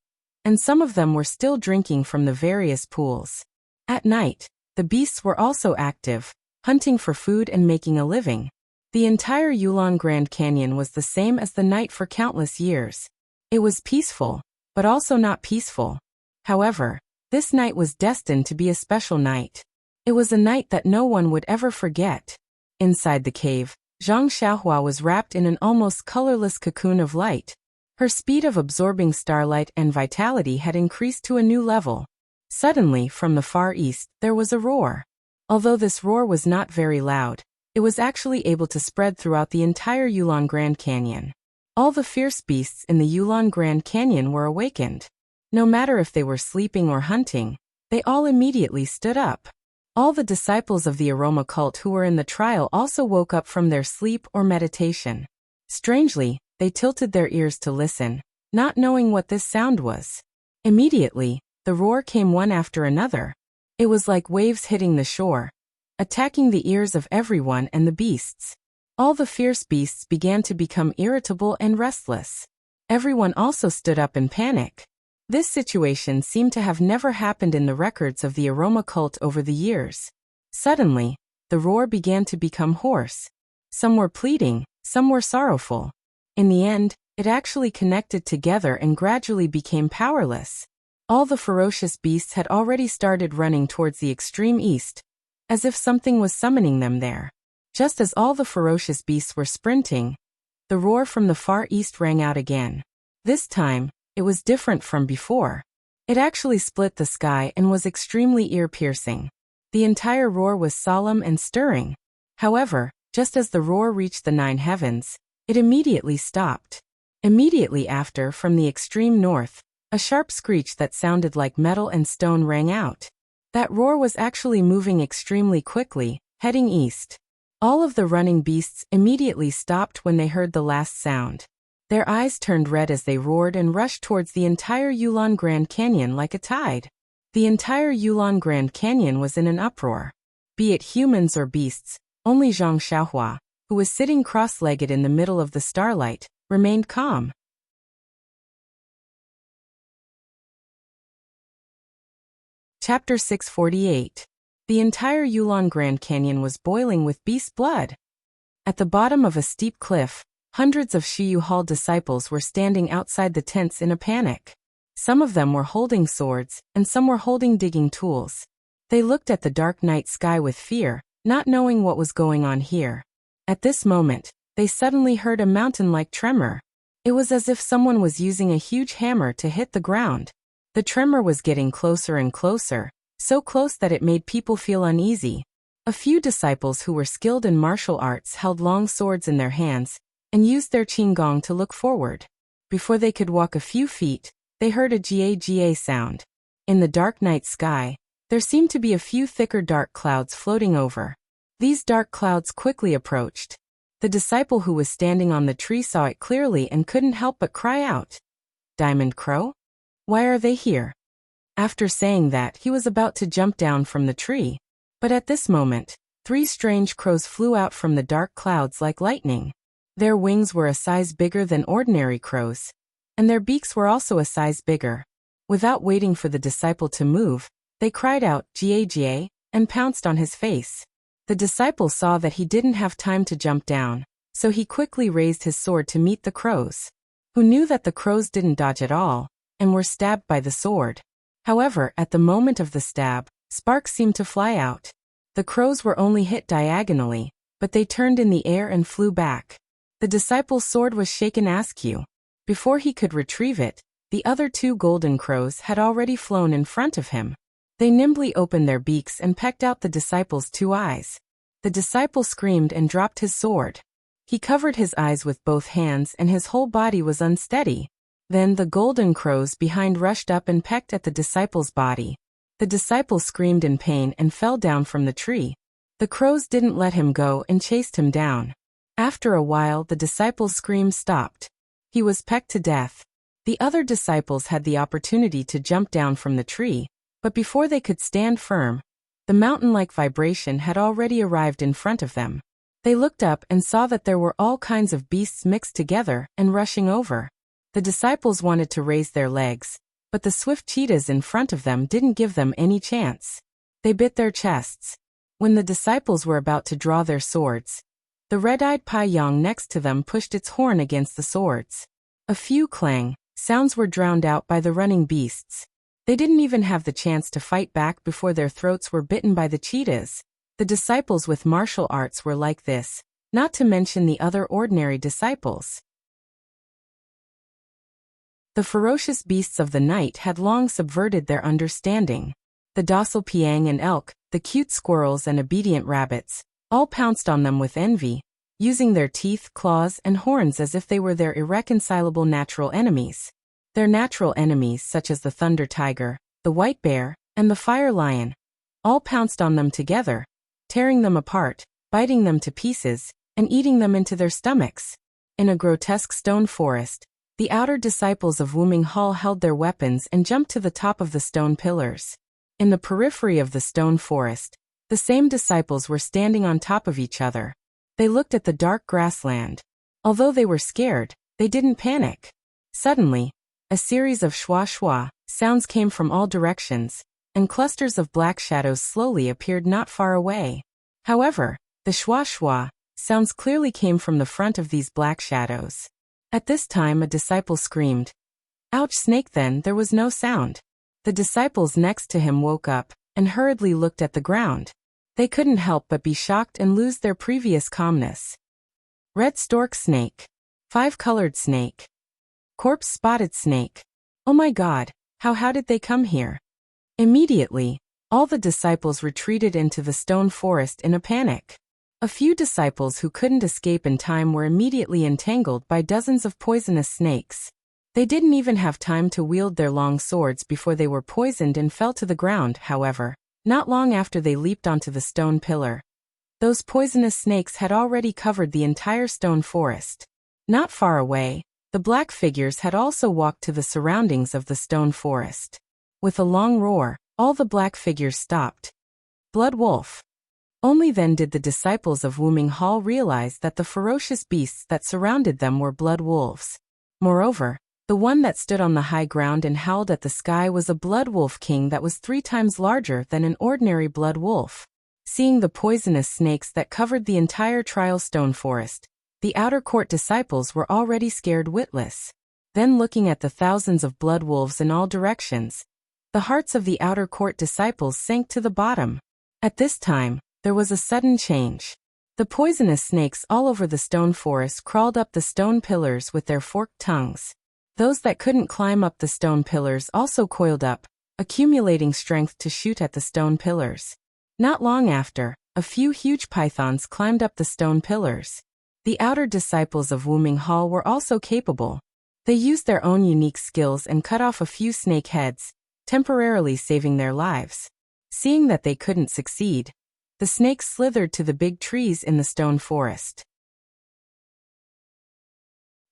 and some of them were still drinking from the various pools. At night, the beasts were also active, hunting for food and making a living. The entire Yulon Grand Canyon was the same as the night for countless years. It was peaceful, but also not peaceful. However, this night was destined to be a special night. It was a night that no one would ever forget. Inside the cave, Zhang Xiaohua was wrapped in an almost colorless cocoon of light. Her speed of absorbing starlight and vitality had increased to a new level. Suddenly, from the far east, there was a roar. Although this roar was not very loud, it was actually able to spread throughout the entire Yulon Grand Canyon. All the fierce beasts in the Yulon Grand Canyon were awakened. No matter if they were sleeping or hunting, they all immediately stood up. All the disciples of the aroma cult who were in the trial also woke up from their sleep or meditation. Strangely, they tilted their ears to listen, not knowing what this sound was. Immediately, the roar came one after another. It was like waves hitting the shore, attacking the ears of everyone and the beasts. All the fierce beasts began to become irritable and restless. Everyone also stood up in panic. This situation seemed to have never happened in the records of the aroma cult over the years. Suddenly, the roar began to become hoarse. Some were pleading, some were sorrowful. In the end, it actually connected together and gradually became powerless. All the ferocious beasts had already started running towards the extreme east, as if something was summoning them there. Just as all the ferocious beasts were sprinting, the roar from the far east rang out again. This time, it was different from before. It actually split the sky and was extremely ear-piercing. The entire roar was solemn and stirring. However, just as the roar reached the 9 heavens, it immediately stopped. Immediately after, from the extreme north, a sharp screech that sounded like metal and stone rang out. That roar was actually moving extremely quickly, heading east. All of the running beasts immediately stopped when they heard the last sound. Their eyes turned red as they roared and rushed towards the entire Yulon Grand Canyon like a tide. The entire Yulon Grand Canyon was in an uproar. Be it humans or beasts, only Zhang Xiaohua, who was sitting cross-legged in the middle of the starlight, remained calm. Chapter 648. The entire Yulon Grand Canyon was boiling with beast blood. At the bottom of a steep cliff, hundreds of Shiyu Hall disciples were standing outside the tents in a panic. Some of them were holding swords, and some were holding digging tools. They looked at the dark night sky with fear, not knowing what was going on here. At this moment, they suddenly heard a mountain-like tremor. It was as if someone was using a huge hammer to hit the ground. The tremor was getting closer and closer, so close that it made people feel uneasy. A few disciples who were skilled in martial arts held long swords in their hands and used their qinggong to look forward. Before they could walk a few feet, they heard a jia sound. In the dark night sky, there seemed to be a few thicker dark clouds floating over. These dark clouds quickly approached. The disciple who was standing on the tree saw it clearly and couldn't help but cry out, "Diamond Crow? Why are they here?" After saying that, he was about to jump down from the tree. But at this moment, 3 strange crows flew out from the dark clouds like lightning. Their wings were a size bigger than ordinary crows, and their beaks were also a size bigger. Without waiting for the disciple to move, they cried out, "Jia," and pounced on his face. The disciple saw that he didn't have time to jump down, so he quickly raised his sword to meet the crows, who knew that the crows didn't dodge at all, and were stabbed by the sword. However, at the moment of the stab, sparks seemed to fly out. The crows were only hit diagonally, but they turned in the air and flew back. The disciple's sword was shaken askew. Before he could retrieve it, the other 2 golden crows had already flown in front of him. They nimbly opened their beaks and pecked out the disciple's 2 eyes. The disciple screamed and dropped his sword. He covered his eyes with both hands and his whole body was unsteady. Then the golden crows behind rushed up and pecked at the disciple's body. The disciple screamed in pain and fell down from the tree. The crows didn't let him go and chased him down. After a while, the disciple's scream stopped. He was pecked to death. The other disciples had the opportunity to jump down from the tree, but before they could stand firm, the mountain-like vibration had already arrived in front of them. They looked up and saw that there were all kinds of beasts mixed together and rushing over. The disciples wanted to raise their legs, but the swift cheetahs in front of them didn't give them any chance. They bit their chests. When the disciples were about to draw their swords, the red-eyed Paiyang next to them pushed its horn against the swords. A few clang sounds were drowned out by the running beasts. They didn't even have the chance to fight back before their throats were bitten by the cheetahs. The disciples with martial arts were like this, not to mention the other ordinary disciples. The ferocious beasts of the night had long subverted their understanding. The docile piang and elk, the cute squirrels and obedient rabbits, all pounced on them with envy, using their teeth, claws, and horns as if they were their irreconcilable natural enemies. Their natural enemies, such as the thunder tiger, the white bear, and the fire lion, all pounced on them together, tearing them apart, biting them to pieces, and eating them into their stomachs. In a grotesque stone forest, the outer disciples of Wuming Hall held their weapons and jumped to the top of the stone pillars. In the periphery of the stone forest, the same disciples were standing on top of each other. They looked at the dark grassland. Although they were scared, they didn't panic. Suddenly, a series of shwa-shwa sounds came from all directions, and clusters of black shadows slowly appeared not far away. However, the shwa-shwa Sounds clearly came from the front of these black shadows. At this time a disciple screamed. Ouch, snake! Then there was no sound. The disciples next to him woke up and hurriedly looked at the ground. They couldn't help but be shocked and lose their previous calmness. Red stork snake. Five-colored snake. Corpse spotted snake. Oh my God, how did they come here? Immediately, all the disciples retreated into the stone forest in a panic. A few disciples who couldn't escape in time were immediately entangled by dozens of poisonous snakes. They didn't even have time to wield their long swords before they were poisoned and fell to the ground, however, not long after they leaped onto the stone pillar. Those poisonous snakes had already covered the entire stone forest. Not far away, the black figures had also walked to the surroundings of the stone forest. With a long roar, all the black figures stopped. Blood wolf. Only then did the disciples of Wuming Hall realize that the ferocious beasts that surrounded them were blood wolves. Moreover, the one that stood on the high ground and howled at the sky was a blood wolf king that was 3 times larger than an ordinary blood wolf. Seeing the poisonous snakes that covered the entire trial stone forest, the outer court disciples were already scared witless. Then looking at the thousands of blood wolves in all directions, the hearts of the outer court disciples sank to the bottom. At this time, there was a sudden change. The poisonous snakes all over the stone forest crawled up the stone pillars with their forked tongues. Those that couldn't climb up the stone pillars also coiled up, accumulating strength to shoot at the stone pillars. Not long after, a few huge pythons climbed up the stone pillars. The outer disciples of Wuming Hall were also capable. They used their own unique skills and cut off a few snake heads, temporarily saving their lives. Seeing that they couldn't succeed, the snakes slithered to the big trees in the stone forest.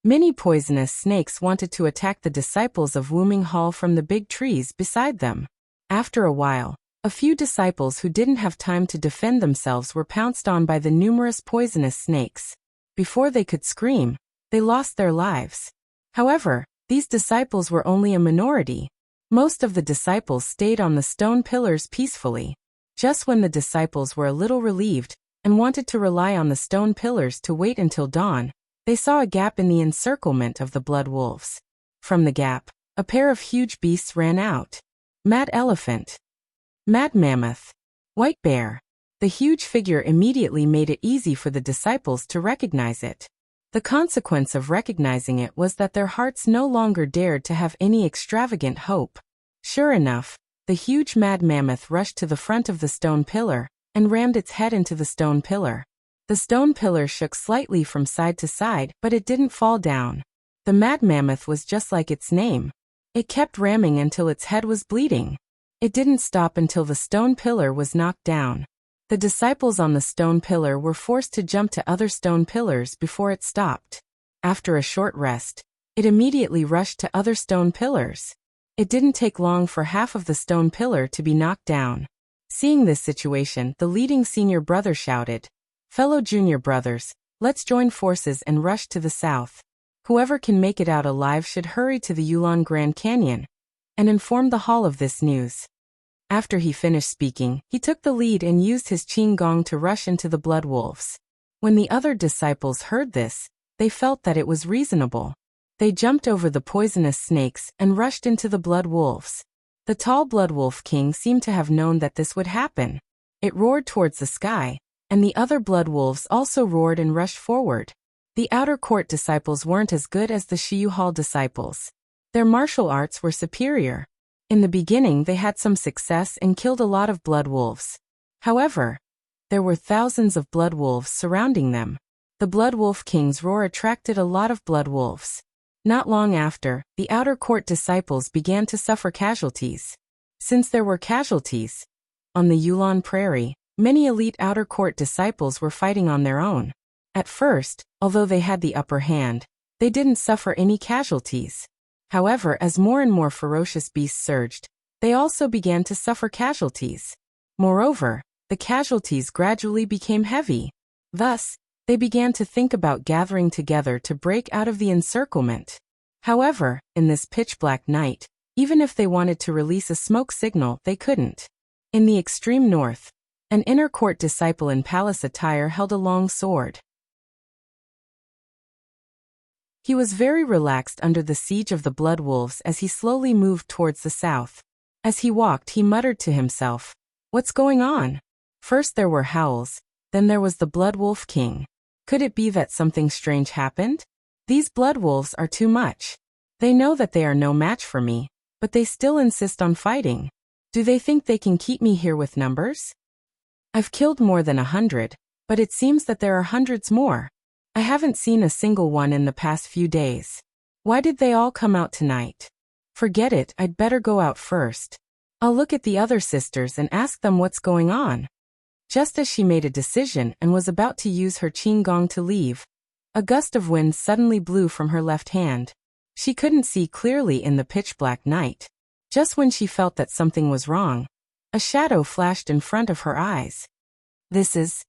Many poisonous snakes wanted to attack the disciples of Wuming Hall from the big trees beside them. After a while, a few disciples who didn't have time to defend themselves were pounced on by the numerous poisonous snakes. Before they could scream, they lost their lives. However, these disciples were only a minority. Most of the disciples stayed on the stone pillars peacefully. Just when the disciples were a little relieved and wanted to rely on the stone pillars to wait until dawn, they saw a gap in the encirclement of the blood wolves. From the gap, a pair of huge beasts ran out. Mad elephant. Mad mammoth. White bear. The huge figure immediately made it easy for the disciples to recognize it. The consequence of recognizing it was that their hearts no longer dared to have any extravagant hope. Sure enough, the huge mad mammoth rushed to the front of the stone pillar and rammed its head into the stone pillar. The stone pillar shook slightly from side to side, but it didn't fall down. The mad mammoth was just like its name. It kept ramming until its head was bleeding. It didn't stop until the stone pillar was knocked down. The disciples on the stone pillar were forced to jump to other stone pillars before it stopped. After a short rest, it immediately rushed to other stone pillars. It didn't take long for half of the stone pillar to be knocked down. Seeing this situation, the leading senior brother shouted, "Fellow junior brothers, let's join forces and rush to the south. Whoever can make it out alive should hurry to the Yulon Grand Canyon and inform the hall of this news." After he finished speaking, he took the lead and used his qing gong to rush into the blood wolves. When the other disciples heard this, they felt that it was reasonable. They jumped over the poisonous snakes and rushed into the blood wolves. The tall blood wolf king seemed to have known that this would happen. It roared towards the sky, and the other blood wolves also roared and rushed forward. The outer court disciples weren't as good as the Shiyu Hall disciples. Their martial arts were superior. In the beginning they had some success and killed a lot of blood wolves. However, there were thousands of blood wolves surrounding them. The blood wolf king's roar attracted a lot of blood wolves. Not long after, the outer court disciples began to suffer casualties. Since there were casualties on the Yulon Prairie, many elite outer court disciples were fighting on their own. At first, although they had the upper hand, they didn't suffer any casualties. However, as more and more ferocious beasts surged, they also began to suffer casualties. Moreover, the casualties gradually became heavy. Thus, they began to think about gathering together to break out of the encirclement. However, in this pitch-black night, even if they wanted to release a smoke signal, they couldn't. In the extreme north, an inner court disciple in palace attire held a long sword. He was very relaxed under the siege of the blood wolves as he slowly moved towards the south. As he walked, he muttered to himself, "What's going on?" First there were howls, then there was the blood wolf king. Could it be that something strange happened? These blood wolves are too much. They know that they are no match for me, but they still insist on fighting. Do they think they can keep me here with numbers? I've killed more than 100, but it seems that there are hundreds more. I haven't seen a single one in the past few days. Why did they all come out tonight? Forget it, I'd better go out first. I'll look at the other sisters and ask them what's going on. Just as she made a decision and was about to use her qinggong to leave, a gust of wind suddenly blew from her left hand. She couldn't see clearly in the pitch-black night. Just when she felt that something was wrong, a shadow flashed in front of her eyes. This is...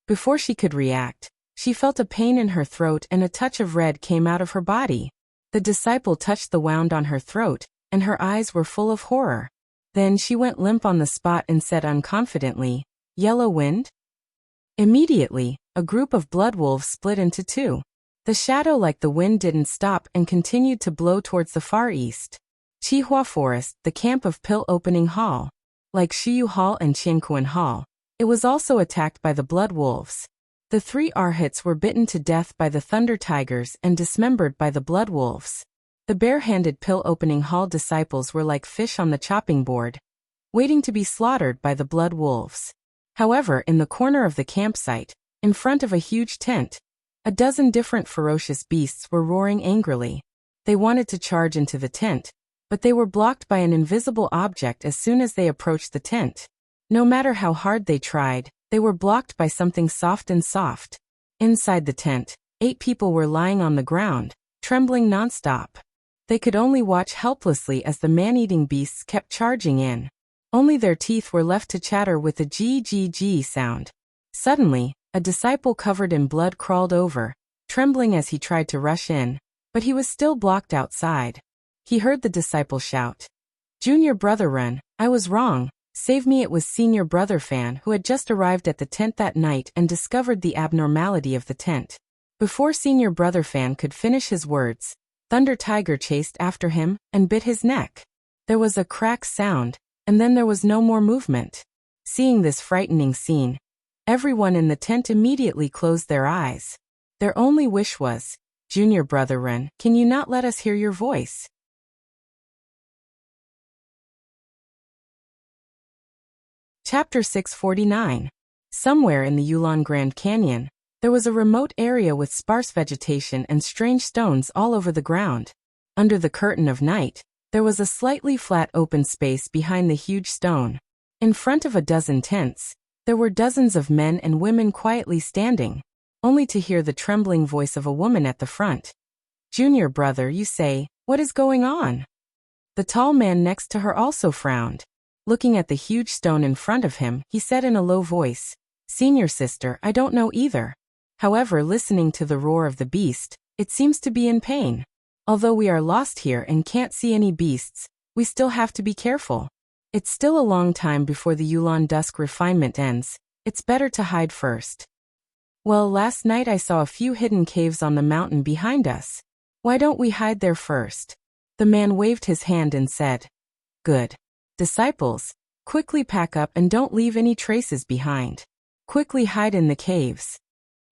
Before she could react, she felt a pain in her throat and a touch of red came out of her body. The disciple touched the wound on her throat, and her eyes were full of horror. Then she went limp on the spot and said unconfidently, "Yellow wind?" Immediately, a group of blood wolves split into two. The shadow like the wind didn't stop and continued to blow towards the far east. Qihua Forest, the camp of Pill Opening Hall. Like Shiyu Hall and Qianquan Hall, it was also attacked by the blood wolves. The three arhats were bitten to death by the thunder tigers and dismembered by the blood wolves. The bare-handed Pill Opening Hall disciples were like fish on the chopping board, waiting to be slaughtered by the blood wolves. However, in the corner of the campsite, in front of a huge tent, a dozen different ferocious beasts were roaring angrily. They wanted to charge into the tent, but they were blocked by an invisible object as soon as they approached the tent. No matter how hard they tried, they were blocked by something soft and soft. Inside the tent, 8 people were lying on the ground, trembling nonstop. They could only watch helplessly as the man-eating beasts kept charging in. Only their teeth were left to chatter with a G sound. Suddenly, a disciple covered in blood crawled over, trembling as he tried to rush in, but he was still blocked outside. He heard the disciple shout, "Junior brother run, I was wrong, save me." It was senior brother Fan who had just arrived at the tent that night and discovered the abnormality of the tent. Before senior brother Fan could finish his words, Thunder Tiger chased after him and bit his neck. There was a crack sound, and then there was no more movement. Seeing this frightening scene, everyone in the tent immediately closed their eyes. Their only wish was, "Junior brother Ren, can you not let us hear your voice?" Chapter 649. Somewhere in the Yulon Grand Canyon, there was a remote area with sparse vegetation and strange stones all over the ground. Under the curtain of night, there was a slightly flat open space behind the huge stone. In front of a dozen tents, there were dozens of men and women quietly standing, only to hear the trembling voice of a woman at the front. "Junior brother, you say, what is going on?" The tall man next to her also frowned. Looking at the huge stone in front of him, he said in a low voice, "Senior sister, I don't know either. However, listening to the roar of the beast, it seems to be in pain. Although we are lost here and can't see any beasts, we still have to be careful. It's still a long time before the Yulon dusk refinement ends. It's better to hide first." "Well, last night I saw a few hidden caves on the mountain behind us. Why don't we hide there first?" The man waved his hand and said, "Good. Disciples, quickly pack up and don't leave any traces behind. Quickly hide in the caves."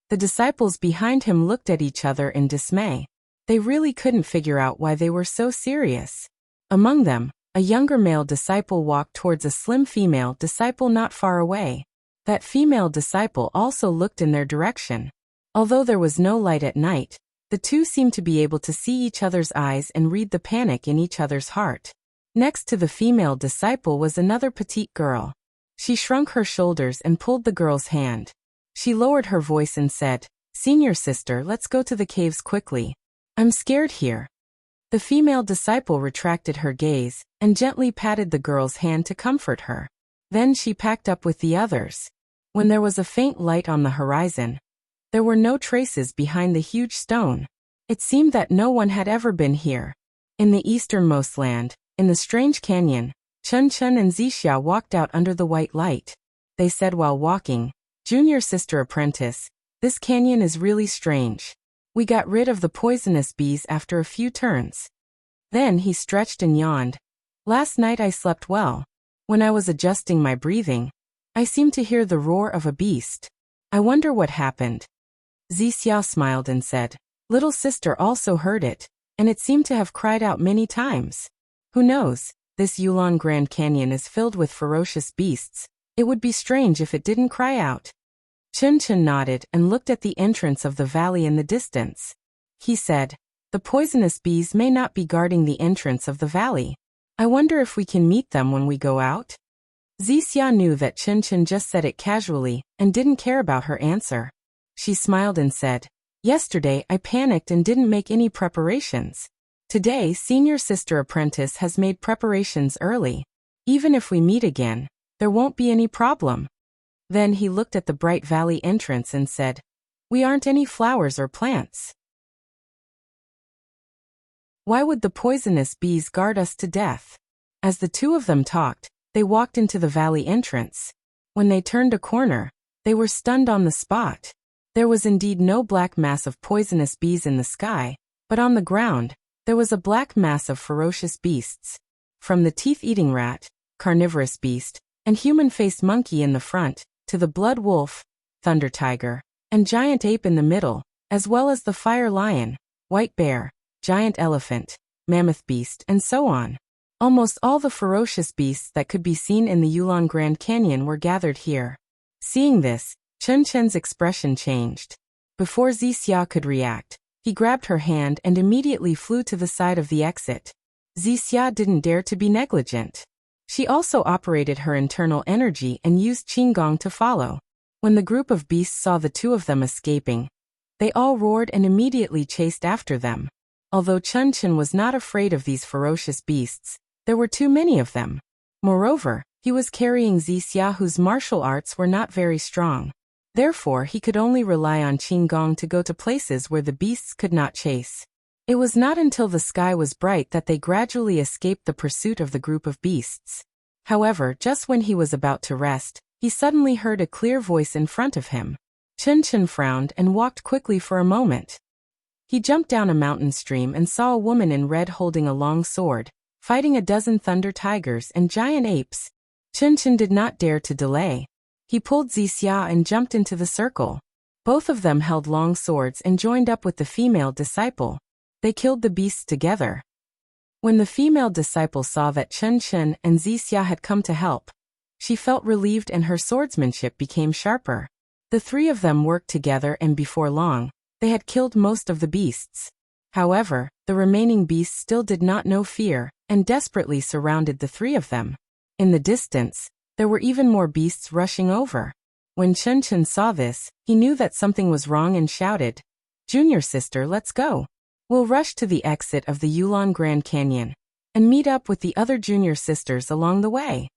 The disciples behind him looked at each other in dismay. They really couldn't figure out why they were so serious. Among them, a younger male disciple walked towards a slim female disciple not far away. That female disciple also looked in their direction. Although there was no light at night, the two seemed to be able to see each other's eyes and read the panic in each other's heart. Next to the female disciple was another petite girl. She shrunk her shoulders and pulled the girl's hand. She lowered her voice and said, "Senior sister, let's go to the caves quickly. I'm scared here." The female disciple retracted her gaze and gently patted the girl's hand to comfort her. Then she packed up with the others. When there was a faint light on the horizon, there were no traces behind the huge stone. It seemed that no one had ever been here. In the easternmost land, in the strange canyon, Chun Chun and Zixia walked out under the white light. They said while walking, "Junior sister apprentice, this canyon is really strange. We got rid of the poisonous bees after a few turns. Then he stretched and yawned. Last night I slept well. When I was adjusting my breathing, I seemed to hear the roar of a beast. I wonder what happened. Wuxia smiled and said, little sister also heard it, and it seemed to have cried out many times. Who knows, this Yulon Grand Canyon is filled with ferocious beasts. It would be strange if it didn't cry out. Chen nodded and looked at the entrance of the valley in the distance. He said, the poisonous bees may not be guarding the entrance of the valley. I wonder if we can meet them when we go out? Wuxia knew that Chen just said it casually and didn't care about her answer. She smiled and said, yesterday I panicked and didn't make any preparations. Today senior sister apprentice has made preparations early. Even if we meet again, there won't be any problem. Then he looked at the bright valley entrance and said, we aren't any flowers or plants. Why would the poisonous bees guard us to death? As the two of them talked, they walked into the valley entrance. When they turned a corner, they were stunned on the spot. There was indeed no black mass of poisonous bees in the sky, but on the ground, there was a black mass of ferocious beasts. From the teeth-eating rat, carnivorous beast, and human-faced monkey in the front, to the blood wolf, thunder tiger, and giant ape in the middle, as well as the fire lion, white bear, giant elephant, mammoth beast, and so on. Almost all the ferocious beasts that could be seen in the Yulon Grand Canyon were gathered here. Seeing this, Chen expression changed. Before Wuxia could react, he grabbed her hand and immediately flew to the side of the exit. Wuxia didn't dare to be negligent. She also operated her internal energy and used Qinggong to follow. When the group of beasts saw the two of them escaping, they all roared and immediately chased after them. Although Chen was not afraid of these ferocious beasts, there were too many of them. Moreover, he was carrying Wuxia, whose martial arts were not very strong. Therefore he could only rely on Qinggong to go to places where the beasts could not chase. It was not until the sky was bright that they gradually escaped the pursuit of the group of beasts. However, just when he was about to rest, he suddenly heard a clear voice in front of him. Chen frowned and walked quickly for a moment. He jumped down a mountain stream and saw a woman in red holding a long sword, fighting a dozen thunder tigers and giant apes. Chen did not dare to delay. He pulled Wuxia and jumped into the circle. Both of them held long swords and joined up with the female disciple. They killed the beasts together. When the female disciple saw that Chen and Wuxia had come to help, she felt relieved and her swordsmanship became sharper. The three of them worked together and before long, they had killed most of the beasts. However, the remaining beasts still did not know fear and desperately surrounded the three of them. In the distance, there were even more beasts rushing over. When Chen saw this, he knew that something was wrong and shouted, "Junior sister, let's go. We'll rush to the exit of the Yulon Grand Canyon and meet up with the other junior sisters along the way."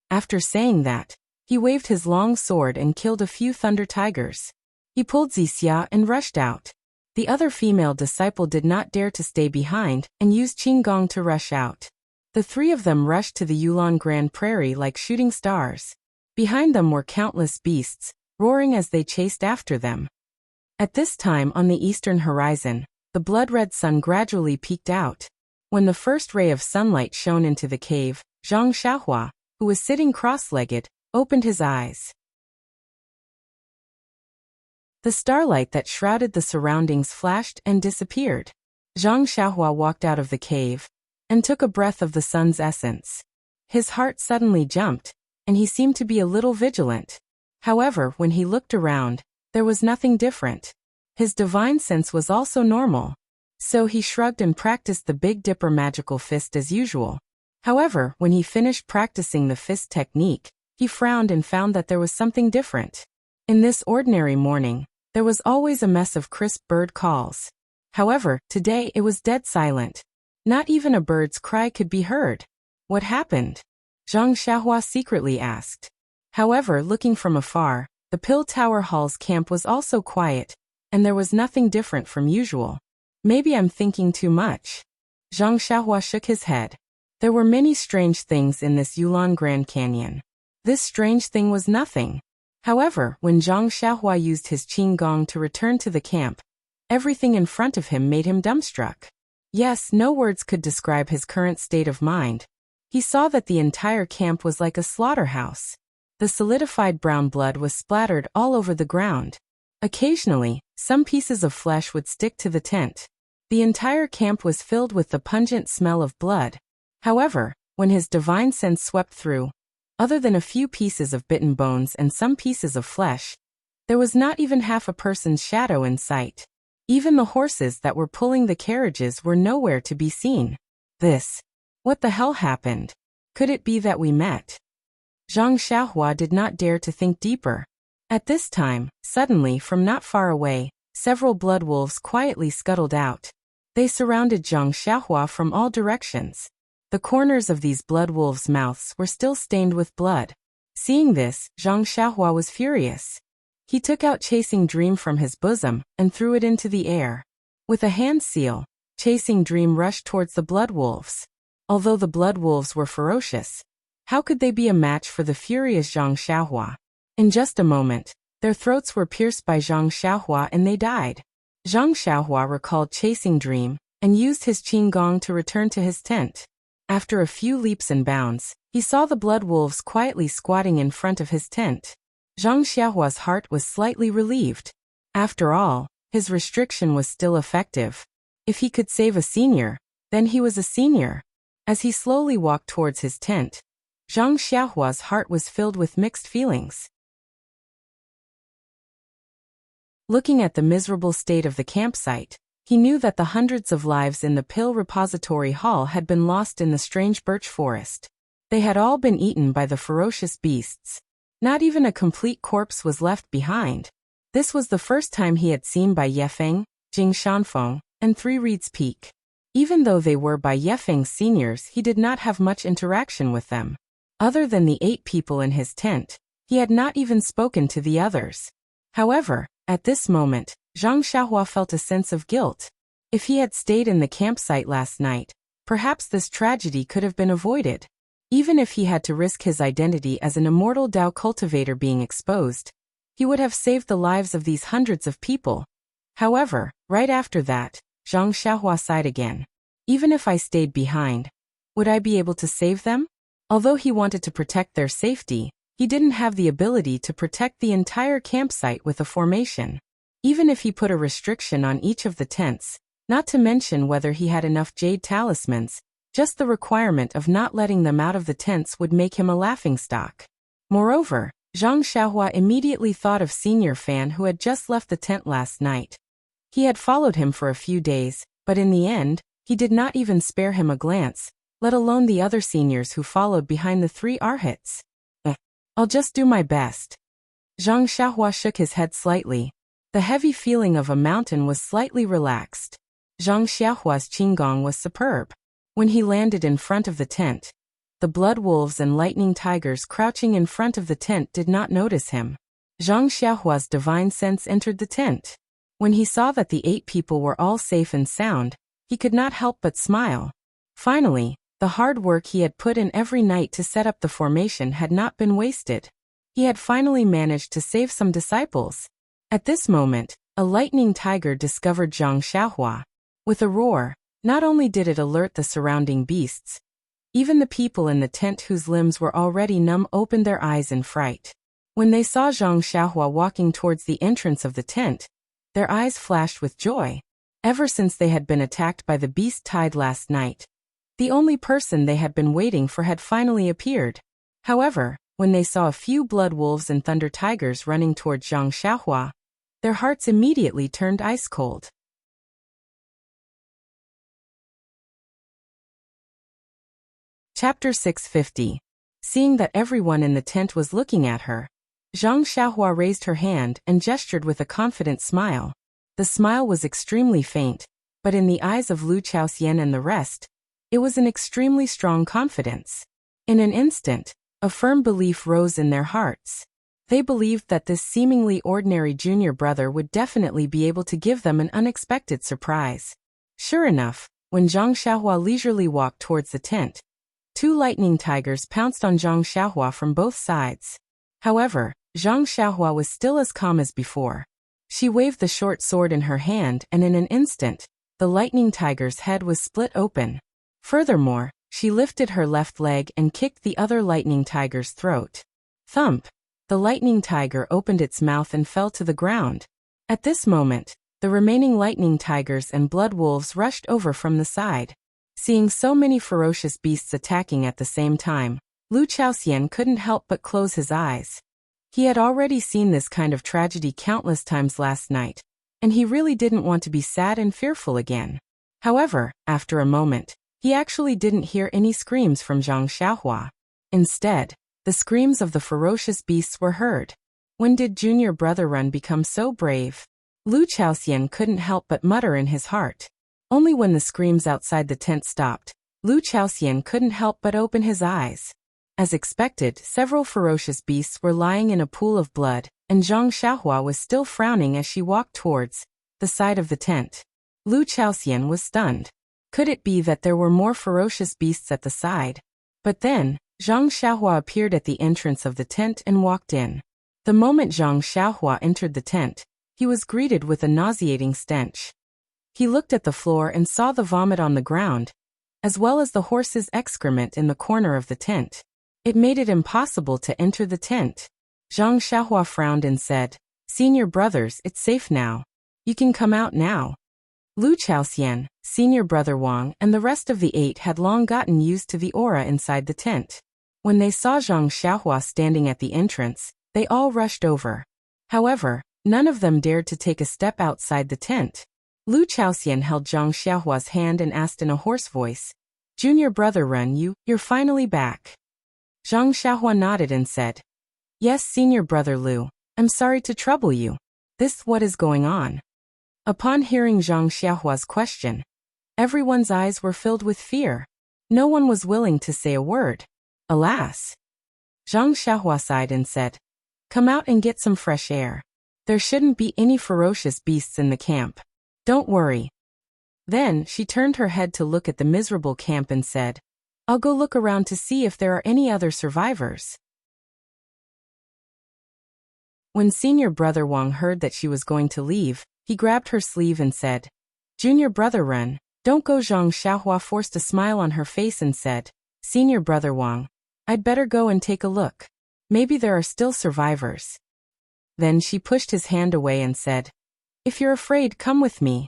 After saying that, he waved his long sword and killed a few thunder tigers. He pulled Wuxia and rushed out. The other female disciple did not dare to stay behind and used Qinggong to rush out. The three of them rushed to the Yulon Grand Prairie like shooting stars. Behind them were countless beasts, roaring as they chased after them. At this time on the eastern horizon, the blood-red sun gradually peeked out. When the first ray of sunlight shone into the cave, Zhang Xiaohua, who was sitting cross-legged, opened his eyes. The starlight that shrouded the surroundings flashed and disappeared. Zhang Xiaohua walked out of the cave and took a breath of the sun's essence. His heart suddenly jumped, and he seemed to be a little vigilant. However, when he looked around, there was nothing different. His divine sense was also normal. So he shrugged and practiced the Big Dipper magical fist as usual. However, when he finished practicing the fist technique, he frowned and found that there was something different. In this ordinary morning, there was always a mess of crisp bird calls. However, today it was dead silent. Not even a bird's cry could be heard. What happened? Zhang Xiaohua secretly asked. However, looking from afar, the Pill Tower Hall's camp was also quiet, and there was nothing different from usual. Maybe I'm thinking too much. Zhang Xiaohua shook his head. There were many strange things in this Yulon Grand Canyon. This strange thing was nothing. However, when Zhang Xiaohua used his Qinggong to return to the camp, Everything in front of him made him dumbstruck. Yes, no words could describe his current state of mind. He saw that the entire camp was like a slaughterhouse. The solidified brown blood was splattered all over the ground. Occasionally, some pieces of flesh would stick to the tent. The entire camp was filled with the pungent smell of blood. However, when his divine sense swept through, other than a few pieces of bitten bones and some pieces of flesh, there was not even half a person's shadow in sight. Even the horses that were pulling the carriages were nowhere to be seen. What the hell happened? Could it be that we met? Zhang Xiaohua did not dare to think deeper. At this time, suddenly from not far away, several blood wolves quietly scuttled out. They surrounded Zhang Xiaohua from all directions. The corners of these blood wolves' mouths were still stained with blood. Seeing this, Zhang Xiaohua was furious. He took out Chasing Dream from his bosom and threw it into the air. With a hand seal, Chasing Dream rushed towards the blood wolves. Although the blood wolves were ferocious, how could they be a match for the furious Zhang Xiaohua? In just a moment, their throats were pierced by Zhang Xiaohua and they died. Zhang Xiaohua recalled Chasing Dream and used his qinggong to return to his tent. After a few leaps and bounds, he saw the blood wolves quietly squatting in front of his tent. Zhang Xiaohua's heart was slightly relieved. After all, his restriction was still effective. If he could save a senior, then he was a senior. As he slowly walked towards his tent, Zhang Xiaohua's heart was filled with mixed feelings. Looking at the miserable state of the campsite, he knew that the hundreds of lives in the pill repository hall had been lost in the strange birch forest. They had all been eaten by the ferocious beasts. Not even a complete corpse was left behind. This was the first time he had seen Bai Yefeng, Jing Shanfeng, and Three Reeds Peak. Even though they were Bai Yefeng's seniors, he did not have much interaction with them. Other than the 8 people in his tent, he had not even spoken to the others. However, at this moment, Zhang Xiaohua felt a sense of guilt. If he had stayed in the campsite last night, perhaps this tragedy could have been avoided. Even if he had to risk his identity as an immortal Dao cultivator being exposed, he would have saved the lives of these hundreds of people. However, right after that, Zhang Xiaohua sighed again. Even if I stayed behind, would I be able to save them? Although he wanted to protect their safety, he didn't have the ability to protect the entire campsite with a formation. Even if he put a restriction on each of the tents, not to mention whether he had enough jade talismans, just the requirement of not letting them out of the tents would make him a laughingstock. Moreover, Zhang Xiaohua immediately thought of Senior Fan who had just left the tent last night. He had followed him for a few days, but in the end, he did not even spare him a glance, let alone the other seniors who followed behind the 3 arhats. I'll just do my best. Zhang Xiaohua shook his head slightly. The heavy feeling of a mountain was slightly relaxed. Zhang Xiaohua's qinggong was superb. When he landed in front of the tent, the blood wolves and lightning tigers crouching in front of the tent did not notice him. Zhang Xiaohua's divine sense entered the tent. When he saw that the 8 people were all safe and sound, he could not help but smile. Finally, the hard work he had put in every night to set up the formation had not been wasted. He had finally managed to save some disciples. At this moment, a lightning tiger discovered Zhang Xiaohua. With a roar, not only did it alert the surrounding beasts, even the people in the tent whose limbs were already numb opened their eyes in fright. When they saw Zhang Xiaohua walking towards the entrance of the tent, their eyes flashed with joy. Ever since they had been attacked by the beast tide last night, the only person they had been waiting for had finally appeared. However, when they saw a few blood wolves and thunder tigers running toward Zhang Xiaohua, their hearts immediately turned ice cold. Chapter 650. Seeing that everyone in the tent was looking at her, Zhang Xiaohua raised her hand and gestured with a confident smile. The smile was extremely faint, but in the eyes of Lu Chaoxian and the rest, it was an extremely strong confidence. In an instant, a firm belief rose in their hearts. They believed that this seemingly ordinary junior brother would definitely be able to give them an unexpected surprise. Sure enough, when Zhang Xiaohua leisurely walked towards the tent, 2 lightning tigers pounced on Zhang Xiaohua from both sides. However, Zhang Xiaohua was still as calm as before. She waved the short sword in her hand, and in an instant, the lightning tiger's head was split open. Furthermore, she lifted her left leg and kicked the other lightning tiger's throat. Thump! The lightning tiger opened its mouth and fell to the ground. At this moment, the remaining lightning tigers and blood wolves rushed over from the side. Seeing so many ferocious beasts attacking at the same time, Lu Chaoxian couldn't help but close his eyes. He had already seen this kind of tragedy countless times last night, and he really didn't want to be sad and fearful again. However, after a moment, he actually didn't hear any screams from Zhang Xiaohua. Instead, the screams of the ferocious beasts were heard. When did Junior Brother Run become so brave? Lu Chaoxian couldn't help but mutter in his heart. Only when the screams outside the tent stopped, Lu Chaoxian couldn't help but open his eyes. As expected, several ferocious beasts were lying in a pool of blood, and Zhang Xiaohua was still frowning as she walked towards the side of the tent. Lu Chaoxian was stunned. Could it be that there were more ferocious beasts at the side? But then, Zhang Xiaohua appeared at the entrance of the tent and walked in. The moment Zhang Xiaohua entered the tent, he was greeted with a nauseating stench. He looked at the floor and saw the vomit on the ground, as well as the horse's excrement in the corner of the tent. It made it impossible to enter the tent. Zhang Xiaohua frowned and said, "Senior brothers, it's safe now. You can come out now." Lu Chaoxian, Senior Brother Wang, and the rest of the 8 had long gotten used to the aura inside the tent. When they saw Zhang Xiaohua standing at the entrance, they all rushed over. However, none of them dared to take a step outside the tent. Lu Chaoxian held Zhang Xiaohua's hand and asked in a hoarse voice, "Junior Brother Run, you're finally back." Zhang Xiaohua nodded and said, "Yes, Senior Brother Lu, I'm sorry to trouble you. What is going on?" Upon hearing Zhang Xiaohua's question, everyone's eyes were filled with fear. No one was willing to say a word. Alas! Zhang Xiaohua sighed and said, "Come out and get some fresh air. There shouldn't be any ferocious beasts in the camp. Don't worry." Then she turned her head to look at the miserable camp and said, "I'll go look around to see if there are any other survivors." When Senior Brother Wang heard that she was going to leave, he grabbed her sleeve and said, "Junior Brother Run, don't go." Zhang Xiaohua forced a smile on her face and said, "Senior Brother Wang, I'd better go and take a look. Maybe there are still survivors." Then she pushed his hand away and said, "If you're afraid, come with me."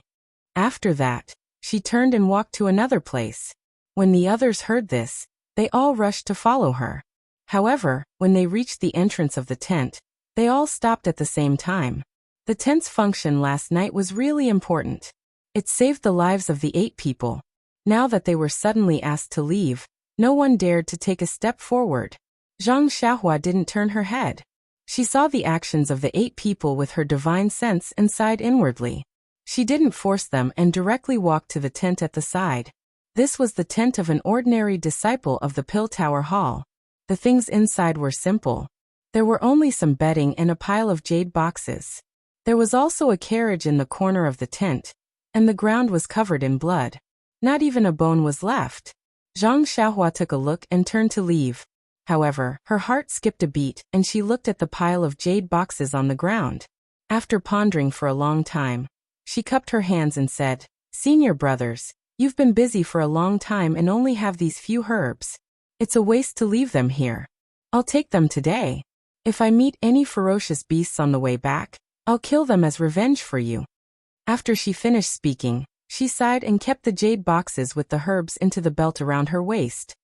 After that, she turned and walked to another place. When the others heard this, they all rushed to follow her. However, when they reached the entrance of the tent, they all stopped at the same time. The tent's function last night was really important. It saved the lives of the 8 people. Now that they were suddenly asked to leave, no one dared to take a step forward. Zhang Xiaohua didn't turn her head. She saw the actions of the 8 people with her divine sense and sighed inwardly. She didn't force them and directly walked to the tent at the side. This was the tent of an ordinary disciple of the Pill Tower Hall. The things inside were simple. There were only some bedding and a pile of jade boxes. There was also a carriage in the corner of the tent, and the ground was covered in blood. Not even a bone was left. Zhang Xiaohua took a look and turned to leave. However, her heart skipped a beat and she looked at the pile of jade boxes on the ground. After pondering for a long time, she cupped her hands and said, "Senior brothers, you've been busy for a long time and only have these few herbs. It's a waste to leave them here. I'll take them today. If I meet any ferocious beasts on the way back, I'll kill them as revenge for you." After she finished speaking, she sighed and kept the jade boxes with the herbs into the belt around her waist.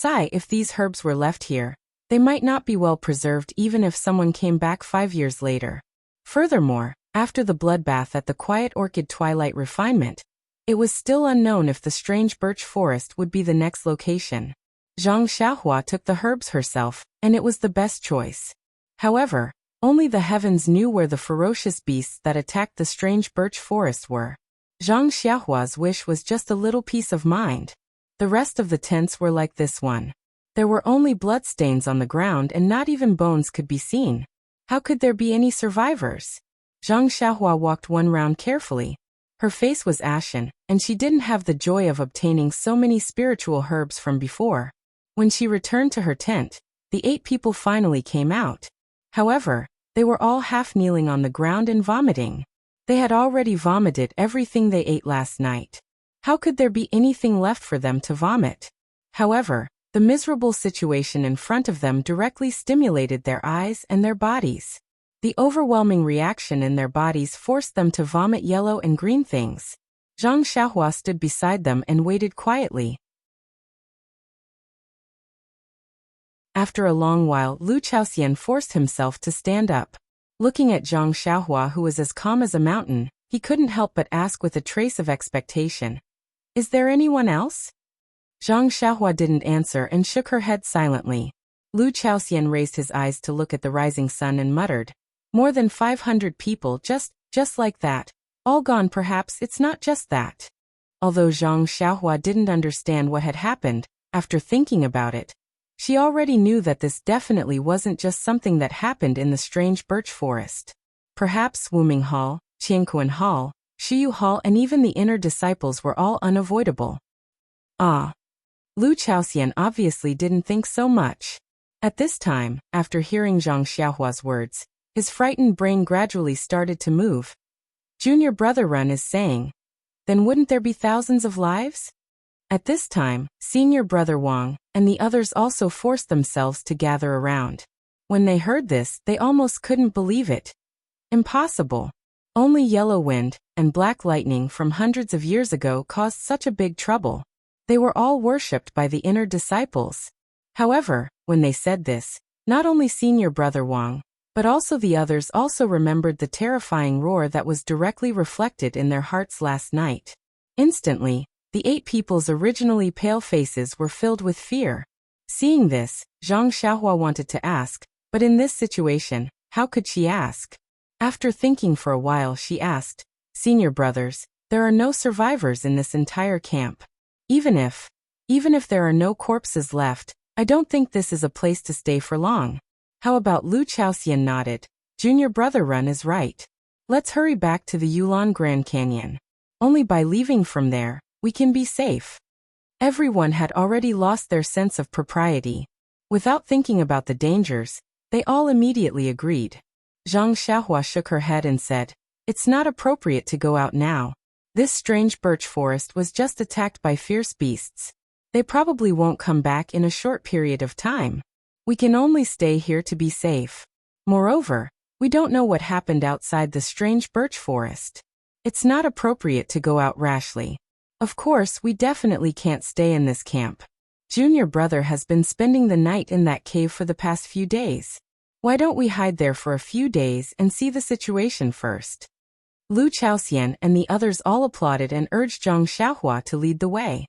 If these herbs were left here, they might not be well preserved even if someone came back 5 years later. Furthermore, after the bloodbath at the Quiet Orchid Twilight Refinement, it was still unknown if the strange birch forest would be the next location. Zhang Xiaohua took the herbs herself, and it was the best choice. However, only the heavens knew where the ferocious beasts that attacked the strange birch forest were. Zhang Xiaohua's wish was just a little peace of mind. The rest of the tents were like this one. There were only bloodstains on the ground and not even bones could be seen. How could there be any survivors? Zhang Xiaohua walked one round carefully. Her face was ashen, and she didn't have the joy of obtaining so many spiritual herbs from before. When she returned to her tent, the 8 people finally came out. However, They were all half kneeling on the ground and vomiting. They had already vomited everything they ate last night. How could there be anything left for them to vomit? However, the miserable situation in front of them directly stimulated their eyes and their bodies. The overwhelming reaction in their bodies forced them to vomit yellow and green things. Zhang Xiaohua stood beside them and waited quietly. After a long while, Lu Chaoxian forced himself to stand up. Looking at Zhang Xiaohua, who was as calm as a mountain, he couldn't help but ask with a trace of expectation, "Is there anyone else?" Zhang Xiaohua didn't answer and shook her head silently. Lu Chaoxian raised his eyes to look at the rising sun and muttered, "More than 500 people, just like that. All gone. Perhaps it's not just that." Although Zhang Xiaohua didn't understand what had happened, after thinking about it, she already knew that this definitely wasn't just something that happened in the strange birch forest. Perhaps Wuming Hall, Qianquan Hall, Shiyu Hall, and even the inner disciples were all unavoidable. Lu Chaoxian obviously didn't think so much. At this time, after hearing Zhang Xiaohua's words, his frightened brain gradually started to move. Junior Brother Run is saying, then wouldn't there be thousands of lives? At this time, Senior Brother Wang and the others also forced themselves to gather around. When they heard this, they almost couldn't believe it. Impossible. Only yellow wind and black lightning from hundreds of years ago caused such a big trouble. They were all worshipped by the inner disciples. However, when they said this, not only Senior Brother Wang, but also the others also remembered the terrifying roar that was directly reflected in their hearts last night. Instantly, the 8 people's originally pale faces were filled with fear. Seeing this, Zhang Xiaohua wanted to ask, but in this situation, how could she ask? After thinking for a while, she asked, "Senior brothers, there are no survivors in this entire camp. Even if there are no corpses left, I don't think this is a place to stay for long." How about? Lu Chaoxian nodded. Junior Brother Run is right. Let's hurry back to the Yulon Grand Canyon. Only by leaving from there, we can be safe. Everyone had already lost their sense of propriety. Without thinking about the dangers, they all immediately agreed. Zhang Xiaohua shook her head and said, "It's not appropriate to go out now. This strange birch forest was just attacked by fierce beasts. They probably won't come back in a short period of time. We can only stay here to be safe. Moreover, we don't know what happened outside the strange birch forest. It's not appropriate to go out rashly. Of course, we definitely can't stay in this camp. Junior Brother has been spending the night in that cave for the past few days. Why don't we hide there for a few days and see the situation first?" Lu Chaoxian and the others all applauded and urged Zhang Xiaohua to lead the way.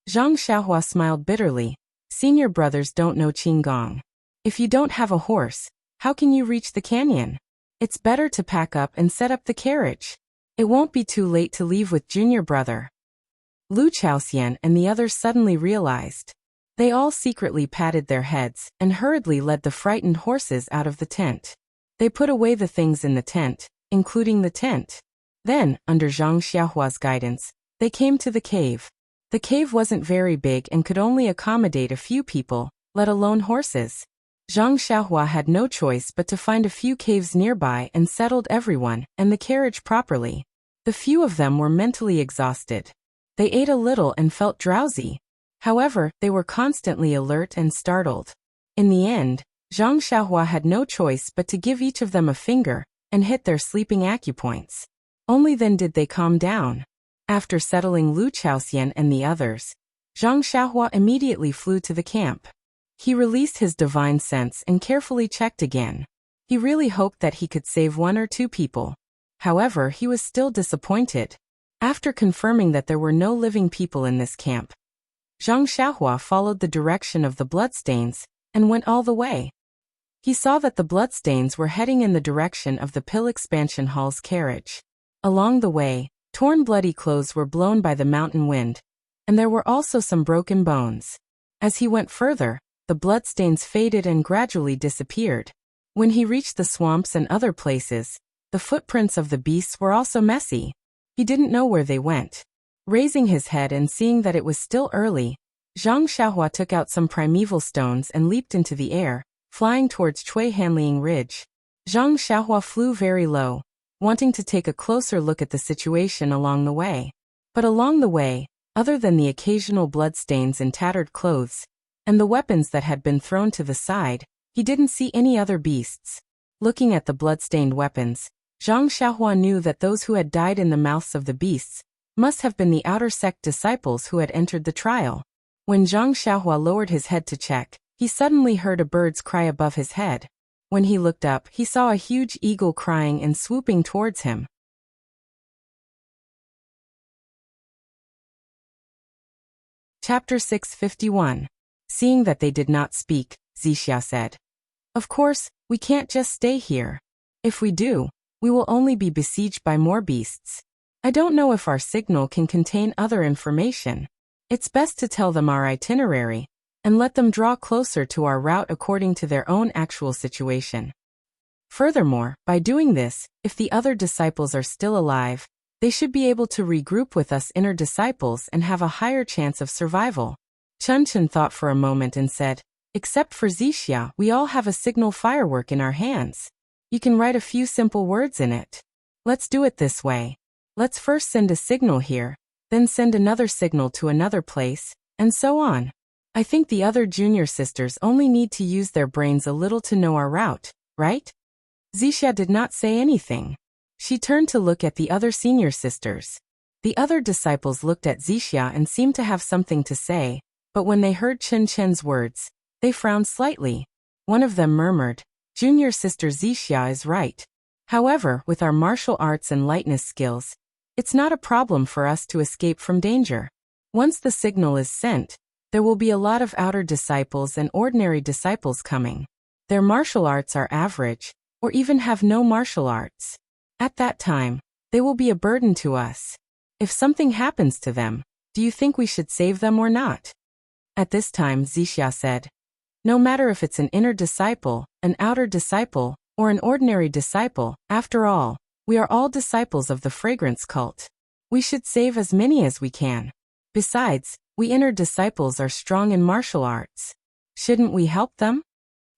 Zhang Xiaohua smiled bitterly. "Senior brothers don't know Qinggong. If you don't have a horse, how can you reach the canyon? It's better to pack up and set up the carriage. It won't be too late to leave with Junior Brother." Lu Chaoxian and the others suddenly realized. They all secretly patted their heads and hurriedly led the frightened horses out of the tent. They put away the things in the tent, including the tent. Then, under Zhang Xiaohua's guidance, they came to the cave. The cave wasn't very big and could only accommodate a few people, let alone horses. Zhang Xiaohua had no choice but to find a few caves nearby and settled everyone and the carriage properly. The few of them were mentally exhausted. They ate a little and felt drowsy. However, they were constantly alert and startled. In the end, Zhang Xiaohua had no choice but to give each of them a finger and hit their sleeping acupoints. Only then did they calm down. After settling Lu Chaoxian and the others, Zhang Xiaohua immediately flew to the camp. He released his divine sense and carefully checked again. He really hoped that he could save 1 or 2 people. However, he was still disappointed. After confirming that there were no living people in this camp, Zhang Xiaohua followed the direction of the bloodstains and went all the way. He saw that the bloodstains were heading in the direction of the Pill Expansion Hall's carriage. Along the way, torn bloody clothes were blown by the mountain wind, and there were also some broken bones. As he went further, the bloodstains faded and gradually disappeared. When he reached the swamps and other places, the footprints of the beasts were also messy. He didn't know where they went. Raising his head and seeing that it was still early, Zhang Xiaohua took out some primeval stones and leaped into the air, flying towards Chui Hanliang Ridge. Zhang Xiaohua flew very low, wanting to take a closer look at the situation along the way. But along the way, other than the occasional bloodstains and tattered clothes, and the weapons that had been thrown to the side, he didn't see any other beasts. Looking at the bloodstained weapons, Zhang Xiaohua knew that those who had died in the mouths of the beasts must have been the outer sect disciples who had entered the trial. When Zhang Xiaohua lowered his head to check, he suddenly heard a bird's cry above his head. When he looked up, he saw a huge eagle crying and swooping towards him. Chapter 651. Seeing that they did not speak, Wuxia said, "Of course, we can't just stay here. If we do, we will only be besieged by more beasts. I don't know if our signal can contain other information. It's best to tell them our itinerary, and let them draw closer to our route according to their own actual situation. Furthermore, by doing this, if the other disciples are still alive, they should be able to regroup with us inner disciples and have a higher chance of survival." Chen Chen thought for a moment and said, "Except for Wuxia, we all have a signal firework in our hands. You can write a few simple words in it. Let's do it this way. Let's first send a signal here, then send another signal to another place, and so on. I think the other junior sisters only need to use their brains a little to know our route, right?" Wuxia did not say anything. She turned to look at the other senior sisters. The other disciples looked at Wuxia and seemed to have something to say, but when they heard Chen Chen's words, they frowned slightly. One of them murmured, "Junior sister Wuxia is right. However, with our martial arts and lightness skills, it's not a problem for us to escape from danger. Once the signal is sent, there will be a lot of outer disciples and ordinary disciples coming. Their martial arts are average, or even have no martial arts. At that time, they will be a burden to us. If something happens to them, do you think we should save them or not?" At this time, Wuxia said, "No matter if it's an inner disciple, an outer disciple, or an ordinary disciple, after all, we are all disciples of the fragrance cult. We should save as many as we can. Besides, we inner disciples are strong in martial arts. Shouldn't we help them?"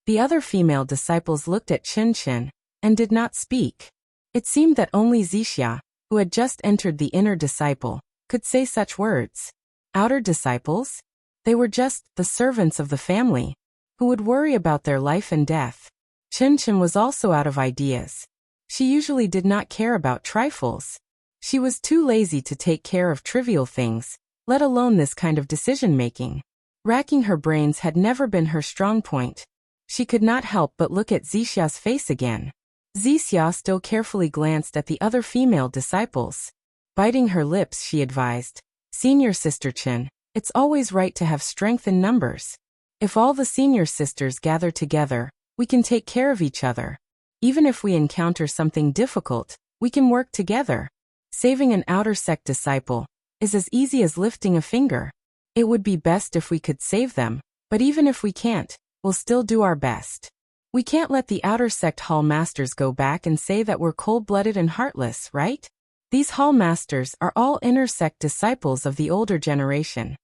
The other female disciples looked at Chen Chen and did not speak. It seemed that only Wuxia, who had just entered the inner disciple, could say such words. Outer disciples? They were just the servants of the family, who would worry about their life and death. Chen Chen was also out of ideas. She usually did not care about trifles. She was too lazy to take care of trivial things, let alone this kind of decision-making. Racking her brains had never been her strong point. She could not help but look at Wuxia's face again. Wuxia still carefully glanced at the other female disciples. Biting her lips, she advised, "Senior sister Chen, it's always right to have strength in numbers. If all the senior sisters gather together, we can take care of each other. Even if we encounter something difficult, we can work together. Saving an outer sect disciple is as easy as lifting a finger. It would be best if we could save them, but even if we can't, we'll still do our best. We can't let the outer sect hall masters go back and say that we're cold-blooded and heartless, right? These hall masters are all inner sect disciples of the older generation."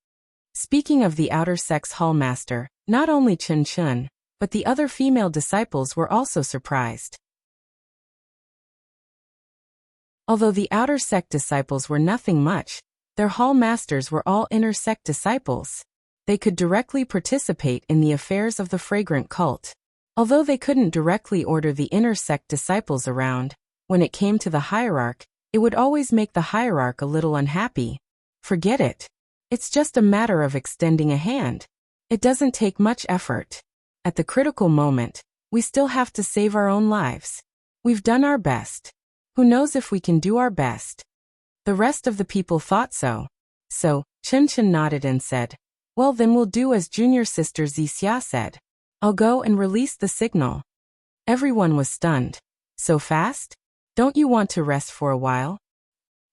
Speaking of the outer sect's hall master, not only Chen Chen, but the other female disciples were also surprised. Although the outer sect disciples were nothing much, their hall masters were all inner sect disciples. They could directly participate in the affairs of the fragrant cult. Although they couldn't directly order the inner sect disciples around, when it came to the hierarch, it would always make the hierarch a little unhappy. Forget it. It's just a matter of extending a hand. It doesn't take much effort. At the critical moment, we still have to save our own lives. We've done our best. Who knows if we can do our best? The rest of the people thought so. So, Chen Chen nodded and said, "Well, then we'll do as junior sister Wuxia said. I'll go and release the signal." Everyone was stunned. "So fast? Don't you want to rest for a while?"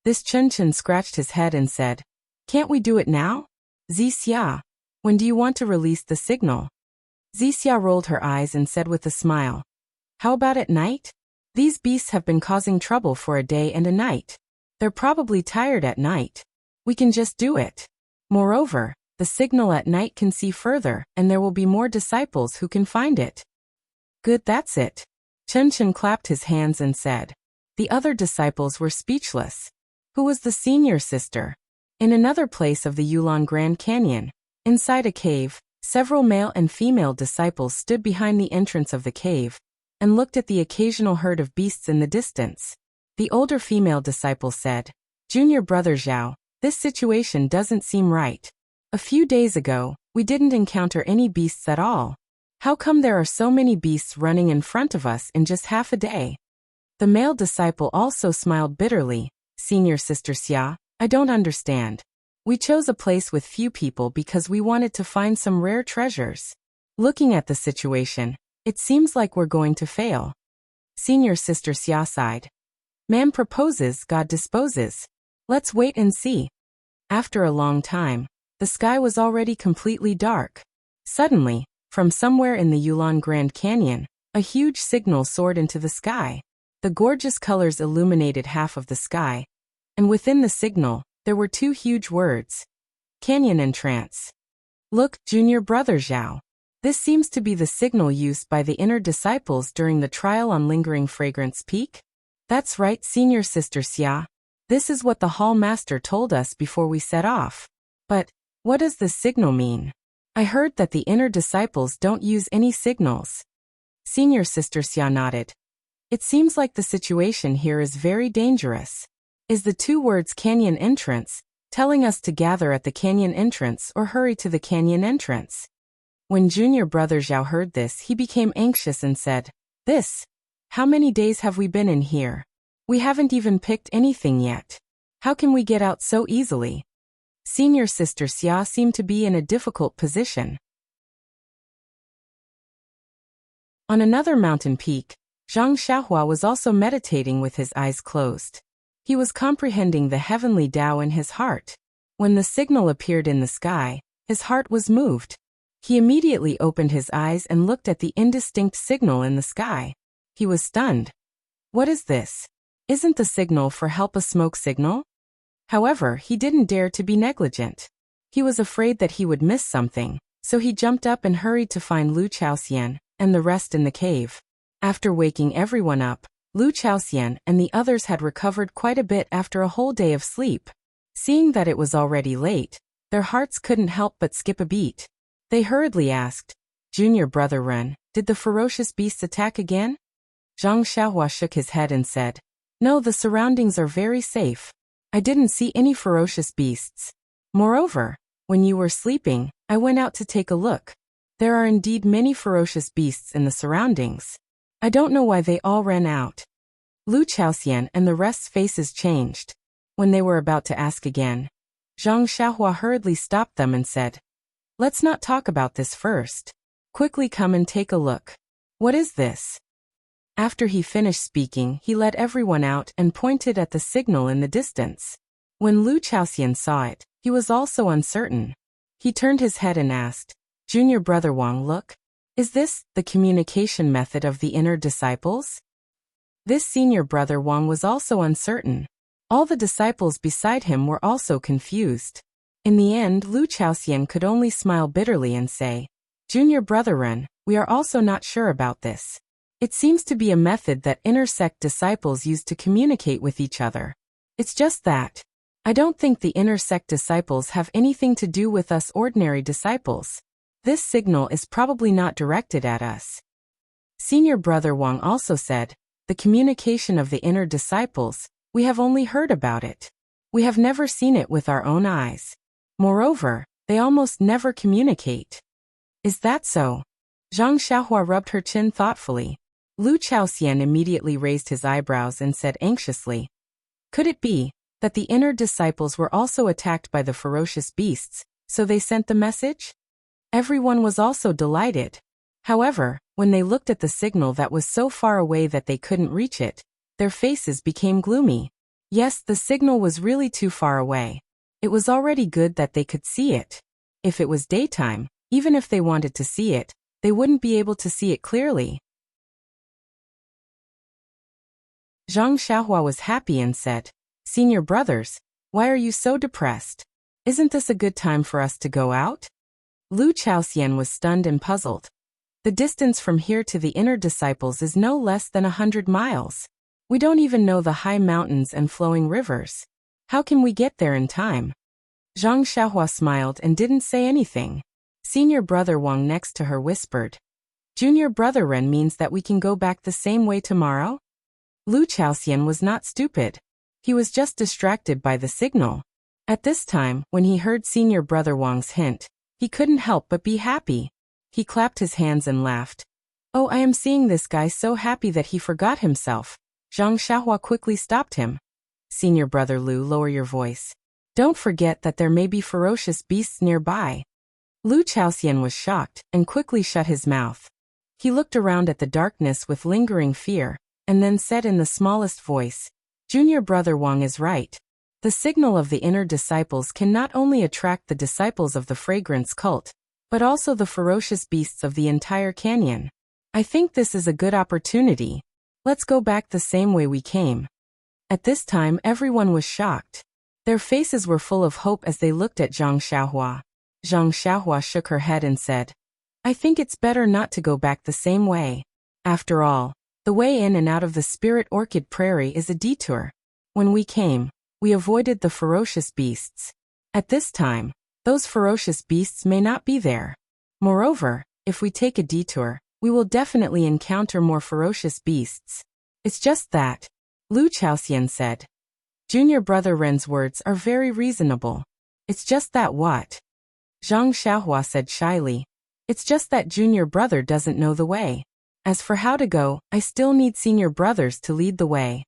This Chen Chen scratched his head and said, "Can't we do it now? Wuxia, when do you want to release the signal?" Wuxia rolled her eyes and said with a smile, "How about at night? These beasts have been causing trouble for a day and a night. They're probably tired at night. We can just do it. Moreover, the signal at night can see further, and there will be more disciples who can find it. Good, that's it. Chen Chen clapped his hands and said. The other disciples were speechless. Who was the senior sister? In another place of the Yulon Grand Canyon, inside a cave, several male and female disciples stood behind the entrance of the cave and looked at the occasional herd of beasts in the distance. The older female disciple said, Junior brother Zhao, this situation doesn't seem right. A few days ago, we didn't encounter any beasts at all. How come there are so many beasts running in front of us in just half a day? The male disciple also smiled bitterly. Senior sister Xia, I don't understand. We chose a place with few people because we wanted to find some rare treasures. Looking at the situation, it seems like we're going to fail. Senior sister Xia sighed. Man proposes, God disposes. Let's wait and see. After a long time, the sky was already completely dark. Suddenly, from somewhere in the Yulon Grand Canyon, a huge signal soared into the sky. The gorgeous colors illuminated half of the sky, and within the signal, there were two huge words. Canyon entrance. Look, Junior brother Zhao. This seems to be the signal used by the inner disciples during the trial on Lingering Fragrance Peak. That's right, Senior Sister Xia. This is what the Hall Master told us before we set off. But, what does this signal mean? I heard that the inner disciples don't use any signals. Senior Sister Xia nodded. It seems like the situation here is very dangerous. Is the two words canyon entrance telling us to gather at the canyon entrance or hurry to the canyon entrance? When Junior brother Zhao heard this, he became anxious and said, How many days have we been in here? We haven't even picked anything yet. How can we get out so easily? Senior Sister Xia seemed to be in a difficult position. On another mountain peak, Zhang Xiaohua was also meditating with his eyes closed. He was comprehending the heavenly Tao in his heart. When the signal appeared in the sky, his heart was moved. He immediately opened his eyes and looked at the indistinct signal in the sky. He was stunned. What is this? Isn't the signal for help a smoke signal? However, he didn't dare to be negligent. He was afraid that he would miss something, so he jumped up and hurried to find Lu Chaoxian and the rest in the cave. After waking everyone up, Lu Chaoxian and the others had recovered quite a bit after a whole day of sleep. Seeing that it was already late, their hearts couldn't help but skip a beat. They hurriedly asked, Junior brother Ren, did the ferocious beasts attack again? Zhang Xiaohua shook his head and said, No, the surroundings are very safe. I didn't see any ferocious beasts. Moreover, when you were sleeping, I went out to take a look. There are indeed many ferocious beasts in the surroundings. I don't know why they all ran out. Lu Chaoxian and the rest's faces changed. When they were about to ask again, Zhang Xiaohua hurriedly stopped them and said, Let's not talk about this first. Quickly come and take a look. What is this? After he finished speaking, he led everyone out and pointed at the signal in the distance. When Lu Chaoxian saw it, he was also uncertain. He turned his head and asked, Junior brother Wang, look. Is this the communication method of the inner disciples? This senior brother Wang was also uncertain. All the disciples beside him were also confused. In the end, Lu Chaoxian could only smile bitterly and say, Junior brother Ren, we are also not sure about this. It seems to be a method that inner sect disciples use to communicate with each other. It's just that. I don't think the inner sect disciples have anything to do with us ordinary disciples. This signal is probably not directed at us. Senior brother Wang also said, the communication of the inner disciples, we have only heard about it. We have never seen it with our own eyes. Moreover, they almost never communicate. Is that so? Zhang Xiaohua rubbed her chin thoughtfully. Lu Chaoxian immediately raised his eyebrows and said anxiously, Could it be that the inner disciples were also attacked by the ferocious beasts, so they sent the message? Everyone was also delighted. However, when they looked at the signal that was so far away that they couldn't reach it, their faces became gloomy. Yes, the signal was really too far away. It was already good that they could see it. If it was daytime, even if they wanted to see it, they wouldn't be able to see it clearly. Zhang Xiaohua was happy and said, Senior brothers, why are you so depressed? Isn't this a good time for us to go out? Lu Chaoxian was stunned and puzzled. The distance from here to the inner disciples is no less than 100 miles. We don't even know the high mountains and flowing rivers. How can we get there in time? Zhang Xiaohua smiled and didn't say anything. Senior brother Wang next to her whispered. Junior brother Ren means that we can go back the same way tomorrow? Lu Chaoxian was not stupid. He was just distracted by the signal. At this time, when he heard senior brother Wang's hint, he couldn't help but be happy. He clapped his hands and laughed. Oh, I am seeing this guy so happy that he forgot himself. Zhang Xiaohua quickly stopped him. Senior brother Lu, lower your voice. Don't forget that there may be ferocious beasts nearby. Lu Chaoxian was shocked and quickly shut his mouth. He looked around at the darkness with lingering fear, and then said in the smallest voice, Junior brother Wang is right. The signal of the inner disciples can not only attract the disciples of the fragrance cult, but also the ferocious beasts of the entire canyon. I think this is a good opportunity. Let's go back the same way we came. At this time everyone was shocked. Their faces were full of hope as they looked at Zhang Xiaohua. Zhang Xiaohua shook her head and said, I think it's better not to go back the same way. After all, the way in and out of the Spirit Orchid Prairie is a detour. When we came, we avoided the ferocious beasts. At this time, those ferocious beasts may not be there. Moreover, if we take a detour, we will definitely encounter more ferocious beasts. It's just that, Lu Chaoxian said. Junior brother Ren's words are very reasonable. It's just that what? Zhang Xiaohua said shyly. It's just that junior brother doesn't know the way. As for how to go, I still need senior brothers to lead the way.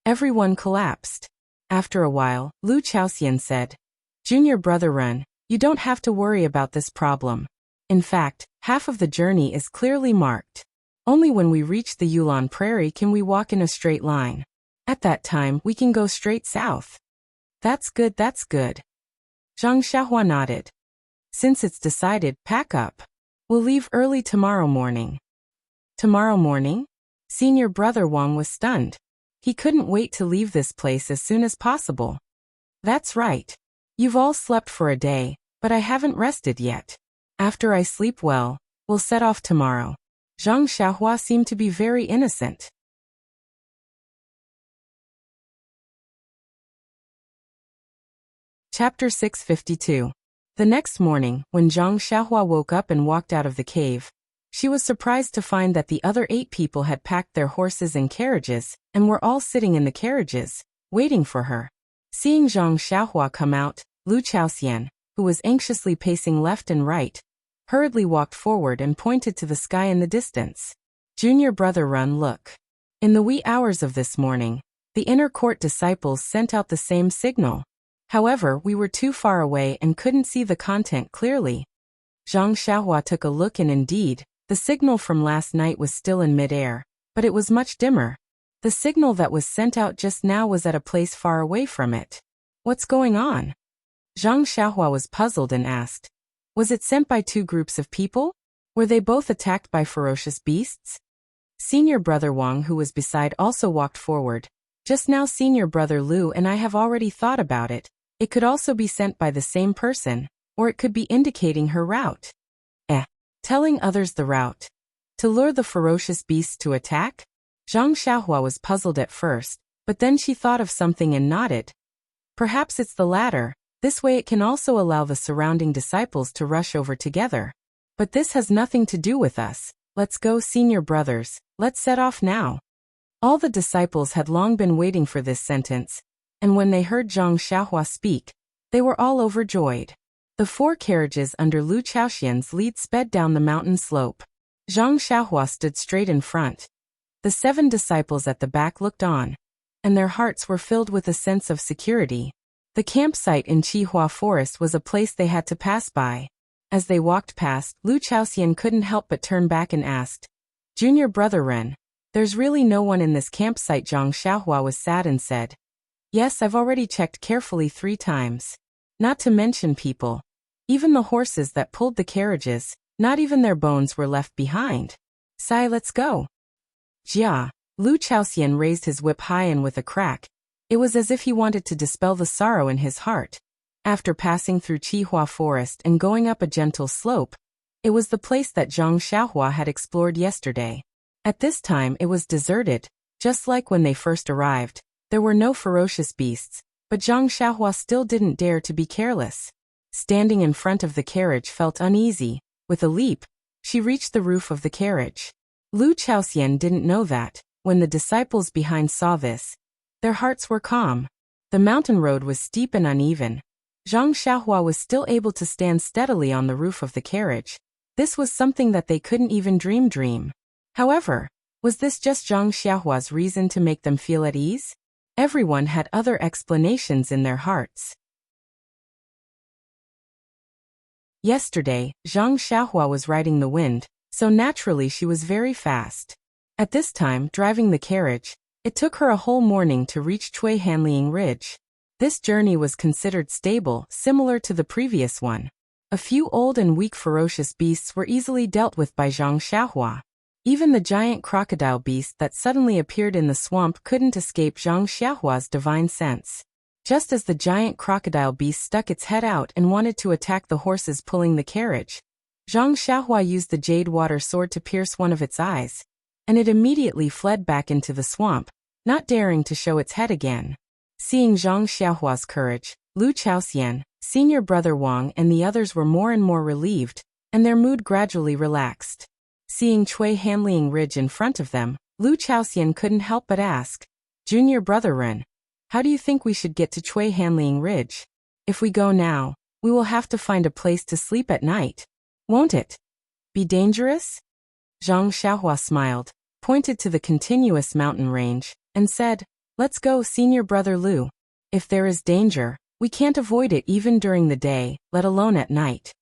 Everyone collapsed. After a while, Lu Chaoxian said, Junior brother Ren, you don't have to worry about this problem. In fact, half of the journey is clearly marked. Only when we reach the Yulon Prairie can we walk in a straight line. At that time, we can go straight south. That's good, that's good. Zhang Xiaohua nodded. Since it's decided, pack up. We'll leave early tomorrow morning. Tomorrow morning? Senior brother Wang was stunned. He couldn't wait to leave this place as soon as possible. That's right. You've all slept for a day, but I haven't rested yet. After I sleep well, we'll set off tomorrow. Zhang Xiaohua seemed to be very innocent. Chapter 652. The next morning, when Zhang Xiaohua woke up and walked out of the cave, she was surprised to find that the other 8 people had packed their horses and carriages, and were all sitting in the carriages, waiting for her. Seeing Zhang Xiaohua come out, Lu Chaoxian, who was anxiously pacing left and right, hurriedly walked forward and pointed to the sky in the distance. Junior brother Run, look. In the wee hours of this morning, the inner court disciples sent out the same signal. However, we were too far away and couldn't see the content clearly. Zhang Xiaohua took a look and indeed, the signal from last night was still in mid-air, but it was much dimmer. The signal that was sent out just now was at a place far away from it. What's going on? Zhang Xiaohua was puzzled and asked. Was it sent by 2 groups of people? Were they both attacked by ferocious beasts? Senior brother Wang, who was beside, also walked forward. Just now senior brother Lu and I have already thought about it. It could also be sent by the same person, or it could be indicating her route. Telling others the route. To lure the ferocious beasts to attack? Zhang Xiaohua was puzzled at first, but then she thought of something and nodded. Perhaps it's the latter. This way it can also allow the surrounding disciples to rush over together. But this has nothing to do with us. Let's go, senior brothers. Let's set off now. All the disciples had long been waiting for this sentence, and when they heard Zhang Xiaohua speak, they were all overjoyed. The 4 carriages under Lu Chaoxian's lead sped down the mountain slope. Zhang Xiaohua stood straight in front. The 7 disciples at the back looked on, and their hearts were filled with a sense of security. The campsite in Qihua Forest was a place they had to pass by. As they walked past, Lu Chaoxian couldn't help but turn back and asked, Junior brother Ren, there's really no one in this campsite? Zhang Xiaohua was sad and said, Yes, I've already checked carefully 3 times. Not to mention people. Even the horses that pulled the carriages, not even their bones were left behind. Sai, let's go. Jia. Lu Chaoxian raised his whip high and with a crack. It was as if he wanted to dispel the sorrow in his heart. After passing through Qihua Forest and going up a gentle slope, It was the place that Zhang Xiaohua had explored yesterday. At this time it was deserted, just like when they first arrived. There were no ferocious beasts, but Zhang Xiaohua still didn't dare to be careless. Standing in front of the carriage felt uneasy. With a leap, she reached the roof of the carriage. Lu Chaoxian didn't know that. When the disciples behind saw this, their hearts were calm. The mountain road was steep and uneven. Zhang Xiaohua was still able to stand steadily on the roof of the carriage. This was something that they couldn't even dream. However, was this just Zhang Xiaohua's reason to make them feel at ease? Everyone had other explanations in their hearts. Yesterday, Zhang Xiaohua was riding the wind, so naturally she was very fast. At this time, driving the carriage, it took her a whole morning to reach Chui Hanliang Ridge. This journey was considered stable, similar to the previous one. A few old and weak ferocious beasts were easily dealt with by Zhang Xiaohua. Even the giant crocodile beast that suddenly appeared in the swamp couldn't escape Zhang Xiaohua's divine sense. Just as the giant crocodile beast stuck its head out and wanted to attack the horses pulling the carriage, Zhang Xiaohua used the jade water sword to pierce one of its eyes, and it immediately fled back into the swamp, not daring to show its head again. Seeing Zhang Xiaohua's courage, Lu Chaoxian, senior brother Wang and the others were more and more relieved, and their mood gradually relaxed. Seeing Chui Hanliang Ridge in front of them, Lu Chaoxian couldn't help but ask, "Junior brother Ren, how do you think we should get to Chui Hanliang Ridge? If we go now, we will have to find a place to sleep at night. Won't it be dangerous?" Zhang Xiaohua smiled, pointed to the continuous mountain range, and said, "Let's go, senior brother Lu. If there is danger, we can't avoid it even during the day, let alone at night."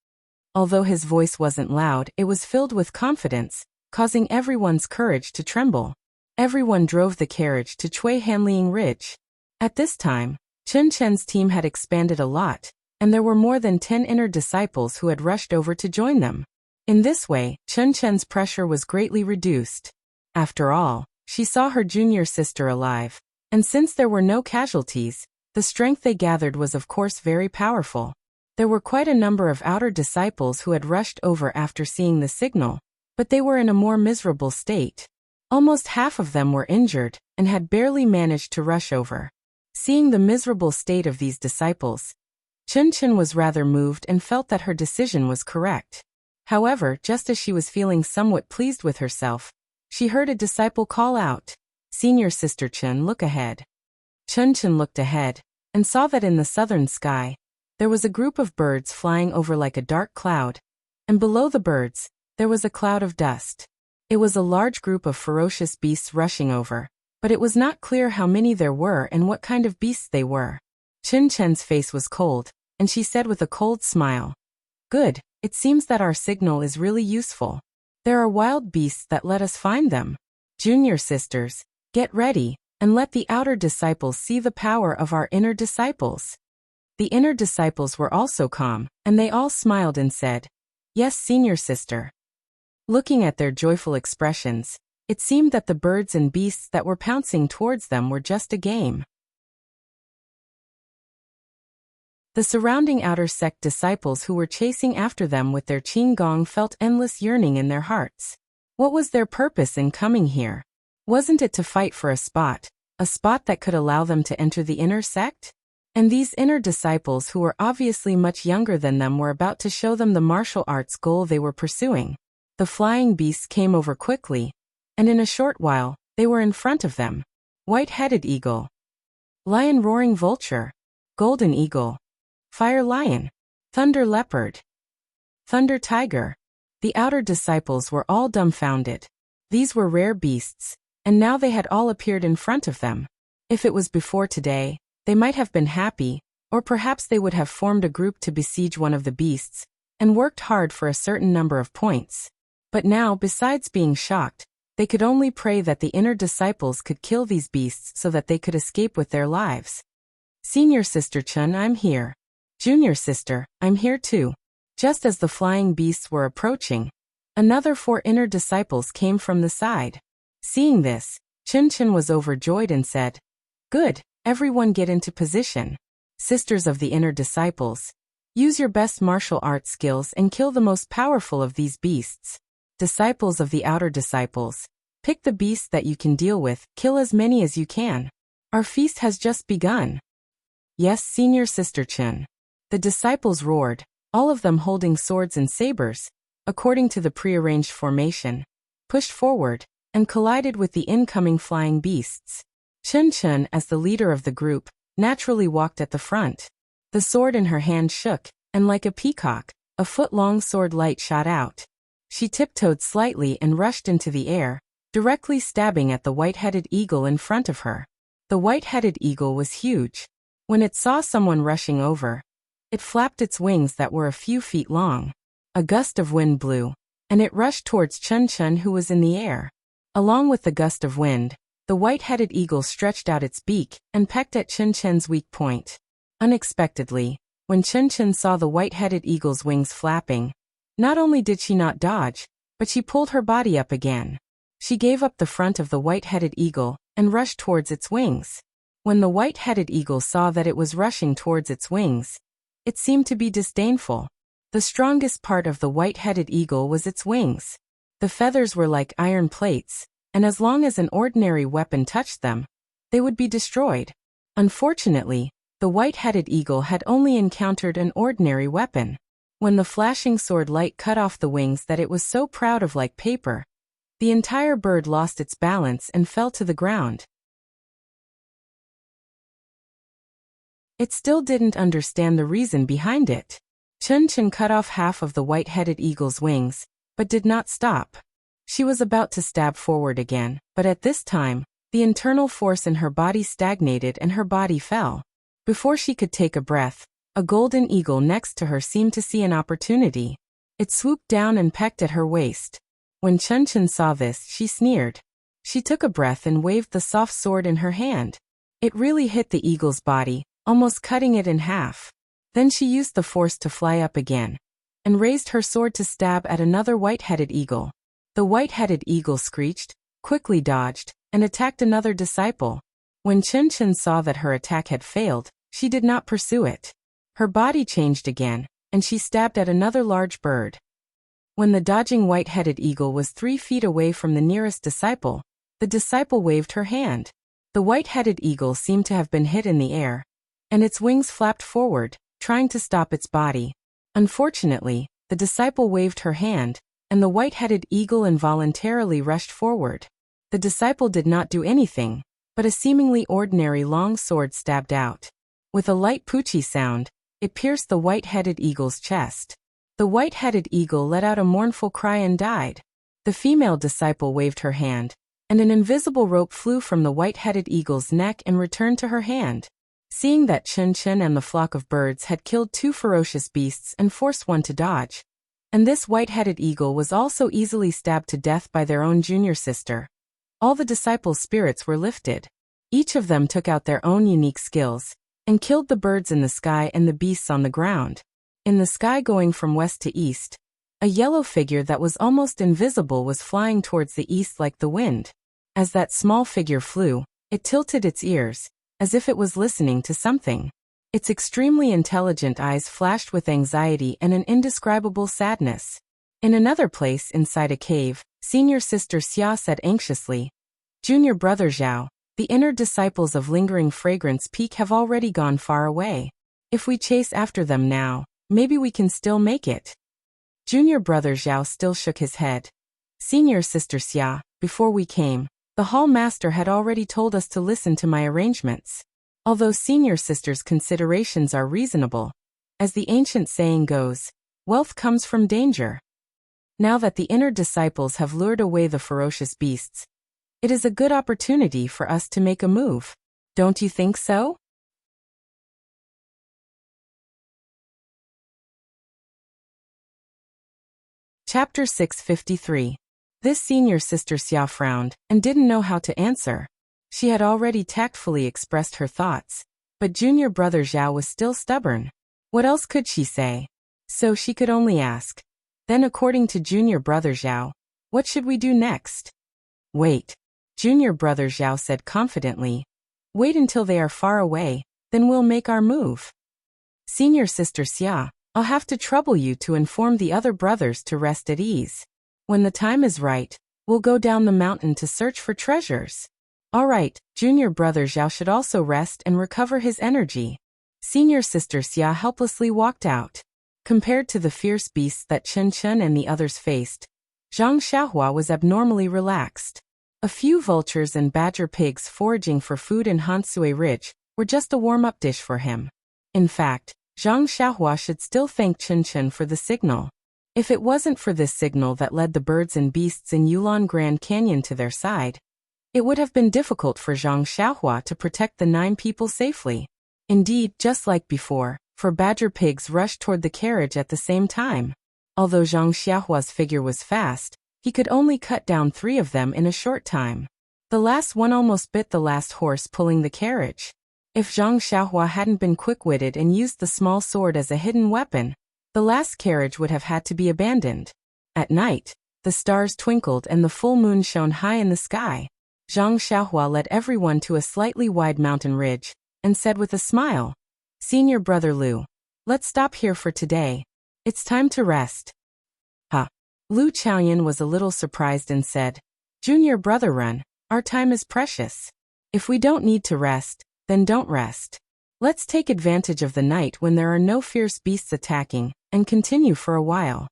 Although his voice wasn't loud, it was filled with confidence, causing everyone's courage to tremble. Everyone drove the carriage to Chui Hanliang Ridge. At this time, Chen Chen's team had expanded a lot, and there were more than 10 inner disciples who had rushed over to join them. In this way, Chen Chen's pressure was greatly reduced. After all, she saw her junior sister alive, and since there were no casualties, the strength they gathered was of course very powerful. There were quite a number of outer disciples who had rushed over after seeing the signal, but they were in a more miserable state. Almost half of them were injured, and had barely managed to rush over. Seeing the miserable state of these disciples, Chen Chen was rather moved and felt that her decision was correct. However, just as she was feeling somewhat pleased with herself, she heard a disciple call out, "Senior sister Chen, look ahead." Chen Chen looked ahead, and saw that in the southern sky, there was a group of birds flying over like a dark cloud, and below the birds, there was a cloud of dust. It was a large group of ferocious beasts rushing over, but it was not clear how many there were and what kind of beasts they were. Chen Chen's face was cold, and she said with a cold smile, "Good, it seems that our signal is really useful. There are wild beasts that let us find them. Junior sisters, get ready, and let the outer disciples see the power of our inner disciples." The inner disciples were also calm, and they all smiled and said, "Yes, senior sister." Looking at their joyful expressions, it seemed that the birds and beasts that were pouncing towards them were just a game. The surrounding outer sect disciples who were chasing after them with their qing gong felt endless yearning in their hearts. What was their purpose in coming here? Wasn't it to fight for a spot that could allow them to enter the inner sect? And these inner disciples who were obviously much younger than them were about to show them the martial arts goal they were pursuing. The flying beasts came over quickly, and in a short while, they were in front of them. White-headed eagle, lion roaring vulture, golden eagle, fire lion, thunder leopard, thunder tiger. The outer disciples were all dumbfounded. These were rare beasts, and now they had all appeared in front of them. If it was before today, they might have been happy, or perhaps they would have formed a group to besiege one of the beasts, and worked hard for a certain number of points. But now, besides being shocked, they could only pray that the inner disciples could kill these beasts so that they could escape with their lives. "Senior sister Chen, I'm here. Junior sister, I'm here too." Just as the flying beasts were approaching, another 4 inner disciples came from the side. Seeing this, Chen Chen was overjoyed and said, "Good, everyone get into position. Sisters of the inner disciples, Use your best martial arts skills and kill the most powerful of these beasts. Disciples of the outer disciples. Pick the beasts that you can deal with, kill as many as you can. Our feast has just begun. Yes, senior sister Chen. The disciples roared, all of them holding swords and sabers, according to the prearranged formation, pushed forward, and collided with the incoming flying beasts. Chen, as the leader of the group, naturally walked at the front. The sword in her hand shook, and like a peacock, a foot-long sword light shot out. She tiptoed slightly and rushed into the air, directly stabbing at the white-headed eagle in front of her. The white-headed eagle was huge. When it saw someone rushing over, it flapped its wings that were a few feet long. A gust of wind blew, and it rushed towards Chen, who was in the air. Along with the gust of wind, the white-headed eagle stretched out its beak and pecked at Chen's weak point. Unexpectedly, when Chen saw the white-headed eagle's wings flapping, not only did she not dodge, but she pulled her body up again. She gave up the front of the white-headed eagle and rushed towards its wings. When the white-headed eagle saw that it was rushing towards its wings, it seemed to be disdainful. The strongest part of the white-headed eagle was its wings. The feathers were like iron plates, and as long as an ordinary weapon touched them, they would be destroyed. Unfortunately, the white-headed eagle had only encountered an ordinary weapon. When the flashing sword light cut off the wings that it was so proud of like paper, the entire bird lost its balance and fell to the ground. It still didn't understand the reason behind it. Chen cut off half of the white-headed eagle's wings, but did not stop. She was about to stab forward again, but at this time, the internal force in her body stagnated and her body fell. Before she could take a breath, a golden eagle next to her seemed to see an opportunity. It swooped down and pecked at her waist. When Chen saw this, she sneered. She took a breath and waved the soft sword in her hand. It really hit the eagle's body, almost cutting it in half. Then she used the force to fly up again, and raised her sword to stab at another white-headed eagle. The white-headed eagle screeched, quickly dodged, and attacked another disciple. When Chen saw that her attack had failed, she did not pursue it. Her body changed again, and she stabbed at another large bird. When the dodging white-headed eagle was 3 feet away from the nearest disciple, the disciple waved her hand. The white-headed eagle seemed to have been hit in the air, and its wings flapped forward, trying to stop its body. Unfortunately, the disciple waved her hand, and the white-headed eagle involuntarily rushed forward. The disciple did not do anything, but a seemingly ordinary long sword stabbed out. With a light poochie sound, it pierced the white-headed eagle's chest. The white-headed eagle let out a mournful cry and died. The female disciple waved her hand, and an invisible rope flew from the white-headed eagle's neck and returned to her hand. Seeing that Chen and the flock of birds had killed 2 ferocious beasts and forced one to dodge, and this white-headed eagle was also easily stabbed to death by their own junior sister, all the disciples' spirits were lifted. Each of them took out their own unique skills, and killed the birds in the sky and the beasts on the ground. In the sky going from west to east, a yellow figure that was almost invisible was flying towards the east like the wind. As that small figure flew, it tilted its ears, as if it was listening to something. Its extremely intelligent eyes flashed with anxiety and an indescribable sadness. In another place inside a cave, senior sister Xia said anxiously, "Junior brother Zhao, the inner disciples of Lingering Fragrance Peak have already gone far away. If we chase after them now, maybe we can still make it." Junior brother Zhao still shook his head. "Senior sister Xia, before we came, the hall master had already told us to listen to my arrangements. Although senior sister's considerations are reasonable, as the ancient saying goes, wealth comes from danger. Now that the inner disciples have lured away the ferocious beasts, it is a good opportunity for us to make a move. Don't you think so?" Chapter 653. This senior sister Xia frowned, and didn't know how to answer. She had already tactfully expressed her thoughts, but junior brother Zhao was still stubborn. What else could she say? So she could only ask. Then according to junior brother Zhao, what should we do next? Wait. Junior brother Zhao said confidently. Wait until they are far away, then we'll make our move. Senior sister Xia, I'll have to trouble you to inform the other brothers to rest at ease. When the time is right, we'll go down the mountain to search for treasures. All right, junior brother Zhao should also rest and recover his energy. Senior sister Xia helplessly walked out. Compared to the fierce beasts that Chen Chen and the others faced, Zhang Xiaohua was abnormally relaxed. A few vultures and badger pigs foraging for food in Hansui Ridge were just a warm-up dish for him. In fact, Zhang Xiaohua should still thank Chen Chen for the signal. If it wasn't for this signal that led the birds and beasts in Yulon Grand Canyon to their side, it would have been difficult for Zhang Xiaohua to protect the 9 people safely. Indeed, just like before, 4 badger pigs rushed toward the carriage at the same time. Although Zhang Xiaohua's figure was fast, he could only cut down 3 of them in a short time. The last one almost bit the last horse pulling the carriage. If Zhang Xiaohua hadn't been quick-witted and used the small sword as a hidden weapon, the last carriage would have had to be abandoned. At night, the stars twinkled and the full moon shone high in the sky. Zhang Xiaohua led everyone to a slightly wide mountain ridge, and said with a smile, "Senior brother Lu, let's stop here for today. It's time to rest." Lu Chaoyan was a little surprised and said, "Junior brother Run, our time is precious. If we don't need to rest, then don't rest. Let's take advantage of the night when there are no fierce beasts attacking, and continue for a while."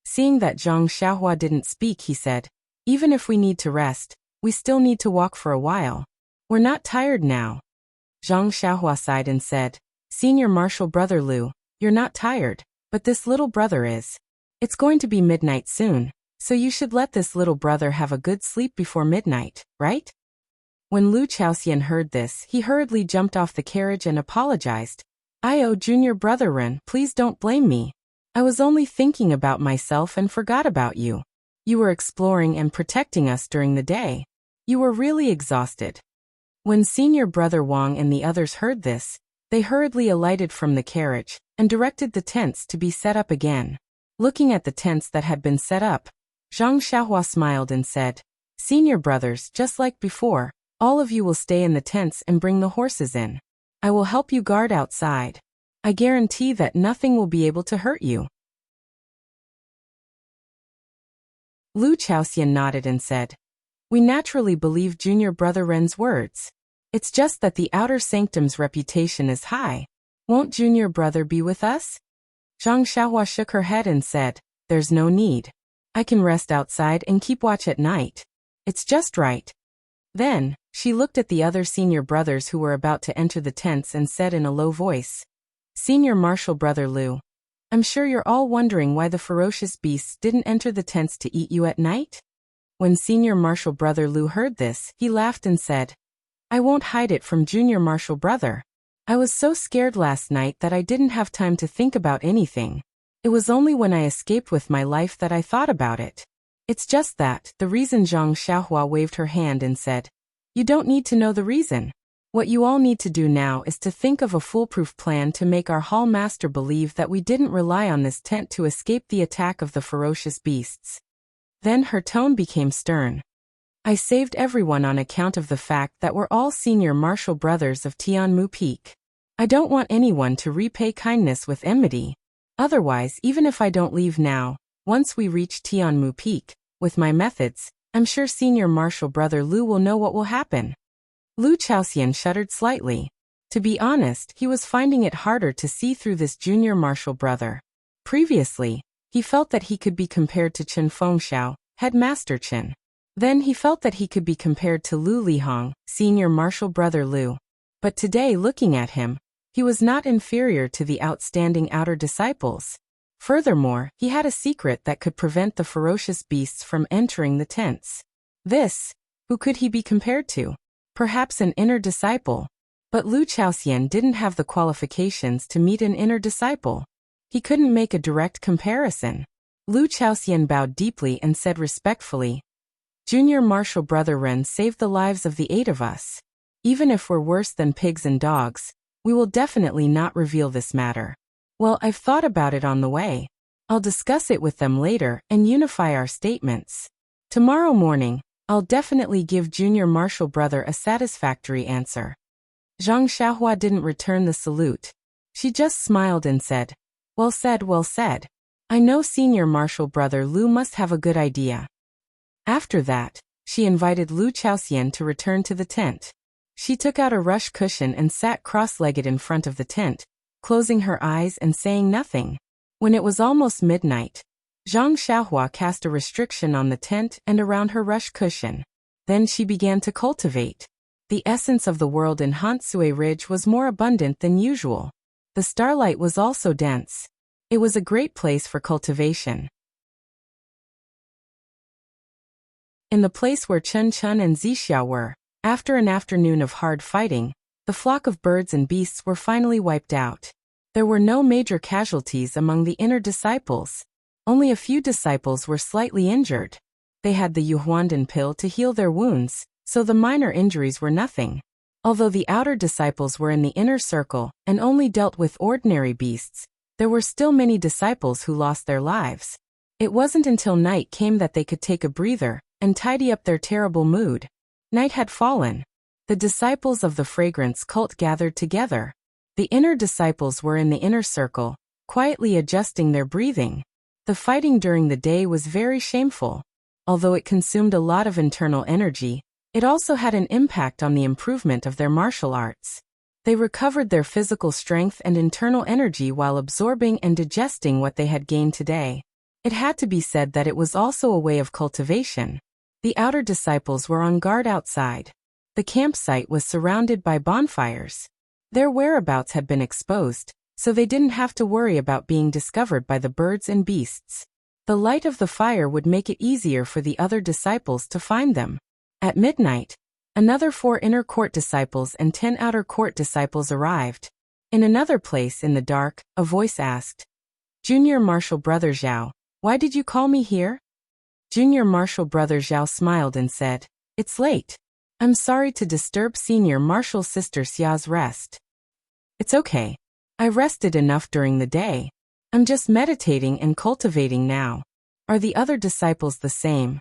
Seeing that Zhang Xiaohua didn't speak, he said, "Even if we need to rest, we still need to walk for a while. We're not tired now." Zhang Xiaohua sighed and said, "Senior martial brother Lu, you're not tired, but this little brother is. It's going to be midnight soon, so you should let this little brother have a good sleep before midnight, right?" When Lu Chaoxian heard this, he hurriedly jumped off the carriage and apologized. Junior brother Ren, please don't blame me. I was only thinking about myself and forgot about you. You were exploring and protecting us during the day. You were really exhausted." When senior brother Wang and the others heard this, they hurriedly alighted from the carriage and directed the tents to be set up again. Looking at the tents that had been set up, Zhang Xiaohua smiled and said, "Senior brothers, just like before, all of you will stay in the tents and bring the horses in. I will help you guard outside. I guarantee that nothing will be able to hurt you." Lu Chaoxian nodded and said, "We naturally believe junior brother Ren's words. It's just that the outer sanctum's reputation is high. Won't junior brother be with us?" Zhang Xiaohua shook her head and said, "There's no need. I can rest outside and keep watch at night. It's just right." Then, she looked at the other senior brothers who were about to enter the tents and said in a low voice, "Senior martial brother Lu, I'm sure you're all wondering why the ferocious beasts didn't enter the tents to eat you at night?" When senior martial brother Lu heard this, he laughed and said, "I won't hide it from junior martial brother. I was so scared last night that I didn't have time to think about anything. It was only when I escaped with my life that I thought about it. It's just that." The reason. Zhang Xiaohua waved her hand and said, "You don't need to know the reason. What you all need to do now is to think of a foolproof plan to make our hall master believe that we didn't rely on this tent to escape the attack of the ferocious beasts." Then her tone became stern. "I saved everyone on account of the fact that we're all senior martial brothers of Tianmu Peak. I don't want anyone to repay kindness with enmity. Otherwise, even if I don't leave now, once we reach Tianmu Peak, with my methods, I'm sure senior martial brother Lu will know what will happen." Lu Chaoxian shuddered slightly. To be honest, he was finding it harder to see through this junior martial brother. Previously, he felt that he could be compared to Chen Fengxiao, headmaster Chen. Then he felt that he could be compared to Lu Lihong, senior martial brother Lu. But today, looking at him, he was not inferior to the outstanding outer disciples. Furthermore, he had a secret that could prevent the ferocious beasts from entering the tents. Who could he be compared to? Perhaps an inner disciple. But Lu Chaoxian didn't have the qualifications to meet an inner disciple. He couldn't make a direct comparison. Lu Chaoxian bowed deeply and said respectfully, "Junior martial brother Ren saved the lives of the 8 of us. Even if we're worse than pigs and dogs, we will definitely not reveal this matter. Well, I've thought about it on the way. I'll discuss it with them later and unify our statements. Tomorrow morning, I'll definitely give junior martial brother a satisfactory answer." Zhang Xiaohua didn't return the salute. She just smiled and said, Well said, well said. I know Senior Marshal Brother Lu must have a good idea. After that, she invited Lu Chaoxian to return to the tent. She took out a rush cushion and sat cross-legged in front of the tent, closing her eyes and saying nothing. When it was almost midnight, Zhang Xiaohua cast a restriction on the tent and around her rush cushion. Then she began to cultivate. The essence of the world in Hansui Ridge was more abundant than usual. The starlight was also dense. It was a great place for cultivation. In the place where Chun Chun and Zixiao were, after an afternoon of hard fighting, the flock of birds and beasts were finally wiped out. There were no major casualties among the inner disciples. Only a few disciples were slightly injured. They had the Yuhuandan pill to heal their wounds, so the minor injuries were nothing. Although the outer disciples were in the inner circle and only dealt with ordinary beasts, there were still many disciples who lost their lives. It wasn't until night came that they could take a breather and tidy up their terrible mood. Night had fallen. The disciples of the fragrance cult gathered together. The inner disciples were in the inner circle, quietly adjusting their breathing. The fighting during the day was very shameful. Although it consumed a lot of internal energy, it also had an impact on the improvement of their martial arts. They recovered their physical strength and internal energy while absorbing and digesting what they had gained today. It had to be said that it was also a way of cultivation. The outer disciples were on guard outside. The campsite was surrounded by bonfires. Their whereabouts had been exposed, so they didn't have to worry about being discovered by the birds and beasts. The light of the fire would make it easier for the other disciples to find them. At midnight, another 4 inner court disciples and 10 outer court disciples arrived. In another place in the dark, a voice asked, "Junior Marshal Brother Zhao, why did you call me here?" Junior Marshal Brother Zhao smiled and said, "It's late. I'm sorry to disturb Senior Marshal Sister Xia's rest." "It's okay. I rested enough during the day. I'm just meditating and cultivating now." "Are the other disciples the same?"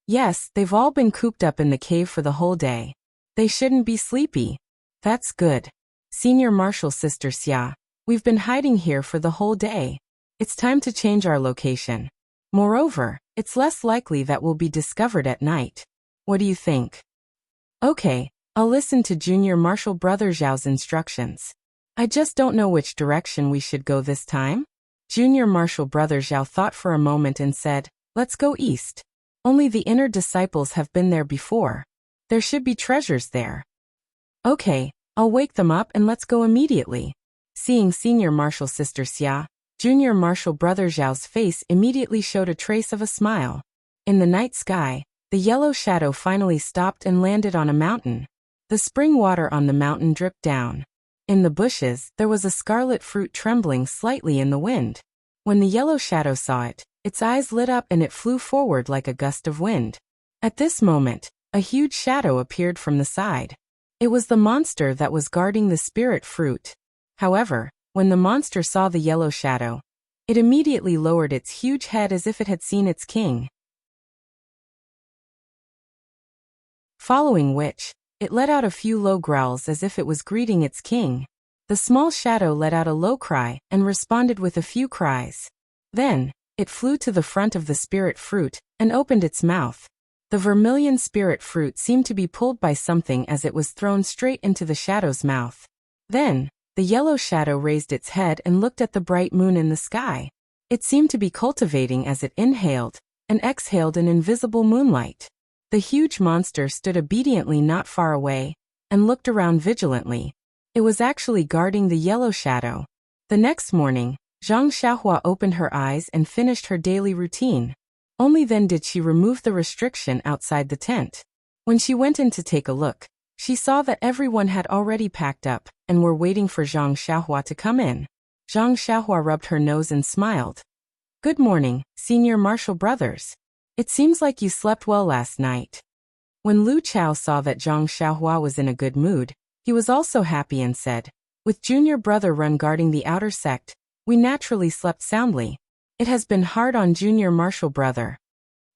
"Yes, they've all been cooped up in the cave for the whole day. They shouldn't be sleepy." "That's good. Senior Marshal Sister Xia, we've been hiding here for the whole day. It's time to change our location. Moreover, it's less likely that we'll be discovered at night. What do you think?" "Okay, I'll listen to Junior Marshal Brother Zhao's instructions. I just don't know which direction we should go this time." Junior Marshal Brother Zhao thought for a moment and said, "Let's go east. Only the inner disciples have been there before. There should be treasures there." "Okay, I'll wake them up and let's go immediately." Seeing Senior Marshal Sister Xia, Junior Marshal Brother Zhao's face immediately showed a trace of a smile. In the night sky, the yellow shadow finally stopped and landed on a mountain. The spring water on the mountain dripped down. In the bushes, there was a scarlet fruit trembling slightly in the wind. When the yellow shadow saw it, its eyes lit up and it flew forward like a gust of wind. At this moment, a huge shadow appeared from the side. It was the monster that was guarding the spirit fruit. However, when the monster saw the yellow shadow, it immediately lowered its huge head as if it had seen its king. Following which, it let out a few low growls as if it was greeting its king. The small shadow let out a low cry and responded with a few cries. Then, it flew to the front of the spirit fruit and opened its mouth. The vermilion spirit fruit seemed to be pulled by something as it was thrown straight into the shadow's mouth. Then, the yellow shadow raised its head and looked at the bright moon in the sky. It seemed to be cultivating as it inhaled and exhaled an invisible moonlight. The huge monster stood obediently not far away and looked around vigilantly. It was actually guarding the yellow shadow. The next morning, Zhang Xiaohua opened her eyes and finished her daily routine. Only then did she remove the restriction outside the tent. When she went in to take a look, she saw that everyone had already packed up and were waiting for Zhang Xiaohua to come in. Zhang Xiaohua rubbed her nose and smiled. "Good morning, Senior Marshal Brothers. It seems like you slept well last night." When Lu Chao saw that Zhang Xiaohua was in a good mood, he was also happy and said, "With Junior Brother Run guarding the outer sect, we naturally slept soundly. It has been hard on Junior Marshal Brother."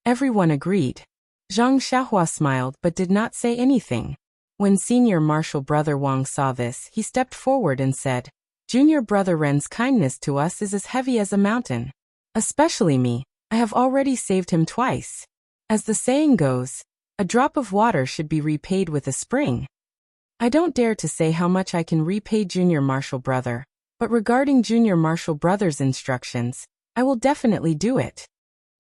Everyone agreed. Zhang Xiaohua smiled but did not say anything. When Senior Marshal Brother Wang saw this, he stepped forward and said, Junior brother Ren's kindness to us is as heavy as a mountain. Especially me, I have already saved him twice. As the saying goes, a drop of water should be repaid with a spring. I don't dare to say how much I can repay Junior Marshall Brother, but regarding Junior Marshall Brother's instructions, I will definitely do it.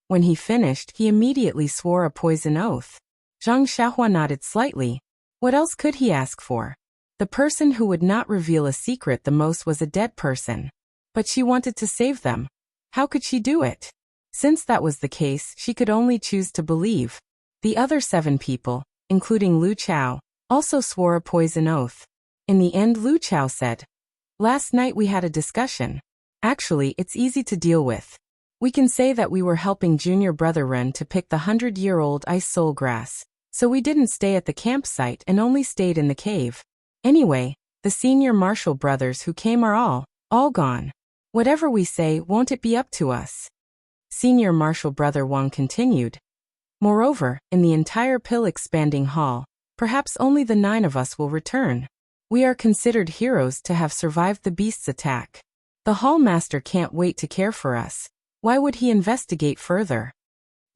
When he finished, he immediately swore a poison oath. Zhang Xiaohua nodded slightly. What else could he ask for? The person who would not reveal a secret the most was a dead person. But she wanted to save them. How could she do it? Since that was the case, she could only choose to believe. The other 7 people, including Lu Chao, also swore a poison oath. In the end, Lu Chao said, "Last night we had a discussion. Actually, it's easy to deal with. We can say that we were helping Junior Brother Ren to pick the 100-year-old ice soul grass, so we didn't stay at the campsite and only stayed in the cave. Anyway, the senior Marshall brothers who came are all gone. Whatever we say, won't it be up to us?" Senior Marshall Brother Wang continued. "Moreover, in the entire pill-expanding hall, perhaps only the 9 of us will return. We are considered heroes to have survived the beast's attack. The hall master can't wait to care for us. Why would he investigate further?"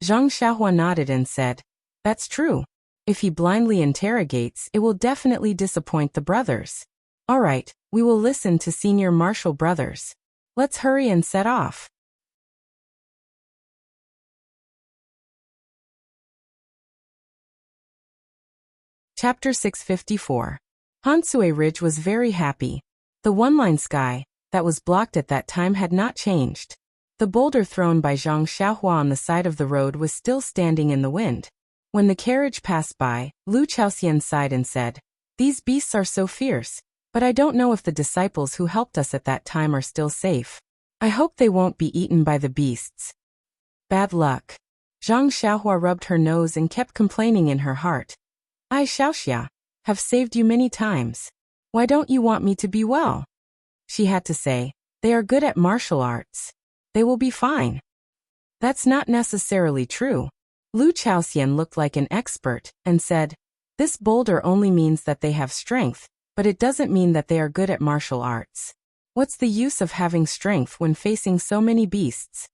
Zhang Xiaohua nodded and said, "That's true. If he blindly interrogates, it will definitely disappoint the brothers. All right, we will listen to Senior Marshall Brothers. Let's hurry and set off." Chapter 654. Hansue Ridge was very happy. The one-line sky that was blocked at that time had not changed. The boulder thrown by Zhang Xiaohua on the side of the road was still standing in the wind. When the carriage passed by, Lu Chaoxian sighed and said, "These beasts are so fierce, but I don't know if the disciples who helped us at that time are still safe. I hope they won't be eaten by the beasts." Bad luck. Zhang Xiaohua rubbed her nose and kept complaining in her heart. "I, Xiaoxia, have saved you many times. Why don't you want me to be well?" She had to say, "They are good at martial arts. They will be fine." That's not necessarily true. Lu Chaoxian looked like an expert and said, "This boulder only means that they have strength, but it doesn't mean that they are good at martial arts. What's the use of having strength when facing so many beasts?"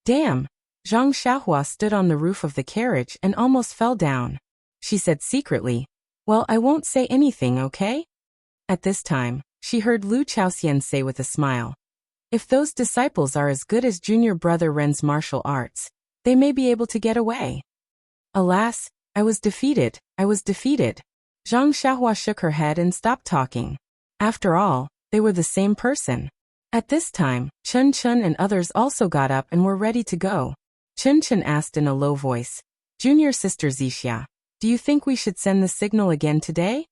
Damn! Zhang Xiaohua stood on the roof of the carriage and almost fell down. She said secretly, "Well, I won't say anything, okay?" At this time, she heard Lu Chaoxian say with a smile, "If those disciples are as good as Junior Brother Ren's martial arts, they may be able to get away." Alas, I was defeated. Zhang Xiaohua shook her head and stopped talking. After all, they were the same person. At this time, Chen Chen and others also got up and were ready to go. Chen Chen asked in a low voice, "Junior Sister Zixia, do you think we should send the signal again today?"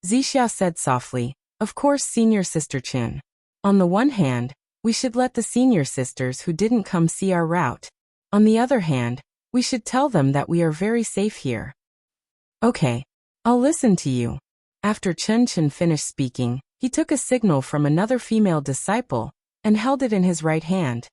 Zixia said softly, "Of course, Senior Sister Chen. On the one hand, we should let the senior sisters who didn't come see our route. On the other hand, we should tell them that we are very safe here." "Okay, I'll listen to you." After Chen Chen finished speaking, he took a signal from another female disciple and held it in his right hand.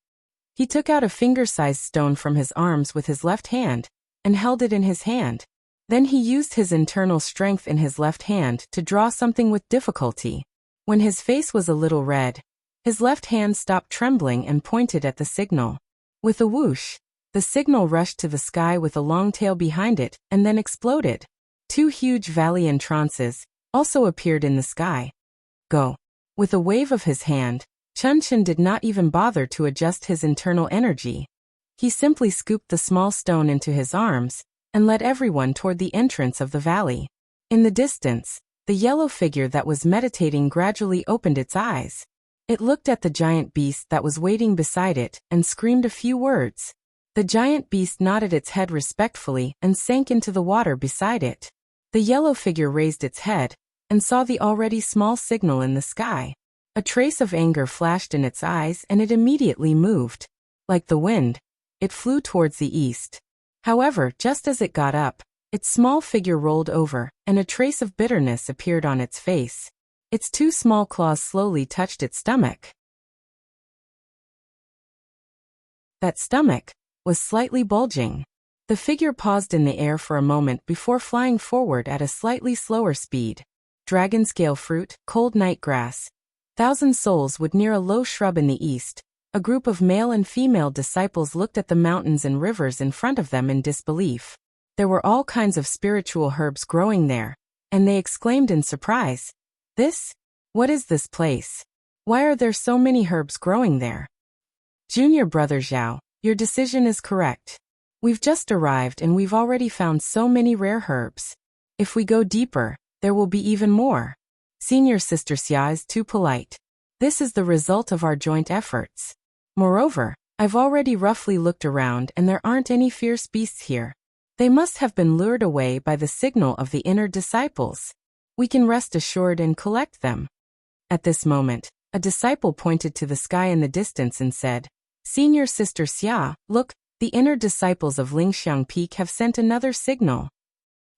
He took out a finger-sized stone from his arms with his left hand and held it in his hand. Then he used his internal strength in his left hand to draw something with difficulty. When his face was a little red, his left hand stopped trembling and pointed at the signal. With a whoosh, the signal rushed to the sky with a long tail behind it and then exploded. 2 huge valley entrances also appeared in the sky. Go. With a wave of his hand, Chen Chen did not even bother to adjust his internal energy. He simply scooped the small stone into his arms and led everyone toward the entrance of the valley. In the distance, the yellow figure that was meditating gradually opened its eyes. It looked at the giant beast that was waiting beside it and screamed a few words. The giant beast nodded its head respectfully and sank into the water beside it. The yellow figure raised its head and saw the already small signal in the sky. A trace of anger flashed in its eyes and it immediately moved. Like the wind, it flew towards the east. However, just as it got up, its small figure rolled over, and a trace of bitterness appeared on its face. Its 2 small claws slowly touched its stomach. That stomach was slightly bulging. The figure paused in the air for a moment before flying forward at a slightly slower speed. Dragon scale fruit, cold night grass. Thousand souls would near a low shrub in the east. A group of male and female disciples looked at the mountains and rivers in front of them in disbelief. There were all kinds of spiritual herbs growing there, and they exclaimed in surprise, "This? What is this place? Why are there so many herbs growing there?" Junior brother Zhao, your decision is correct. We've just arrived and we've already found so many rare herbs. If we go deeper, there will be even more. Senior sister Xia is too polite. This is the result of our joint efforts. Moreover, I've already roughly looked around and there aren't any fierce beasts here. They must have been lured away by the signal of the inner disciples. We can rest assured and collect them. At this moment, a disciple pointed to the sky in the distance and said, "Senior sister Xia, look, the inner disciples of Lingxiang Peak have sent another signal."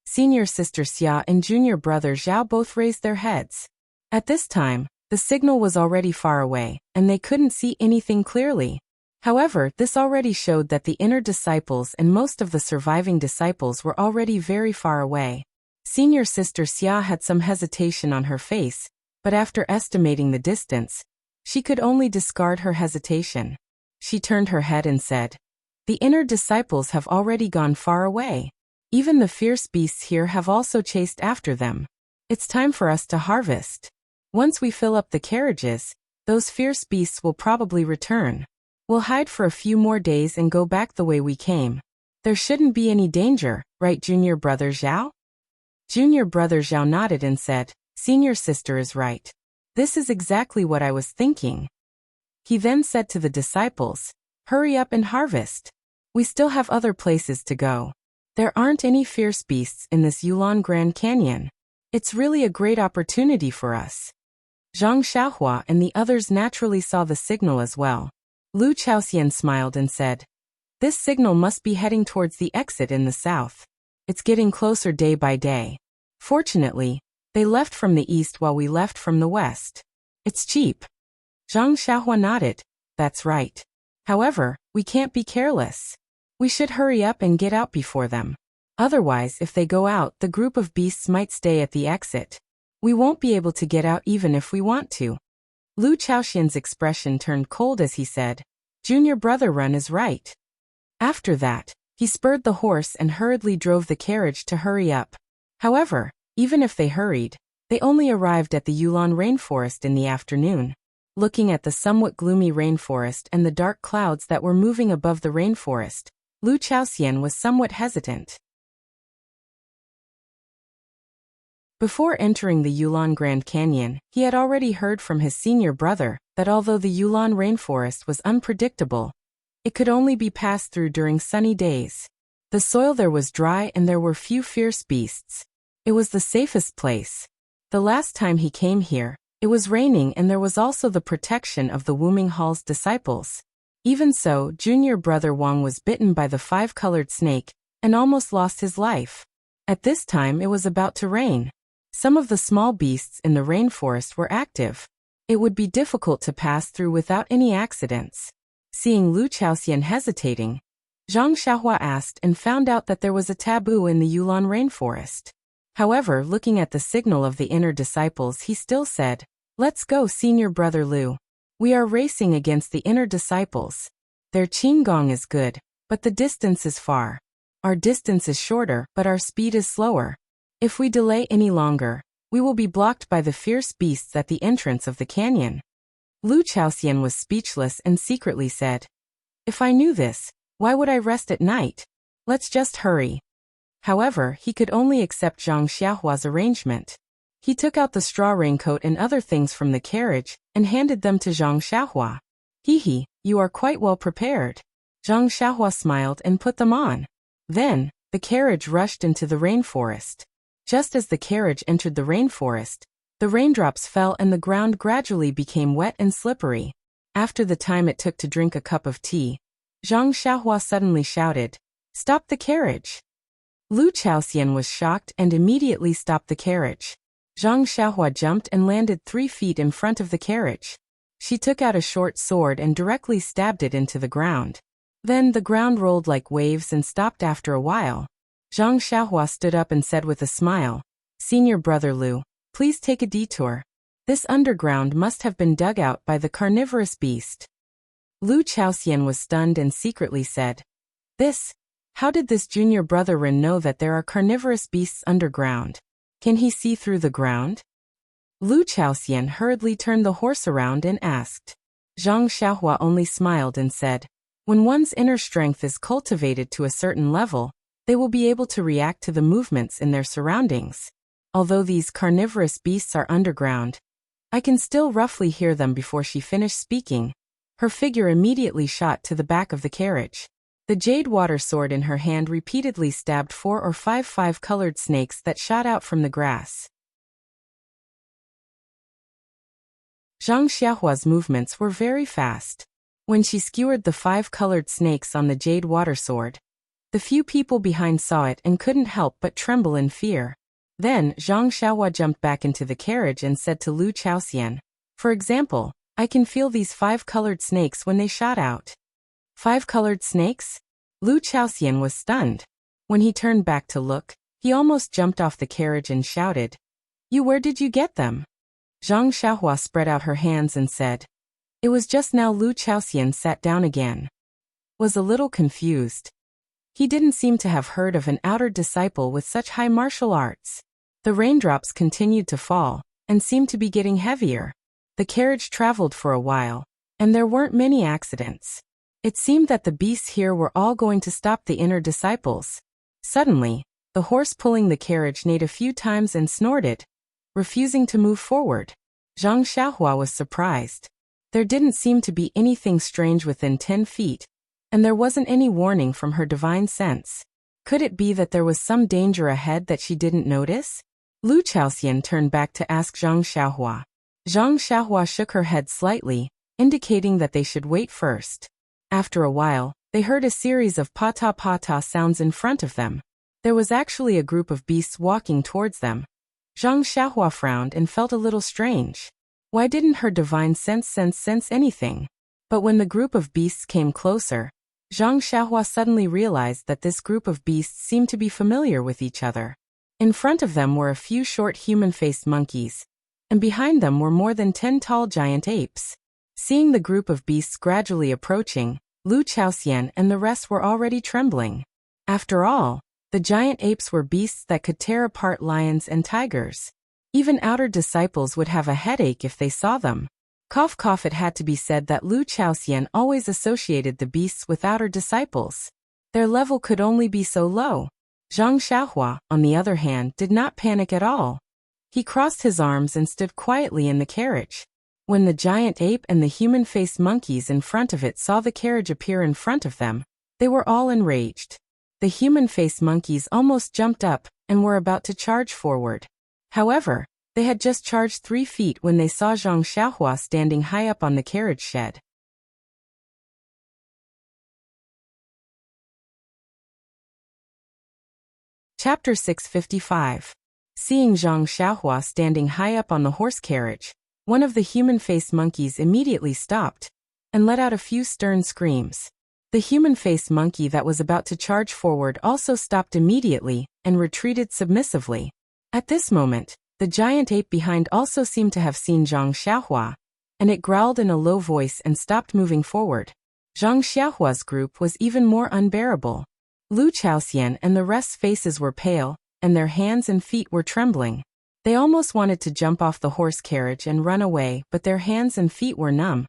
Senior sister Xia and junior brother Zhao both raised their heads. At this time, the signal was already far away, and they couldn't see anything clearly. However, this already showed that the inner disciples and most of the surviving disciples were already very far away. Senior sister Xia had some hesitation on her face, but after estimating the distance, she could only discard her hesitation. She turned her head and said, "The inner disciples have already gone far away. Even the fierce beasts here have also chased after them. It's time for us to harvest. Once we fill up the carriages, those fierce beasts will probably return. We'll hide for a few more days and go back the way we came. There shouldn't be any danger, right, junior brother Zhao?" Junior brother Zhao nodded and said, "Senior sister is right. This is exactly what I was thinking." He then said to the disciples, "Hurry up and harvest. We still have other places to go. There aren't any fierce beasts in this Yulon Grand Canyon. It's really a great opportunity for us." Zhang Xiaohua and the others naturally saw the signal as well. Lu Chaoxian smiled and said, "This signal must be heading towards the exit in the south. It's getting closer day by day. Fortunately, they left from the east while we left from the west. It's cheap." Zhang Xiaohua nodded, "That's right. However, we can't be careless. We should hurry up and get out before them. Otherwise, if they go out, the group of beasts might stay at the exit. We won't be able to get out even if we want to." Lu Chaoxian's expression turned cold as he said, "Junior brother Run is right." After that, he spurred the horse and hurriedly drove the carriage to hurry up. However, even if they hurried, they only arrived at the Yulon rainforest in the afternoon. Looking at the somewhat gloomy rainforest and the dark clouds that were moving above the rainforest, Lu Chaoxian was somewhat hesitant. Before entering the Yulon Grand Canyon, he had already heard from his senior brother that although the Yulon rainforest was unpredictable, it could only be passed through during sunny days. The soil there was dry and there were few fierce beasts. It was the safest place. The last time he came here, it was raining and there was also the protection of the Wuming Hall's disciples. Even so, junior brother Wang was bitten by the five-colored snake and almost lost his life. At this time it was about to rain. Some of the small beasts in the rainforest were active. It would be difficult to pass through without any accidents. Seeing Lu Chaoxian hesitating, Zhang Xiaohua asked and found out that there was a taboo in the Yulon rainforest. However, looking at the signal of the inner disciples, he still said, "Let's go, senior brother Lu. We are racing against the inner disciples. Their qinggong is good, but the distance is far. Our distance is shorter, but our speed is slower. If we delay any longer, we will be blocked by the fierce beasts at the entrance of the canyon." Lu Chaoxian was speechless and secretly said, "If I knew this, why would I rest at night? Let's just hurry." However, he could only accept Zhang Xiaohua's arrangement. He took out the straw raincoat and other things from the carriage and handed them to Zhang Xiaohua. "Hee, you are quite well prepared." Zhang Xiaohua smiled and put them on. Then, the carriage rushed into the rainforest. Just as the carriage entered the rainforest, the raindrops fell and the ground gradually became wet and slippery. After the time it took to drink a cup of tea, Zhang Xiaohua suddenly shouted, "Stop the carriage!" Lu Chaoxian was shocked and immediately stopped the carriage. Zhang Xiaohua jumped and landed 3 feet in front of the carriage. She took out a short sword and directly stabbed it into the ground. Then the ground rolled like waves and stopped after a while. Zhang Xiaohua stood up and said with a smile, "Senior brother Lu, please take a detour. This underground must have been dug out by the carnivorous beast. Lu Chaoxian was stunned and secretly said, How did this junior brother Ren know that there are carnivorous beasts underground? Can he see through the ground? Lu Chaoxian hurriedly turned the horse around and asked. Zhang Xiaohua only smiled and said, when one's inner strength is cultivated to a certain level, they will be able to react to the movements in their surroundings. Although these carnivorous beasts are underground, I can still roughly hear them. Before she finished speaking, her figure immediately shot to the back of the carriage. The jade water sword in her hand repeatedly stabbed 4 or 5 five-colored snakes that shot out from the grass. Zhang Xiaohua's movements were very fast. When she skewered the 5-colored snakes on the jade water sword, the few people behind saw it and couldn't help but tremble in fear. Then Zhang Xiaohua jumped back into the carriage and said to Lu Chaoxian, for example, I can feel these 5-colored snakes when they shot out. 5-colored snakes? Lu Chaoxian was stunned. When he turned back to look, he almost jumped off the carriage and shouted, Where did you get them? Zhang Xiaohua spread out her hands and said, It was just now. Lu Chaoxian sat down again. Was a little confused. He didn't seem to have heard of an outer disciple with such high martial arts. The raindrops continued to fall, and seemed to be getting heavier. The carriage traveled for a while, and there weren't many accidents. It seemed that the beasts here were all going to stop the inner disciples. Suddenly, the horse pulling the carriage neighed a few times and snorted, refusing to move forward. Zhang Xiaohua was surprised. There didn't seem to be anything strange within 10 feet, and there wasn't any warning from her divine sense. Could it be that there was some danger ahead that she didn't notice? Lu Chaoxian turned back to ask Zhang Xiaohua. Zhang Xiaohua shook her head slightly, indicating that they should wait first. After a while, they heard a series of pata-pata sounds in front of them. There was actually a group of beasts walking towards them. Zhang Xiaohua frowned and felt a little strange. Why didn't her divine sense anything? But when the group of beasts came closer, Zhang Xiaohua suddenly realized that this group of beasts seemed to be familiar with each other. In front of them were a few short human-faced monkeys, and behind them were more than 10 tall giant apes. Seeing the group of beasts gradually approaching, Lu Chaoxian and the rest were already trembling. After all, the giant apes were beasts that could tear apart lions and tigers. Even outer disciples would have a headache if they saw them. Cough cough. It had to be said that Lu Chaoxian always associated the beasts with outer disciples. Their level could only be so low. Zhang Xiaohua, on the other hand, did not panic at all. He crossed his arms and stood quietly in the carriage. When the giant ape and the human-faced monkeys in front of it saw the carriage appear in front of them, they were all enraged. The human-faced monkeys almost jumped up and were about to charge forward. However, they had just charged 3 feet when they saw Zhang Xiaohua standing high up on the carriage shed. Chapter 655. Seeing Zhang Xiaohua standing high up on the horse carriage, one of the human-faced monkeys immediately stopped and let out a few stern screams. The human-faced monkey that was about to charge forward also stopped immediately and retreated submissively. At this moment, the giant ape behind also seemed to have seen Zhang Xiaohua, and it growled in a low voice and stopped moving forward. Zhang Xiaohua's group was even more unbearable. Lu Chaoxian and the rest's faces were pale, and their hands and feet were trembling. They almost wanted to jump off the horse carriage and run away, but their hands and feet were numb.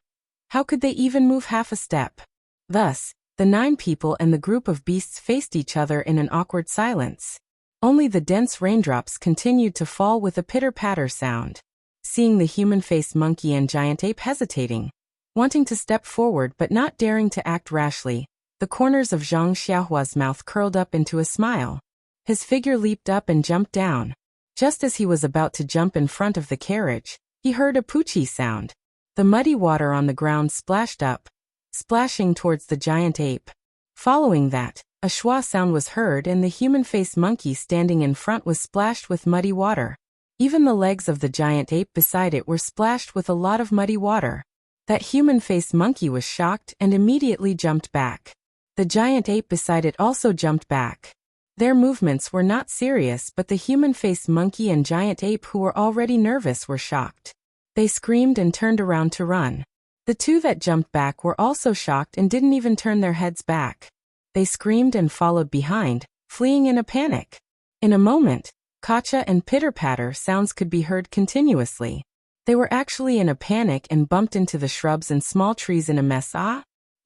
How could they even move half a step? Thus, the 9 people and the group of beasts faced each other in an awkward silence. Only the dense raindrops continued to fall with a pitter-patter sound. Seeing the human-faced monkey and giant ape hesitating, wanting to step forward but not daring to act rashly, the corners of Zhang Xiaohua's mouth curled up into a smile. His figure leaped up and jumped down. Just as he was about to jump in front of the carriage, he heard a poochie sound. The muddy water on the ground splashed up, splashing towards the giant ape. Following that, a schwa sound was heard and the human-faced monkey standing in front was splashed with muddy water. Even the legs of the giant ape beside it were splashed with a lot of muddy water. That human-faced monkey was shocked and immediately jumped back. The giant ape beside it also jumped back. Their movements were not serious, but the human-faced monkey and giant ape, who were already nervous, were shocked. They screamed and turned around to run. The two that jumped back were also shocked and didn't even turn their heads back. They screamed and followed behind, fleeing in a panic. In a moment, kacha and pitter-patter sounds could be heard continuously. They were actually in a panic and bumped into the shrubs and small trees in a mess.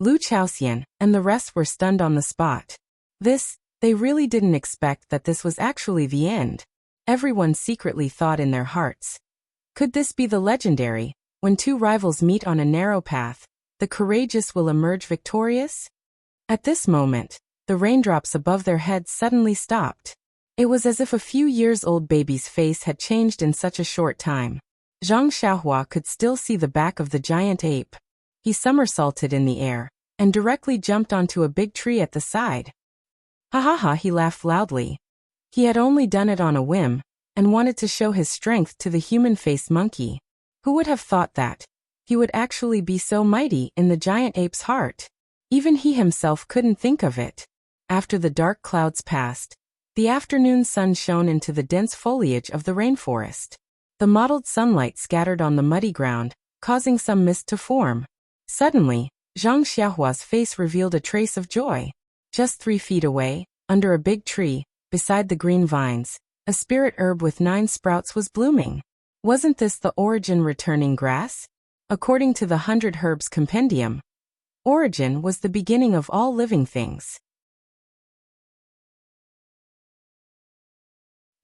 Lu Chaoxian and the rest were stunned on the spot. They really didn't expect that this was actually the end. Everyone secretly thought in their hearts. Could this be the legendary, when two rivals meet on a narrow path, the courageous will emerge victorious? At this moment, the raindrops above their heads suddenly stopped. It was as if a few years-old baby's face had changed in such a short time. Zhang Xiaohua could still see the back of the giant ape. He somersaulted in the air, and directly jumped onto a big tree at the side. Ha ha ha, he laughed loudly. He had only done it on a whim, and wanted to show his strength to the human-faced monkey. Who would have thought that he would actually be so mighty in the giant ape's heart? Even he himself couldn't think of it. After the dark clouds passed, the afternoon sun shone into the dense foliage of the rainforest. The mottled sunlight scattered on the muddy ground, causing some mist to form. Suddenly, Zhang Xiaohua's face revealed a trace of joy. Just 3 feet away, under a big tree, beside the green vines, a spirit herb with 9 sprouts was blooming. Wasn't this the origin returning grass? According to the 100 Herbs Compendium, origin was the beginning of all living things.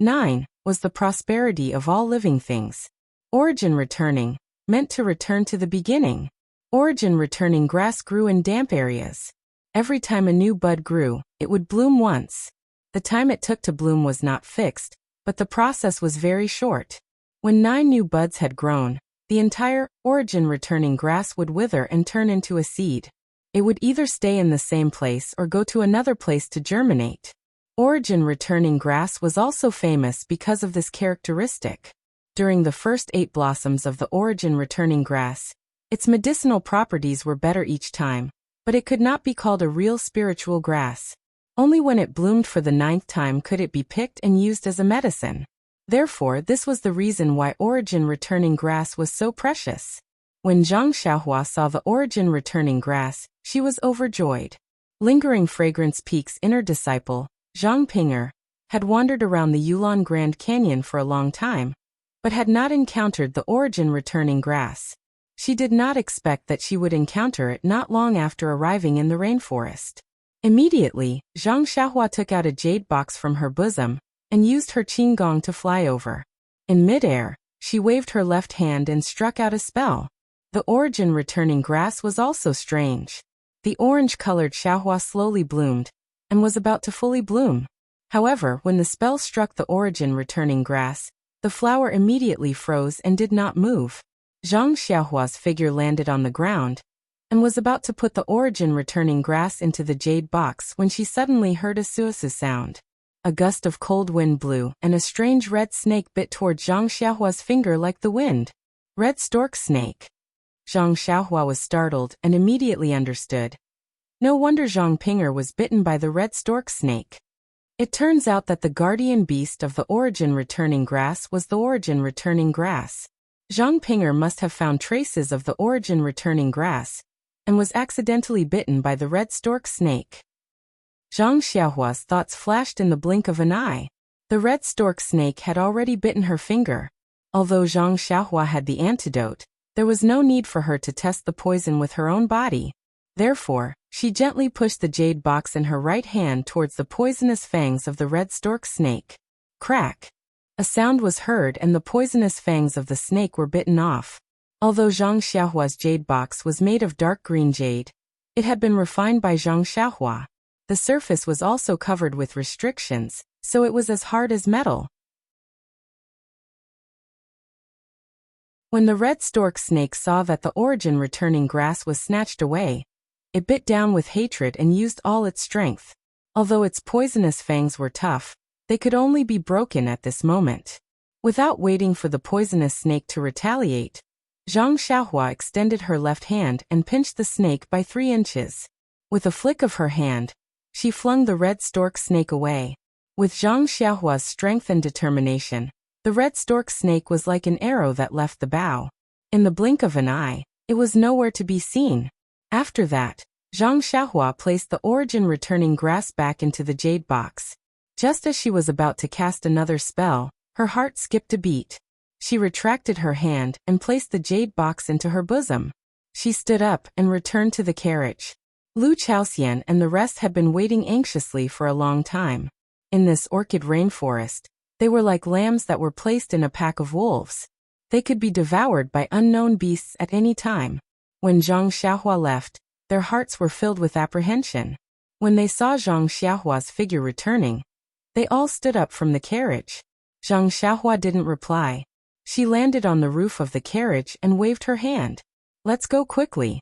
9 was the prosperity of all living things. Origin returning meant to return to the beginning. Origin returning grass grew in damp areas. Every time a new bud grew, it would bloom once. The time it took to bloom was not fixed, but the process was very short. When 9 new buds had grown, the entire origin returning grass would wither and turn into a seed. It would either stay in the same place or go to another place to germinate. Origin returning grass was also famous because of this characteristic. During the first 8 blossoms of the origin returning grass, its medicinal properties were better each time, but it could not be called a real spiritual grass. Only when it bloomed for the 9th time could it be picked and used as a medicine. Therefore, this was the reason why origin returning grass was so precious. When Zhang Xiaohua saw the origin returning grass, she was overjoyed. Lingering Fragrance Peak's inner disciple, Zhang Pinger, had wandered around the Yulon Grand Canyon for a long time, but had not encountered the origin returning grass. She did not expect that she would encounter it not long after arriving in the rainforest. Immediately, Zhang Xiaohua took out a jade box from her bosom, and used her qinggong to fly over. In midair, she waved her left hand and struck out a spell. The origin returning grass was also strange. The orange-colored Xiaohua slowly bloomed, and was about to fully bloom. However, when the spell struck the origin returning grass, the flower immediately froze and did not move. Zhang Xiaohua's figure landed on the ground, and was about to put the origin returning grass into the jade box when she suddenly heard a suisu sound. A gust of cold wind blew, and a strange red snake bit toward Zhang Xiaohua's finger like the wind. Red stork snake. Zhang Xiaohua was startled and immediately understood. No wonder Zhang Pinger was bitten by the red stork snake. It turns out that the guardian beast of the origin returning grass was the origin returning grass. Zhang Pinger must have found traces of the origin returning grass, and was accidentally bitten by the red stork snake. Zhang Xiaohua's thoughts flashed in the blink of an eye. The red stork snake had already bitten her finger. Although Zhang Xiaohua had the antidote, there was no need for her to test the poison with her own body. Therefore, she gently pushed the jade box in her right hand towards the poisonous fangs of the red stork snake. Crack! A sound was heard and the poisonous fangs of the snake were bitten off. Although Zhang Xiaohua's jade box was made of dark green jade, it had been refined by Zhang Xiaohua. The surface was also covered with restrictions, so it was as hard as metal. When the red stork snake saw that the origin returning grass was snatched away, it bit down with hatred and used all its strength. Although its poisonous fangs were tough, they could only be broken at this moment. Without waiting for the poisonous snake to retaliate, Zhang Xiaohua extended her left hand and pinched the snake by 3 inches. With a flick of her hand, she flung the red stork snake away. With Zhang Xiaohua's strength and determination, the red stork snake was like an arrow that left the bow. In the blink of an eye, it was nowhere to be seen. After that, Zhang Xiaohua placed the origin-returning grass back into the jade box. Just as she was about to cast another spell, her heart skipped a beat. She retracted her hand and placed the jade box into her bosom. She stood up and returned to the carriage. Lu Chaoxian and the rest had been waiting anxiously for a long time. In this orchid rainforest, they were like lambs that were placed in a pack of wolves. They could be devoured by unknown beasts at any time. When Zhang Xiaohua left, their hearts were filled with apprehension. When they saw Zhang Xiaohua's figure returning, they all stood up from the carriage. Zhang Xiaohua didn't reply. She landed on the roof of the carriage and waved her hand. "Let's go quickly."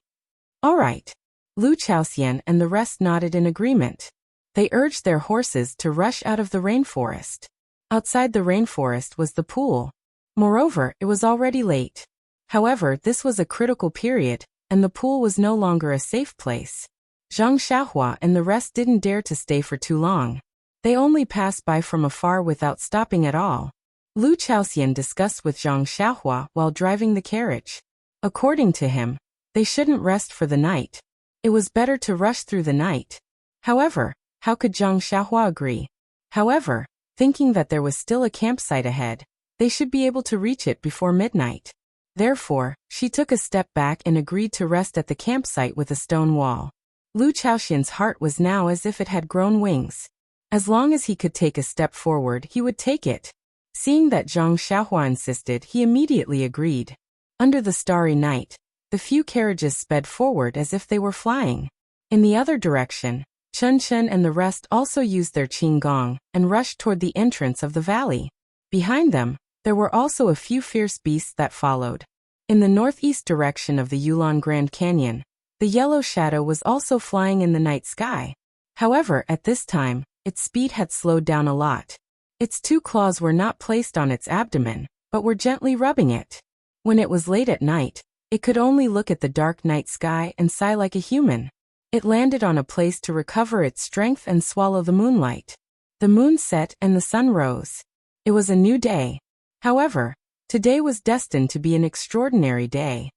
"All right." Lu Chaoxian and the rest nodded in agreement. They urged their horses to rush out of the rainforest. Outside the rainforest was the pool. Moreover, it was already late. However, this was a critical period, and the pool was no longer a safe place. Zhang Xiaohua and the rest didn't dare to stay for too long. They only passed by from afar without stopping at all. Lu Chaoxian discussed with Zhang Xiaohua while driving the carriage. According to him, they shouldn't rest for the night. It was better to rush through the night. However, how could Zhang Xiaohua agree? However, thinking that there was still a campsite ahead, they should be able to reach it before midnight. Therefore, she took a step back and agreed to rest at the campsite with a stone wall. Lu Chaoxian's heart was now as if it had grown wings. As long as he could take a step forward, he would take it. Seeing that Zhang Xiaohua insisted, he immediately agreed. Under the starry night, the few carriages sped forward as if they were flying. In the other direction, Chen Chen and the rest also used their qinggong and rushed toward the entrance of the valley. Behind them, there were also a few fierce beasts that followed. In the northeast direction of the Yulon Grand Canyon, the yellow shadow was also flying in the night sky. However, at this time, its speed had slowed down a lot. Its two claws were not placed on its abdomen, but were gently rubbing it. When it was late at night, it could only look at the dark night sky and sigh like a human. It landed on a place to recover its strength and swallow the moonlight. The moon set and the sun rose. It was a new day. However, today was destined to be an extraordinary day.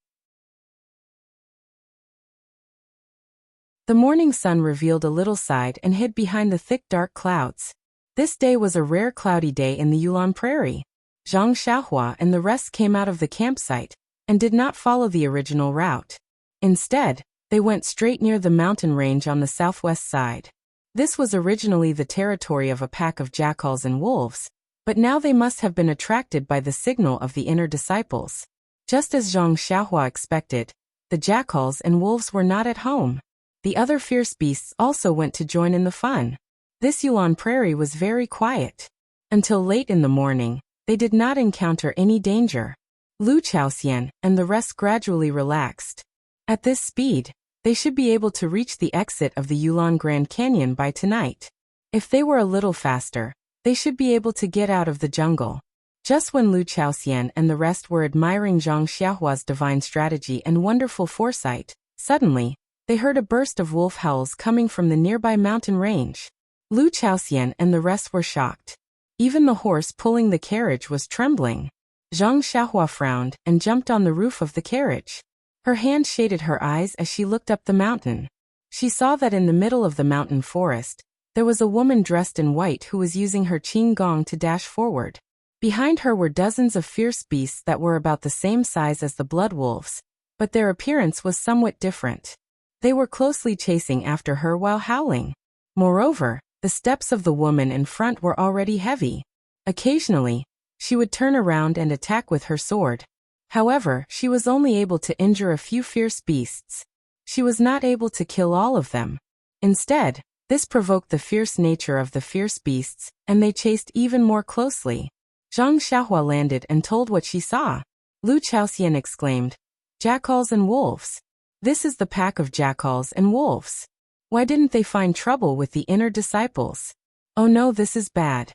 The morning sun revealed a little side and hid behind the thick dark clouds. This day was a rare cloudy day in the Yulon Prairie. Zhang Xiaohua and the rest came out of the campsite and did not follow the original route. Instead, they went straight near the mountain range on the southwest side. This was originally the territory of a pack of jackals and wolves, but now they must have been attracted by the signal of the inner disciples. Just as Zhang Xiaohua expected, the jackals and wolves were not at home. The other fierce beasts also went to join in the fun. This Yulon Prairie was very quiet. Until late in the morning, they did not encounter any danger. Lu Chaoxian and the rest gradually relaxed. At this speed, they should be able to reach the exit of the Yulon Grand Canyon by tonight. If they were a little faster, they should be able to get out of the jungle. Just when Lu Chaoxian and the rest were admiring Zhang Xiaohua's divine strategy and wonderful foresight, suddenly, they heard a burst of wolf howls coming from the nearby mountain range. Lu Chaoxian and the rest were shocked. Even the horse pulling the carriage was trembling. Zhang Xiaohua frowned and jumped on the roof of the carriage. Her hand shaded her eyes as she looked up the mountain. She saw that in the middle of the mountain forest, there was a woman dressed in white who was using her qinggong to dash forward. Behind her were dozens of fierce beasts that were about the same size as the blood wolves, but their appearance was somewhat different. They were closely chasing after her while howling. Moreover, the steps of the woman in front were already heavy. Occasionally, she would turn around and attack with her sword. However, she was only able to injure a few fierce beasts. She was not able to kill all of them. Instead, this provoked the fierce nature of the fierce beasts, and they chased even more closely. Zhang Xiaohua landed and told what she saw. Lu Chaoxian exclaimed, "Jackals and wolves. This is the pack of jackals and wolves. Why didn't they find trouble with the inner disciples? Oh no, this is bad."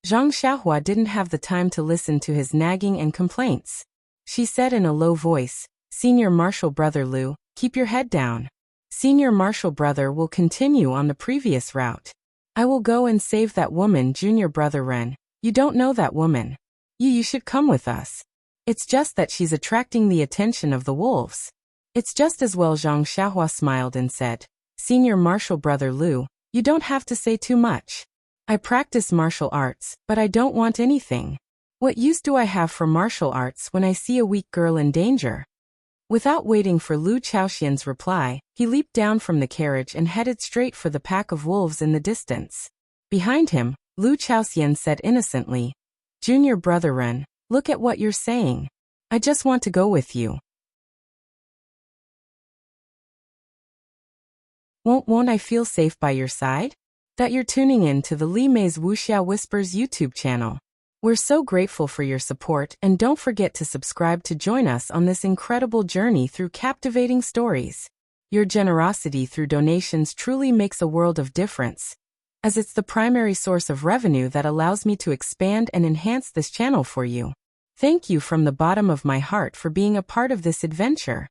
Zhang Xiaohua didn't have the time to listen to his nagging and complaints. She said in a low voice, "Senior Marshal Brother Lu, keep your head down. Senior Marshal Brother will continue on the previous route. I will go and save that woman. Junior Brother Ren, you don't know that woman. You should come with us. It's just that she's attracting the attention of the wolves. It's just as well. Zhang Xiaohua smiled and said, Senior Martial Brother Lu, you don't have to say too much. I practice martial arts, but I don't want anything. What use do I have for martial arts when I see a weak girl in danger? Without waiting for Lu Chaoxian's reply, he leaped down from the carriage and headed straight for the pack of wolves in the distance. Behind him, Lu Chaoxian said innocently, Junior Brother Ren, look at what you're saying. I just want to go with you. Won't I feel safe by your side? That you're tuning in to the Li Mei's Wuxia Whispers YouTube channel. We're so grateful for your support, and don't forget to subscribe to join us on this incredible journey through captivating stories. Your generosity through donations truly makes a world of difference, as it's the primary source of revenue that allows me to expand and enhance this channel for you. Thank you from the bottom of my heart for being a part of this adventure.